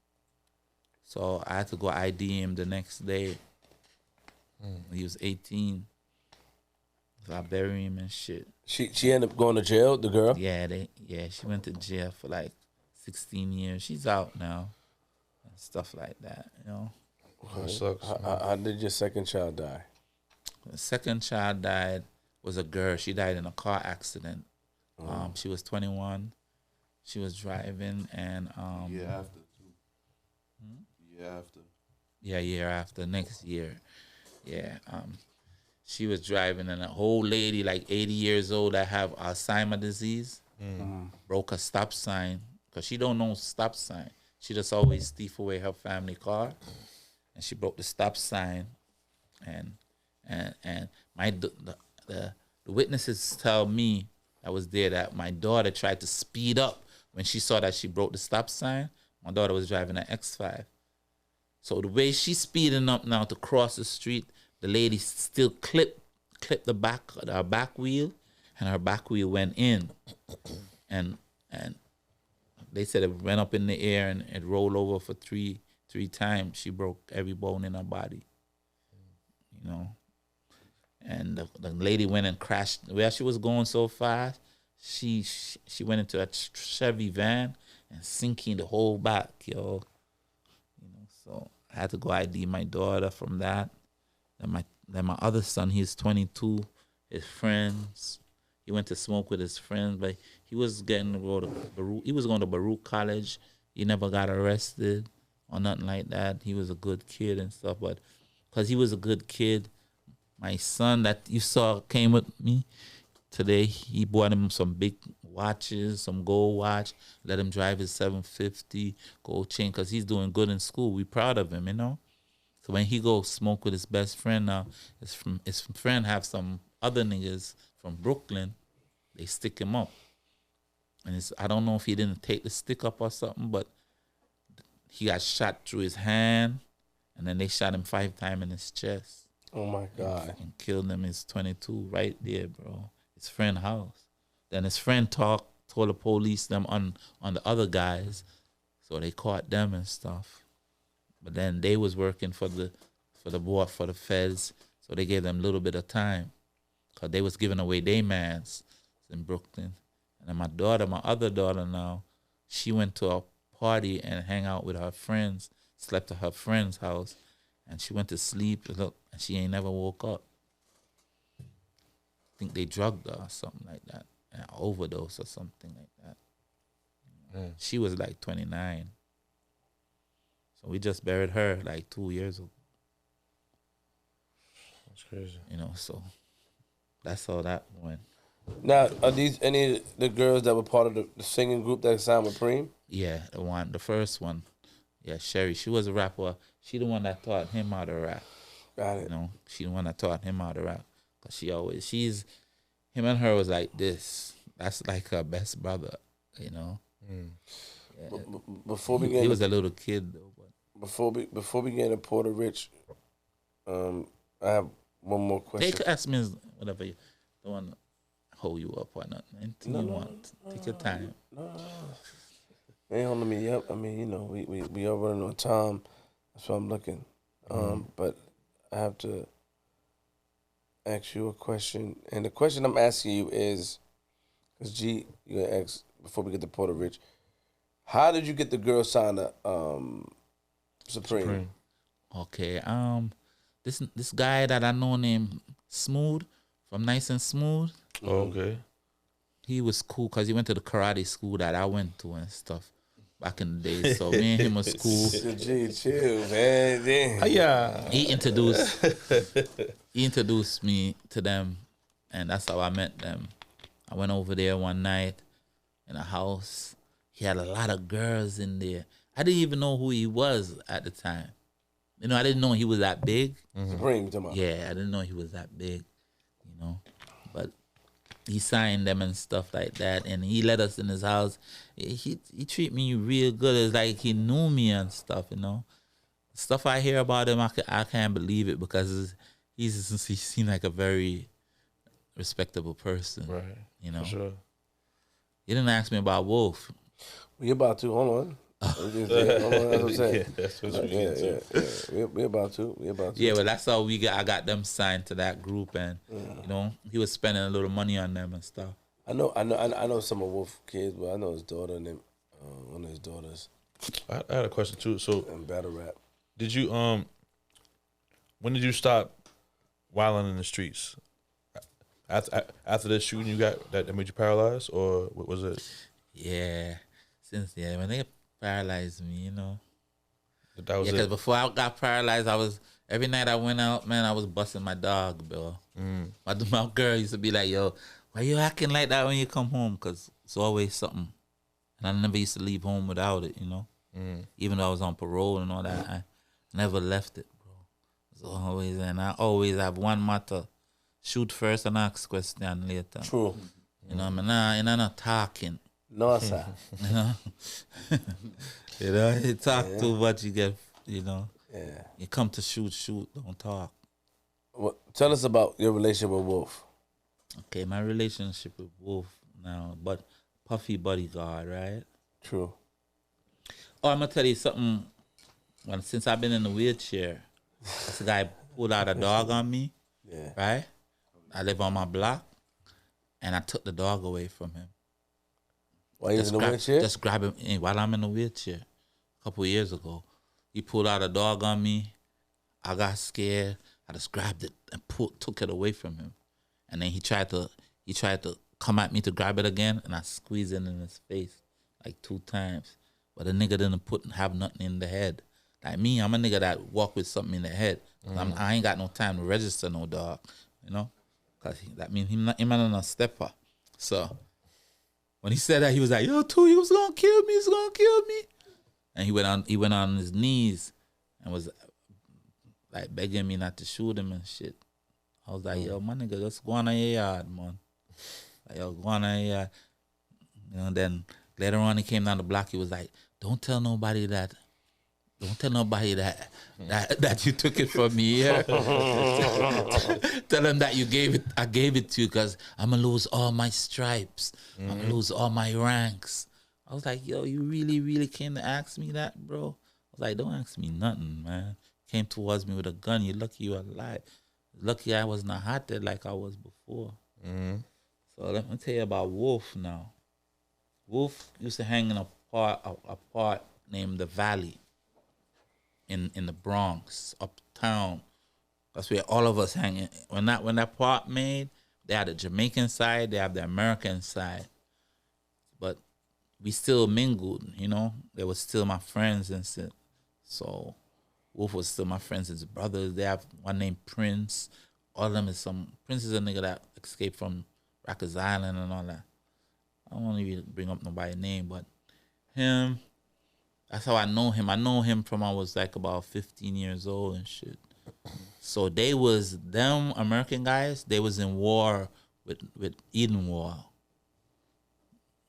So I had to go ID him the next day. He was 18. So I buried him and shit. She ended up going to jail, the girl? Yeah, she went to jail for like 16 years. She's out now. And stuff like that, you know. That sucks. How did your second child die? The second child died was a girl. She died in a car accident. She was 21. She was driving and Year after too. Year after. Yeah, year after, next year. Yeah. She was driving and an old lady, like 80 years old, that have Alzheimer's disease, broke a stop sign because she don't know stop sign. She just always thief away her family car, and she broke the stop sign, and the witnesses tell me that was there that my daughter tried to speed up when she saw that she broke the stop sign. My daughter was driving an X5. So the way she's speeding up now to cross the street, the lady still clipped her back wheel, and her back wheel went in, and they said it went up in the air and it rolled over for three times. She broke every bone in her body, you know. And the lady went and crashed. Where she was going so fast, she went into a Chevy van and sinking the whole back, yo. You know, so I had to go ID my daughter from that. Then my other son, he's 22. His friends, he went to smoke with his friends, but he was getting to go to Baruch. He was going to Baruch College. He never got arrested or nothing like that. He was a good kid and stuff, but because he was a good kid, my son that you saw came with me today, he bought him some big watches, some gold watch, let him drive his 750 gold chain because he's doing good in school. We proud of him, you know. So when he go smoke with his best friend now, his friend have some other niggas from Brooklyn, they stick him up. And I don't know if he didn't take the stick up or something, but he got shot through his hand, and then they shot him 5 times in his chest. Oh my God. And killed him. He's 22 right there, bro. His friend's house. Then his friend told the police them on the other guys, so they caught them and stuff. But then they was working for the feds, so they gave them a little bit of time, cause they was giving away their mans in Brooklyn. And then my other daughter now, she went to a party and hang out with her friends, slept at her friend's house, and she went to sleep and she ain't never woke up. I think they drugged her or something like that, an overdose or something like that. She was like 29. So we just buried her like 2 years ago. That's crazy. You know, so that's how that went. Now, are these any of the girls that were part of the singing group that signed with Preem? Yeah, the first one. Yeah, Sherry. She was a rapper. She the one that taught him how to rap. Got it. You know, she the one that taught him how to rap. Cause him and her was like this. That's like her best brother. You know. Yeah. Before we He was a little kid though. But before we get into Puerto Rich, I have one more question. Take ask me whatever you don't want to hold you up or nothing. Anything you want. Take your time. They ain't holding me up. I mean, you know, we are running on time. That's why I'm looking. But I have to ask you a question. And the question I'm asking you is, because G, you're going to ask, before we get to Puerto Rich, how did you get the girl signed to Supreme? Okay. This guy that I know named Smooth from Nice and Smooth. Oh, okay. He was cool because he went to the karate school that I went to and stuff back in the day. So me and him was cool. G, chill, man. Damn. Yeah. He introduced me to them, and that's how I met them. I went over there one night in a house. He had a lot of girls in there. I didn't even know who he was at the time. You know, I didn't know he was that big. Supreme, come on. Yeah, I didn't know he was that big, you know. But he signed them and stuff like that, and he let us in his house. He treat me real good. It's like he knew me and stuff, you know. Stuff I hear about him, I can't believe it because he seemed like a very respectable person, Right. you know. For sure. You didn't ask me about Wolf. We about to. Hold on. Hold on, that's what I'm saying. Yeah, that's what we get to. Yeah. We about to. Yeah, but that's how I got them signed to that group, and you know, he was spending a little money on them and stuff. I know some of Wolf kids, but I know his daughter and one of his daughters. I had a question too. So, And battle rap. did you when did you stop wilding in the streets? After this shooting you got that made you paralyzed, or what was it? Yeah, when they paralyzed me, you know. That was Because it. before I got paralyzed, every night I went out, man, I was busting my dog, bro. My girl used to be like, "Yo, why you acting like that when you come home?" Because it's always something, and I never used to leave home without it, you know. Even though I was on parole and all that, I never left it, bro. It's always, and I always have one motto: shoot first and ask question later. True. You know, I'm not talking. No, sir. You know, you talk too much, you get, you know. Yeah. You come to shoot, don't talk. Well, tell us about your relationship with Wolf. Okay, my relationship with Wolf now, but Puffy bodyguard, right? True. Oh, I'm gonna tell you something. Since I've been in the wheelchair, this guy pulled out a dog on me, Yeah. right? I live on my block, and I took the dog away from him. Why you in the wheelchair? Just grab him while I'm in the wheelchair. A couple of years ago, he pulled out a dog on me. I got scared. I just grabbed it and took it away from him. And then he tried to come at me to grab it again, and I squeezed it in his face like 2 times. But the nigga didn't have nothing in the head. Like me, I'm a nigga that walk with something in the head. I ain't got no time to register no dog, you know? Because that means him not a stepper. So when he said that, he was like, "Yo, Tulle, he was gonna kill me. He's gonna kill me." And he went on his knees and was like begging me not to shoot him and shit. I was like, "Yo, my nigga, just go on your yard, man. Like, yo, go on your yard." You know, then later on he came down the block, he was like, Don't tell nobody that you took it from me. Yeah? Tell them that I gave it to you because I'm going to lose all my stripes. I'm going to lose all my ranks. I was like, yo, you really, really came to ask me that, bro? I was like, don't ask me nothing, man. Came towards me with a gun. You're lucky you're alive. Lucky I was not hot there like I was before. So let me tell you about Wolf now. Wolf used to hang in a part named the Valley in the Bronx, uptown. That's where all of us hanging. When that part made, they had the Jamaican side, they have the American side. But we still mingled, you know. They were still my friends and shit. So Wolf was still my friends, his brothers. They have one named Prince. All of them is Prince is a nigga that escaped from Rikers Island and all that. I don't want to even bring up nobody's name, but him, that's how I know him. I know him from I was like about 15 years old and shit. So them American guys, they was in war with Eden War.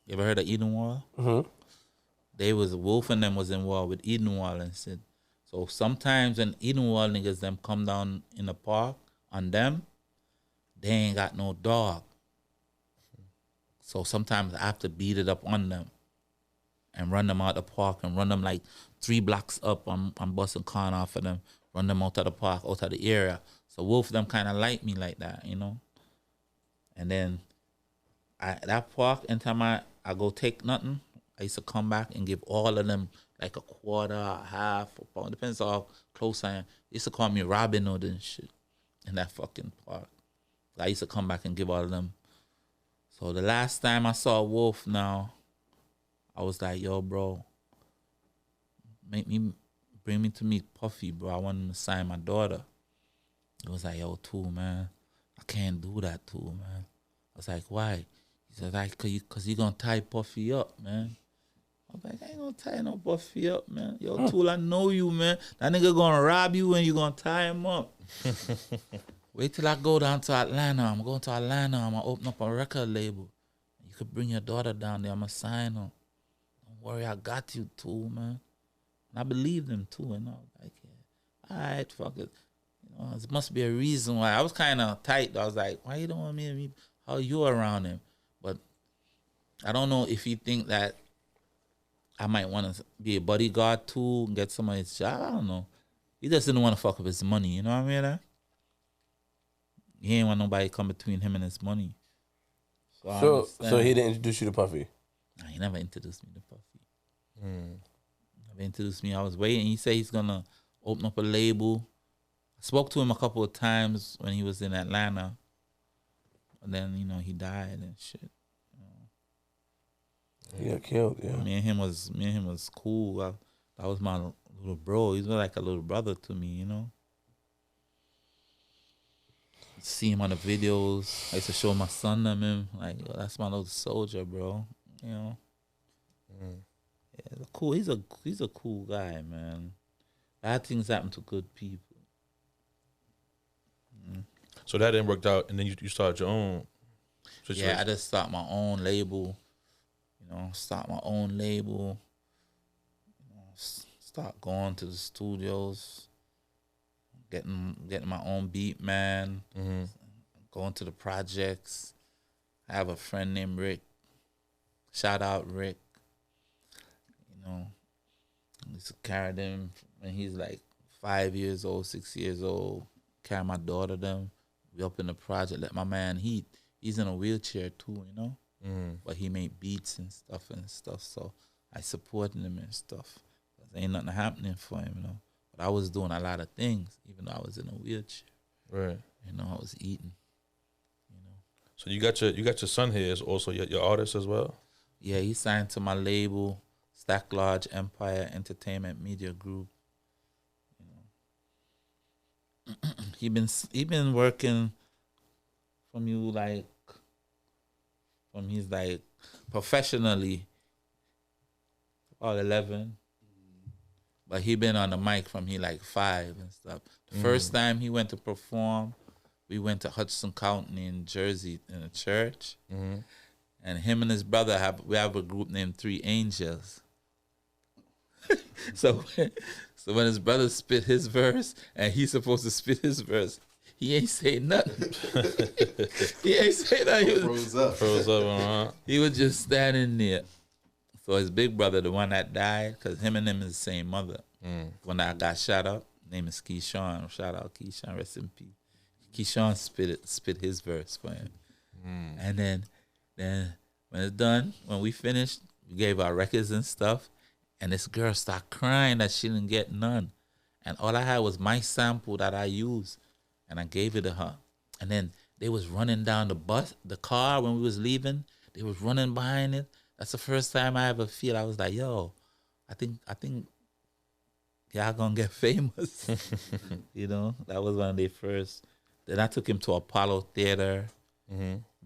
You ever heard of Eden War? Mm-hmm. Wolf and them was in war with Eden War and shit. So sometimes when Eden War niggas them come down in the park on them, they ain't got no dog. So sometimes I have to beat it up on them and run them out the park and run them like 3 blocks up. I'm busting con off of them, run them out of the park, out of the area. So Wolf them kind of like me like that, you know. And then that park, anytime I go take nothing, I used to come back and give all of them like a quarter, a half, a pound. Depends on how close I am. They used to call me Robin Hood and shit in that fucking park. I used to come back and give all of them. So the last time I saw Wolf now, I was like, yo, bro, bring me to meet Puffy, bro. I want him to sign my daughter. He was like, yo, Tulle, man, I can't do that, Tulle, man. I was like, why? He said, like, cause you gonna tie Puffy up, man. I was like, I ain't gonna tie no Puffy up, man. Yo, Tulle, I know you, man. That nigga gonna rob you and you gonna tie him up. wait till I go down to Atlanta. I'm going to Atlanta. I'm gonna open up a record label. You could bring your daughter down there. I'm gonna sign her. Don't worry, I got you too, man. And I believed him too, and I was like, yeah, all right, fuck it. You know, there must be a reason why. I was kind of tight. I was like, why you don't want me to be, how you around him? But I don't know if he think that I might want to be a bodyguard too and get some of his job. I don't know. He just didn't want to fuck up his money, you know what I mean? He ain't want nobody come between him and his money. So he didn't introduce you to Puffy? Nah, he never introduced me to Puffy. Never introduced me. I was waiting. He said he's going to open up a label. I spoke to him a couple of times when he was in Atlanta. And then, you know, he died and shit. He got killed, yeah. Me and him was cool. That was my little bro. He's like a little brother to me, you know. See him on the videos. I used to show my son them him. Like, yo, that's my little soldier, bro. You know. Yeah, cool. He's a cool guy, man. Bad things happen to good people. So that didn't work out, and then you started your own situation. Yeah, I just started my own label. You know, start my own label. You know, start going to the studios, getting my own beat, man. Going to the projects. I have a friend named Rick. Shout out Rick. You know, I used to carry them when he's like 5 years old, 6 years old. Carry my daughter them. We up in the project. Let my man he's in a wheelchair too, you know. But he made beats and stuff. So I supported him and stuff. There ain't nothing happening for him, you know. But I was doing a lot of things, even though I was in a wheelchair. Right. You know, I was eating. You know. So you got your son here is also your artist as well? Yeah, he signed to my label, Stack Lodge Empire Entertainment Media Group. You know. he been working from you like from he's like professionally all 11, but he been on the mic from he like 5 and stuff. The first time he went to perform, we went to Hudson County in Jersey in a church, and him and his brother we have a group named 3 Angels. So when his brother spit his verse and he's supposed to spit his verse, he ain't say nothing. He ain't say nothing. He was, Froze up. He was just standing there. So his big brother, the one that died, because him and him is the same mother. When I got shot up, name is Keyshawn. Shout out Keyshawn, rest in peace. Keyshawn spit his verse for him. And then when it's done, when we finished, we gave our records and stuff, and this girl started crying that she didn't get none. And all I had was my sample that I used. And I gave it to her. And then they was running down the car when we was leaving. They was running behind it. That's the first time I ever feel. I was like, yo, I think y'all gonna get famous. You know, that was one of their first. Then I took him to Apollo Theater.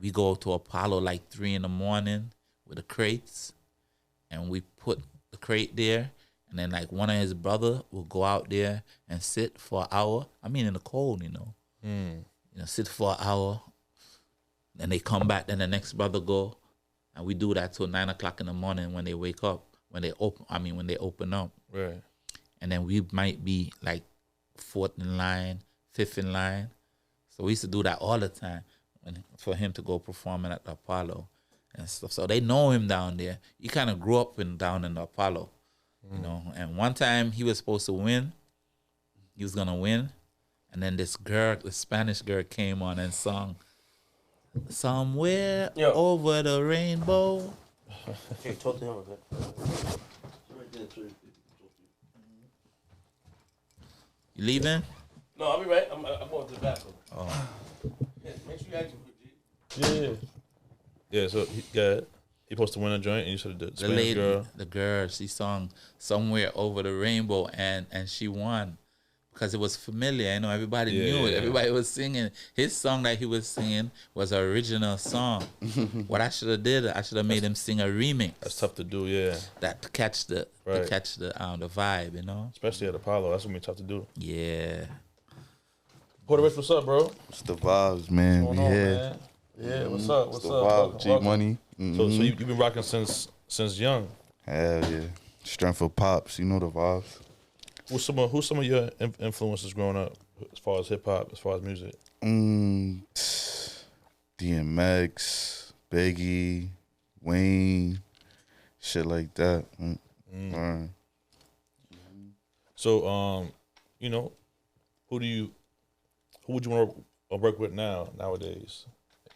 We go to Apollo like 3 a.m. with the crates. And we put the crate there. And then like one of his brother will go out there and sit for an hour. I mean in the cold, you know. You know, sit for an hour. Then they come back, then the next brother go. And we do that till 9 o'clock in the morning when they wake up. When they open up. Right. And then we might be like 4th in line, 5th in line. So we used to do that all the time for him to go performing at the Apollo and stuff. So they know him down there. He kind of grew up down in the Apollo. You know, and one time he was supposed to win. He was gonna win, and then this Spanish girl, came on and sung "Somewhere Over the Rainbow." Hey, talk to him a bit. You leaving? No, I'll be right. I'm going to the bathroom. Oh, Yeah, make sure you ask him quick, G. Yeah. So he supposed to win a joint, and you said the Spanish lady, girl. the girl, she sung "Somewhere Over the Rainbow," and she won. Because it was familiar, you know, everybody knew it. Everybody was singing. His song that he was singing was an original song. What I should have made him sing a remix. That's tough to do, yeah. That to catch the vibe, you know. Especially at Apollo, that's gonna be tough to do. Yeah. Puerto Rich, what's up, bro? It's the vibes, man. What's We going on, here. man? Yeah, what's up? What's It's the up? vibe. Welcome, G welcome. Money. So you've been rocking since young. Hell yeah. Strength for pops. You know the vibes. Who's some of your influences growing up, as far as hip hop, as far as music? DMX, Biggie, Wayne, shit like that. So, you know, who would you want to work with nowadays?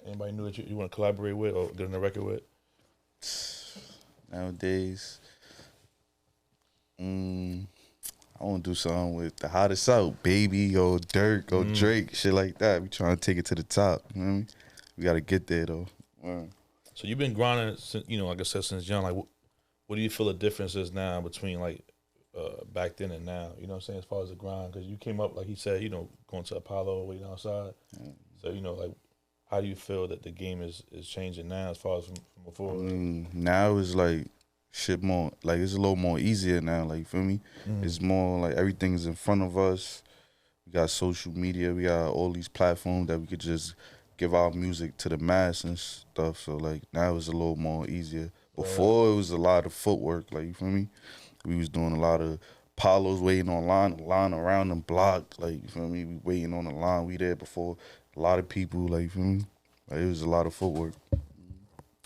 Anybody new that you want to collaborate with or get on the record with? Nowadays, I want to do something with the hottest out, Baby or Dirk or Drake, shit like that. We trying to take it to the top. You know what I mean? We got to get there though. So you've been grinding, since, like I said, since young. Like, what do you feel the difference is now between like back then and now? You know what I'm saying? As far as the grind, because you came up, like he said, going to Apollo, waiting outside. So like, how do you feel that the game is changing now as far as from before? Now it's like shit more, like it's a little more easier now. Like, you feel me? It's more like everything is in front of us. We got social media. We got all these platforms that we could just give our music to the mass and stuff. So like now it's a little more easier. Before it was a lot of footwork. Like, you feel me? We was doing a lot of Apollos, waiting on line around the block. Like, you feel me? We waiting on the line. We there before a lot of people. Like, you feel me? Like, it was a lot of footwork.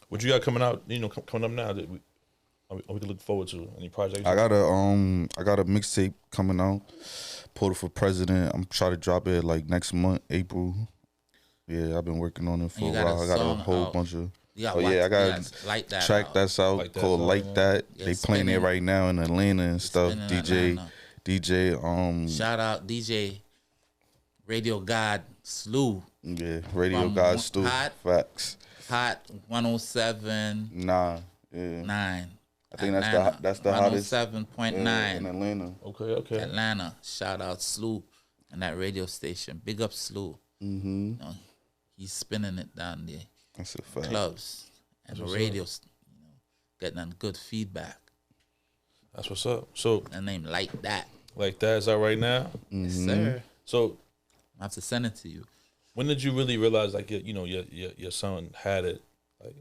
What you got coming out? Coming up now that we can look forward to any projects? I got a mixtape coming out. Portal for President. I'm trying to drop it like next month, April. Yeah, I've been working on it for a while. I got a whole bunch of. I got Like That track out. that's out Like That called song, Like yeah. That. Yeah, They playing it spinning. right now in Atlanta and stuff. spinning DJ. Shout out DJ Radio God Slew. Yeah, Radio From God Stu. Hot. Facts. Hot 107.9. Nah. Yeah. I think that's the hottest. 107.9 in Atlanta. Okay. Atlanta. Shout out Slew and that radio station. Big up Slew. He's spinning it down there. That's a fact. Clubs and the radios, getting a good feedback. That's what's up. So A name Like That. Like That is out right now. Yes, sir. So I have to send it to you. when did you really realize like your son had it? Like,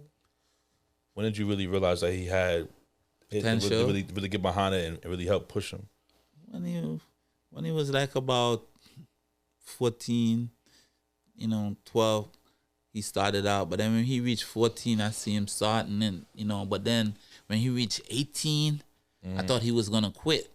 when did you really realize that he had it and Potential? really get behind it and really help push him? When he was like about 14, 12, he started out. But then when he reached 14, I see him starting and but then when he reached 18, I thought he was gonna quit.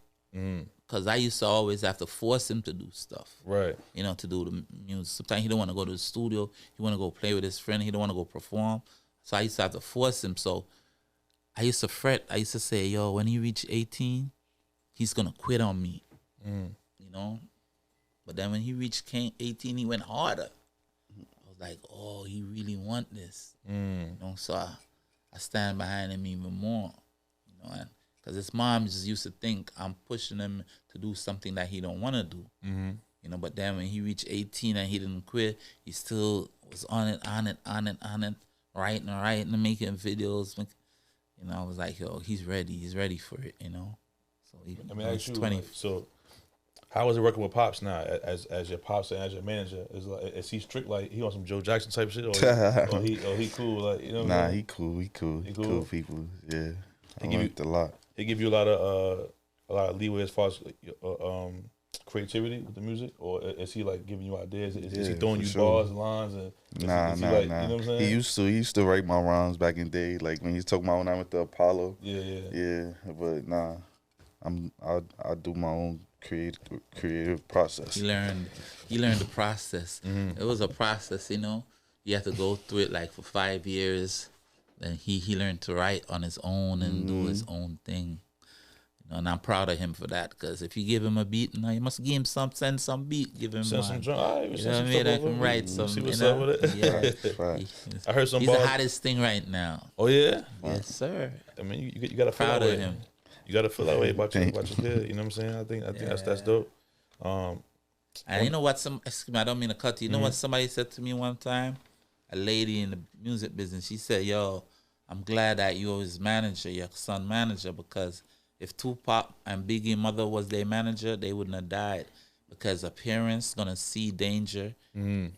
Cause I used to always have to force him to do stuff. Right. To do the music. Sometimes he don't want to go to the studio. He want to go play with his friend. He don't want to go perform. So I used to have to force him. So I used to fret. I used to say, yo, when he reached 18, he's going to quit on me. But then when he reached 18, he went harder. I was like, oh, he really want this. So I stand behind him even more. Because his mom just used to think I'm pushing him to do something that he don't want to do. But then when he reached 18 and he didn't quit, he still was on it, writing and making videos. I was like, yo, he's ready for it, So he's 20. So how is it working with Pops now as your Pops and as your manager? Is he strict, like he on some Joe Jackson type shit, or he cool, like Nah, he cool. He cool people. Yeah, I liked a lot. He give you a lot of leeway as far as creativity with the music, or is he like giving you ideas? Is he throwing you bars and lines? And Nah. You know what I'm saying? He used to write my rhymes back in the day, like when he's talking about when I went to Apollo. Yeah. But nah, I do my own creative process. He learned the process. It was a process, You have to go through it like for 5 years. Then he learned to write on his own and do his own thing. And I'm proud of him for that, because if you give him a beat, you must give him send some beat, give him send some drum. All right, you know what I mean? I can write some. See what's up with it. Yeah. Right. I heard some He's bars. the hottest thing right now. Oh yeah. Yes, sir. I mean, you got to feel Proud that of way. him. You got to feel that way about your kid. You know what I'm saying? I think that's dope. And you know what? Excuse me, I don't mean to cut you. You know what somebody said to me one time? A lady in the music business. She said, "Yo, I'm glad that you are his manager, your son manager, because if Tupac and Biggie mother was their manager, they wouldn't have died. because a parent's gonna see danger and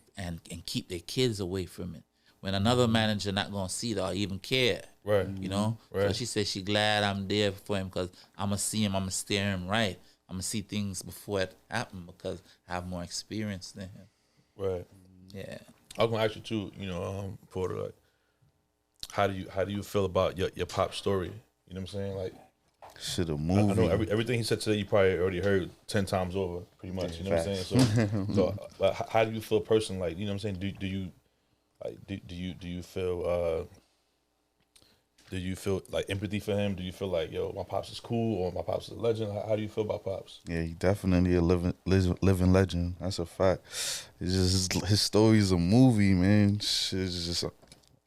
keep their kids away from it. When another manager not gonna see it or even care, Right. you know. Right. So she said she glad I'm there for him because I'm gonna see him, I'm gonna steer him right. I'm gonna see things before it happen because I have more experience than him. Right. Yeah. I was gonna ask you too. Porter, like, how do you feel about your pop story? You know what I'm saying? Like, Shit, a I movie. know everything he said today. You probably already heard 10 times over, pretty much. You know what I'm saying? So how do you feel, person? Like, you know what I'm saying? Do you like do you feel do you feel like empathy for him? Do you feel like, yo, my pops is cool or my pops is a legend? How do you feel about pops? Yeah, he definitely a living legend. That's a fact. It's just his story is a movie, man. It's just a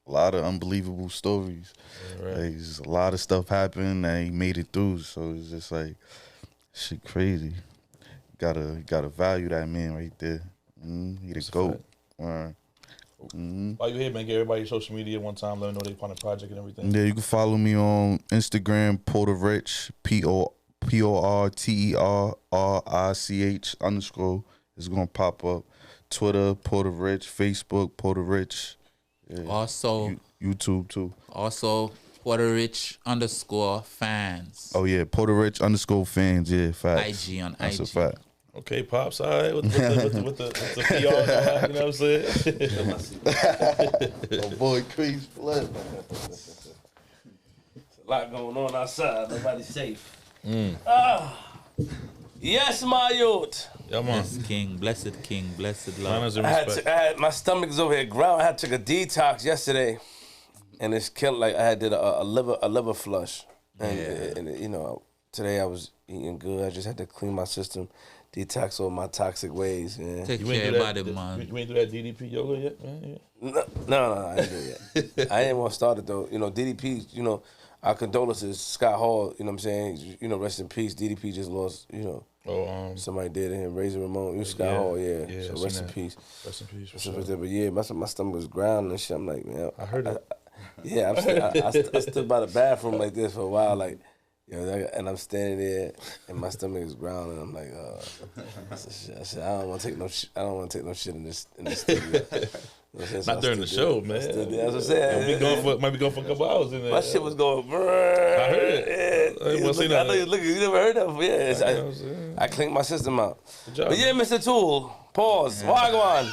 lot of unbelievable stories. Right. Like, just a lot of stuff happened and he made it through. So it's just like shit crazy. Gotta value that man right there. He the GOAT. While you here, man, get everybody your social media one time. Let them know they part of the project and everything. Yeah, you can follow me on Instagram, Porter Rich, PORTERRICH_. It's gonna pop up. Twitter, Porter Rich. Facebook, Porter Rich. Yeah. Also, YouTube too. also Puerto Rich _fans. Oh yeah, Porter Rich _fans. Yeah, facts. IG on That's IG. a fact. Okay, pops, all right, with the PR, you know what I'm saying? Oh boy, Crease Flip. A lot going on outside. Nobody's safe. Yes, my youth. Yeah, man. Blessed King, blessed Lord. Manners and respect. I had my stomach's over here ground. I had took a detox yesterday, and it's killed. Like I did a liver flush, and you know, today I was eating good. I just had to clean my system, detox all my toxic ways. Man. Take You ain't care do about that, it, man. you ain't do that DDP yoga yet, man? Yeah. No, I didn't do it yet. I didn't want to start it though. You know, DDP. You know, our condolences, Scott Hall. You know what I'm saying? You know, rest in peace. DDP just lost. You know. Somebody did to him, Razor Ramon. It was Scott Hall, yeah. So rest in peace. Rest in peace. For So, sure. but yeah, my stomach was growling and shit. I'm like, man. I heard it. I stood by the bathroom like this for a while, like, and I'm standing there, and my stomach is growling. I'm like, I said, I don't want to take no shit. I don't want to take no shit in this studio. Not during the show, man. That's what I'm saying. Might be going for a couple hours in there. My shit was going. I heard it. Yeah. I ain't wanna see I know that. you looking. You never heard that before. Yeah. You know what I'm saying? I cleaned my system out. Good job. But yeah, Mr. Tool. Pause. Wagwan.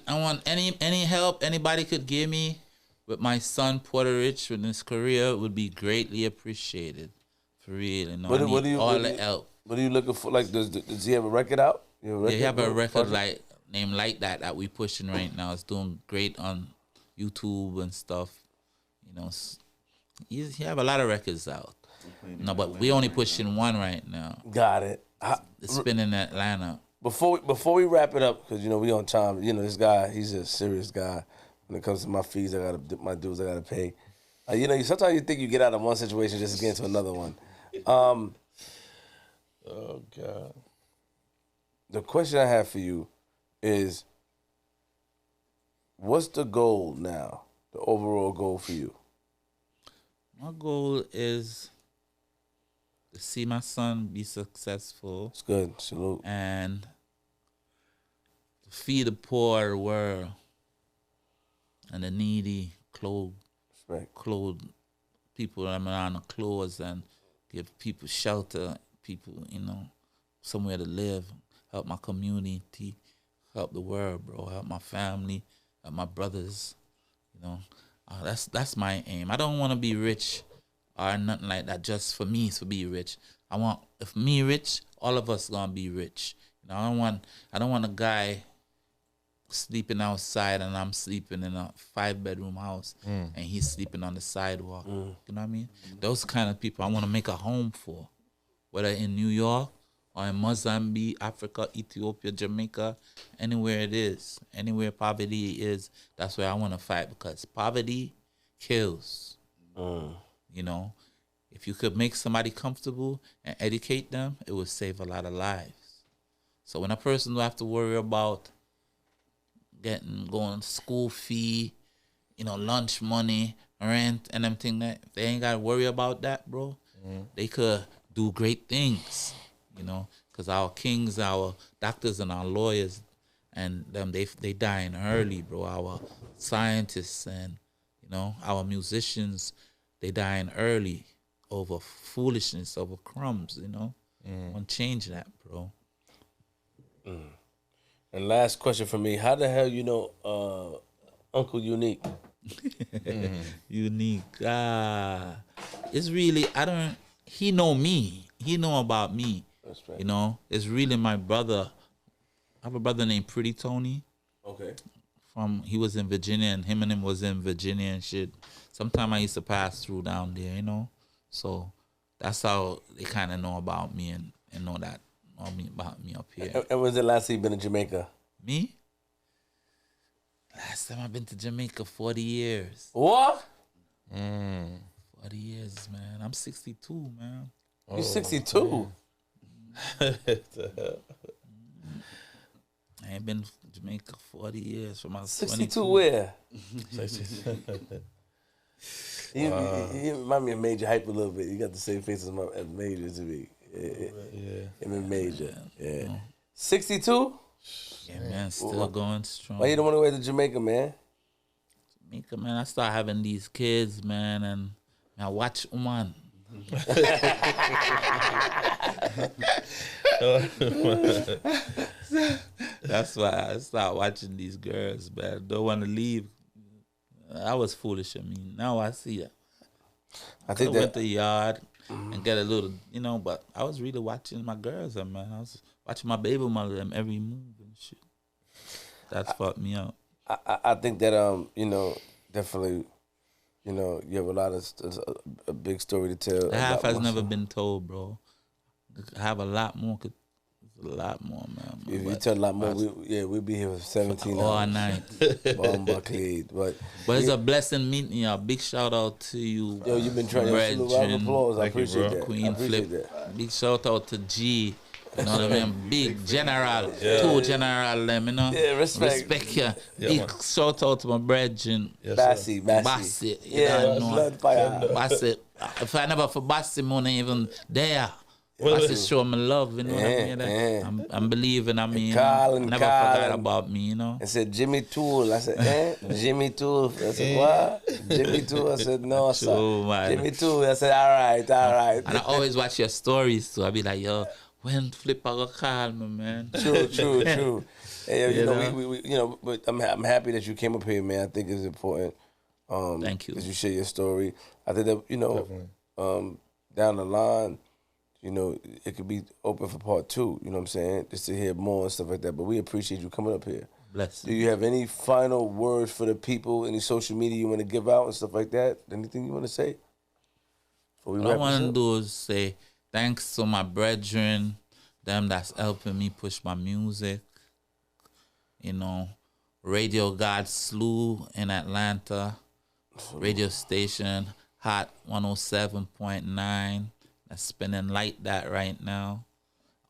I want any help anybody could give me with my son Puerto Rich in his career would be greatly appreciated. For real, you know. What I do need you- all what do the you- help. What are you looking for? Like, does he have a record out? Yeah, he have a record like named like that we pushing right now. It's doing great on YouTube and stuff. You know, he have a lot of records out. No, but we only pushing one right now. Got it. It's been in Atlanta. Before we wrap it up, because we on time. This guy, he's a serious guy. When it comes to my fees, my dues I gotta pay. Sometimes you think you get out of one situation just to get into another one. Oh God. The question I have for you is, what's the goal now? The overall goal for you? My goal is to see my son be successful It's good. Salute. and to feed the poor of the world and the needy, Respect. clothe people that are on the clothes and give people shelter, people, somewhere to live, help my community, help the world, bro, help my family, help my brothers, that's my aim. I don't want to be rich or nothing like that just for me to be rich. If me rich, all of us gonna be rich. I don't want a guy sleeping outside and I'm sleeping in a 5-bedroom house and he's sleeping on the sidewalk. You know what I mean? Those kind of people I want to make a home for, whether in New York or in Mozambique, Africa, Ethiopia, Jamaica, anywhere it is, anywhere poverty is, that's where I want to fight, because poverty kills. If you could make somebody comfortable and educate them, it would save a lot of lives. So when a person don't have to worry about going school fee, lunch money, rent, and everything, that if they ain't got to worry about that, bro, they could do great things, because because our kings, our doctors, and our lawyers, and them they dying early, bro. Our scientists and our musicians, they dying early over foolishness, over crumbs. Want to change that, bro. And last question for me: how the hell you know Uncle Unique? Unique. It's really he know me. He know about me. That's right. It's really my brother. I have a brother named Pretty Tony. Okay. He was in Virginia, and him was in Virginia and shit. Sometime I used to pass through down there, So that's how they kind of know about me and know about me up here. And when's the last time you been to Jamaica? Me? Last time I've been to Jamaica, 40 years. What? 40 years, man. I'm 62, man. You 62? I ain't been to Jamaica 40 years from my 62 where? You remind me of Major Hype a little bit. You got the same face as Major to me. Yeah. Him and Major. Yeah. 62? Yeah, man, still going strong. Why you don't want to go to Jamaica, man? Jamaica, man, I start having these kids, man, and I watch woman. That's why I start watching these girls, man. Don't want to leave. I was foolish of me. Now I see that. I think went to the yard and get a little, but I was really watching my girls, man. I was watching my baby mother, them every move and shit. That's fucked me up. I think that definitely, you have a big story to tell. The half has never been told, bro. I have a lot more. A lot more, man. If you tell a lot more, we'll be here for 17 hours. All night. But it's a blessing meeting y'all. Big shout out to you. Yo, you've been trying to round of applause. I appreciate that. Queen Flip. Big shout out to G. You know what I mean? Big general. Yeah. 2 general them, Yeah, respect. Respect you. Big shout out to my brethren. Yes, Bassett. Bassett. If I never for Bassett, I even there. Bassett show me love, you know what I mean? I'm believing, I mean, Carl never forgot about me, I said, Jimmy Tulle. I said, Jimmy Tulle. I said, what? Jimmy Tulle. I said, no, sir. True, man. Jimmy Tulle. I said, all right. And I always watch your stories, too. I be like, yo, when Flip I go call me, man. True. Hey, but I'm happy that you came up here, man. I think it's important. Thank you. That you share your story. I think that, down the line, it could be open for part 2, you know what I'm saying? Just to hear more and stuff like that. But we appreciate you coming up here. Bless you. Do you have any final words for the people, any social media you want to give out and stuff like that? Anything you want to say? All I want to do is say thanks to my brethren, them that's helping me push my music. Radio God Slew in Atlanta, radio station, Hot 107.9. That's spinning like that right now.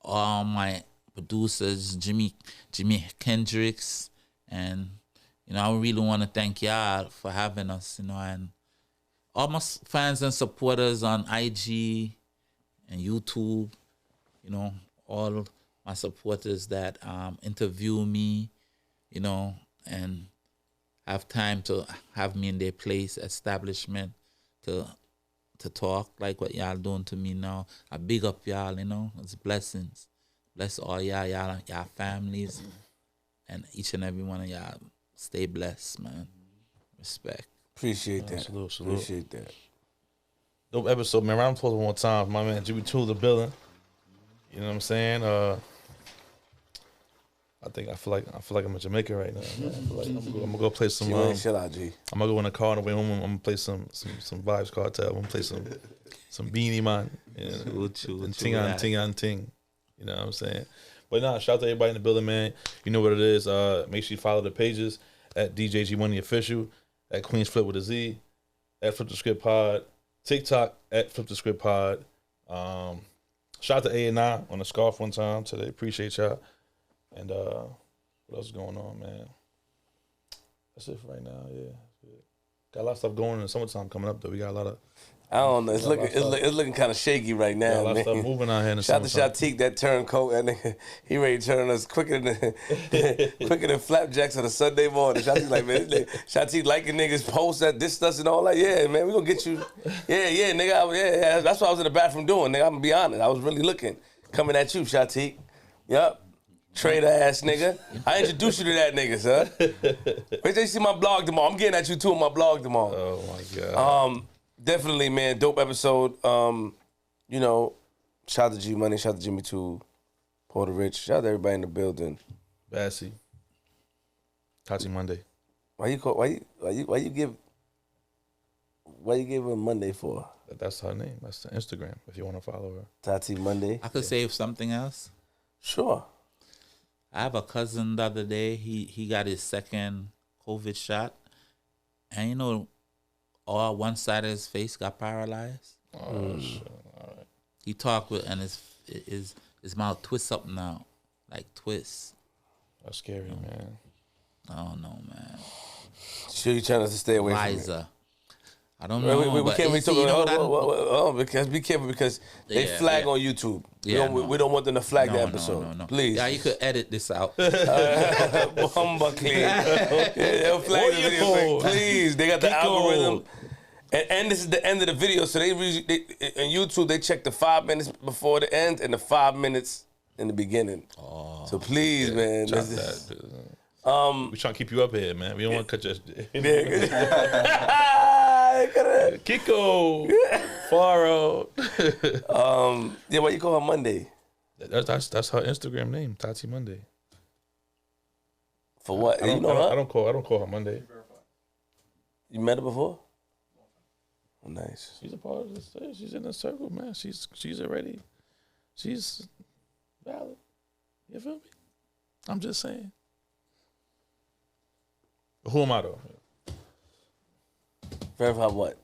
All my producers, Jimmy Kendricks, and I really want to thank y'all for having us, and all my fans and supporters on IG and YouTube, all my supporters that interview me, and have time to have me in their place, establishment, to talk like what y'all doing to me now. I big up y'all, it's blessings. Bless all y'all families, and each and every one of y'all. Stay blessed, man. Respect. Appreciate that. Salute. Appreciate that. Dope episode, man. Round of applause one more time. My man Jimmy Tulle the building. You know what I'm saying? I feel like I'm in Jamaica right now. Man. I feel like I'm gonna go play some. Chill out, G. I'm gonna go in the car on the way home. I'm gonna play some Vibes Cartel. I'm gonna play some Beanie Man. And ting. You know what I'm saying? But shout out to everybody in the building, man. You know what it is. Make sure you follow the pages at DJ G Money Official, at Queens Flip with a Z, at FlipDaScript Pod, TikTok at FlipDaScript Pod. Shout out to A&I on the scarf one time today. Appreciate y'all. And what else is going on, man? That's it for right now. Yeah. Got a lot of stuff going in the summertime coming up though. We got a lot of. I don't know. It's looking kind of shaky right Got a now, lot of man. stuff moving out here in the Shout out to summertime. Shatik, that turncoat. That nigga, he ready to turn us quicker than flapjacks on a Sunday morning. Shatik like, man, Shatik liking niggas post that this, and all that. Yeah, man, we gonna get you. Yeah, nigga. Yeah, that's what I was in the bathroom doing, nigga. I'm gonna be honest. I was really looking, coming at you, Shatik. Yup. Traitor ass nigga. I introduced you to that nigga, son. Wait till you see my blog tomorrow. I'm getting at you too on my blog tomorrow. Oh my god. Definitely, man. Dope episode. You know, shout out to G Money, shout out to Jimmy Tulle, Porter Rich, shout out to everybody in the building. Bassy. Tati Monday. Why you give her Monday for? That's her name. That's the Instagram. If you want to follow her. Tati Monday. I could say something else. Sure. I have a cousin the other day. He got his second COVID shot, and you know, all one side of his face got paralyzed. Oh shit! All right. He talked with, and his mouth twists up now, like twists. That's scary, man. I don't know, man. Sure, you trying us to stay away from it. Liza. I don't know. We can't be talking. about Be careful because they Yeah, flag yeah. on YouTube. Yeah, We don't want them to flag the episode. No. Please. Yeah, you could edit this out. Bumba clean. Yeah, they'll flag the video. Please, they got the algorithm. And this is the end of the video, so they in YouTube they check the 5 minutes before the end and the 5 minutes in the beginning. Oh, so please, man. Chop that. We trying to keep you up here, man. We don't want to cut your. Kiko, Faro. Yeah, why you call her Monday? That's her Instagram name, Tati Monday. For what? I You don't, know I don't, her? I don't call her Monday. You met her before? Oh, nice. She's a part of this. She's in the circle, man. She's already. She's valid. You feel me? I'm just saying. Who am I though? Verify what?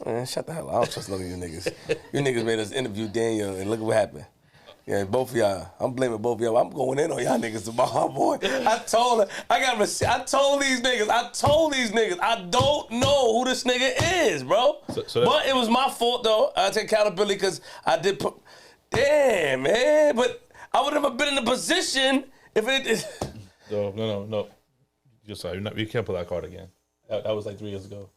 Man, shut the hell up. I don't trust none of you niggas. You niggas made us interview Daniel, and look at what happened. Yeah, both of y'all. I'm blaming both of y'all. I'm going in on y'all niggas tomorrow, boy. I told her. I told these niggas. I don't know who this nigga is, bro. But it was my fault, though. I take accountability because I did put... Damn, man. But I would never been in a position if it... No. You're sorry. You can't pull that card again. That was like 3 years ago.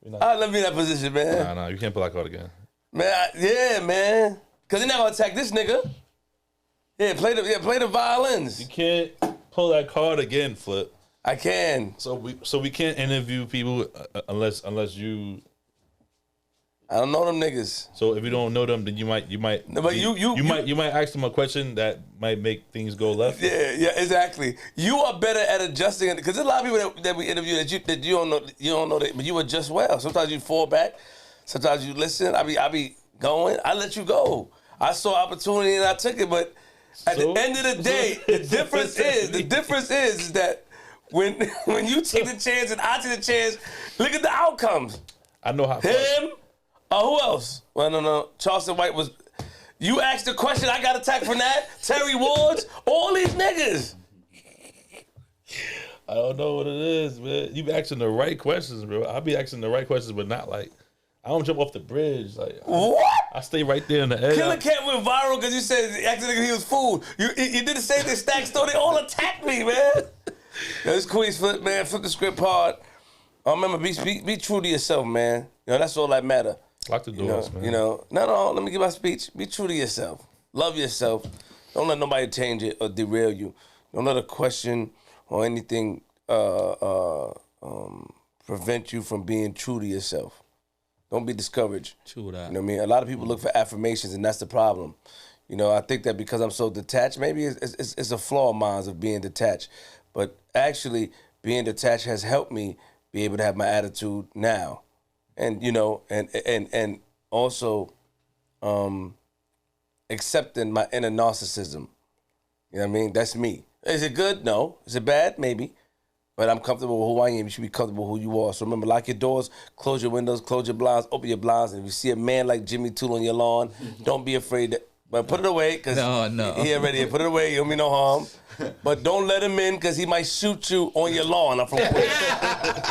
Let me in that position, man. Nah, you can't pull that card again. Man, yeah, man. Because they're not going to attack this nigga. Yeah, play the violins. You can't pull that card again, Flip. I can. So we can't interview people unless you. I don't know them niggas. So if you don't know them, then you might. No, but you might ask them a question that might make things go left. Yeah, exactly. You are better at adjusting it because there's a lot of people that we interview that you don't know that, but you adjust well. Sometimes you fall back. Sometimes you listen. I be going. I let you go. I saw opportunity and I took it, but at the end of the day, the difference is that when you take the chance and I take the chance, look at the outcomes. I know how. Him. Who else? Well, no. Charleston White was. You asked the question, I got attacked from that. Terry Ward's, all these niggas. I don't know what it is, man. You be asking the right questions, bro. I be asking the right questions, but not like I don't jump off the bridge. Like what? I stay right there in the air. Killer Cat went viral because you said asking nigga he was food. You did the same thing. Stack Store. They all attacked me, man. This Queens Flip, man. Flip the script hard. Remember, be true to yourself, man. That's all that matter. Lock the doors, man. No. Let me give my speech. Be true to yourself. Love yourself. Don't let nobody change it or derail you. Don't let a question or anything prevent you from being true to yourself. Don't be discouraged. True that. You know what I mean? A lot of people look for affirmations, and that's the problem. I think that because I'm so detached, maybe it's a flaw of mine of being detached. But actually, being detached has helped me be able to have my attitude now. And and also accepting my inner narcissism. You know what I mean? That's me. Is it good? No. Is it bad? Maybe. But I'm comfortable with who I am. You should be comfortable with who you are. So remember, lock your doors, close your windows, close your blinds, open your blinds. And if you see a man like Jimmy Tulle on your lawn, don't be afraid to But put it away, because No. he already put it away. You'll mean no harm. But don't let him in, because he might shoot you on your lawn. I'm from Queens.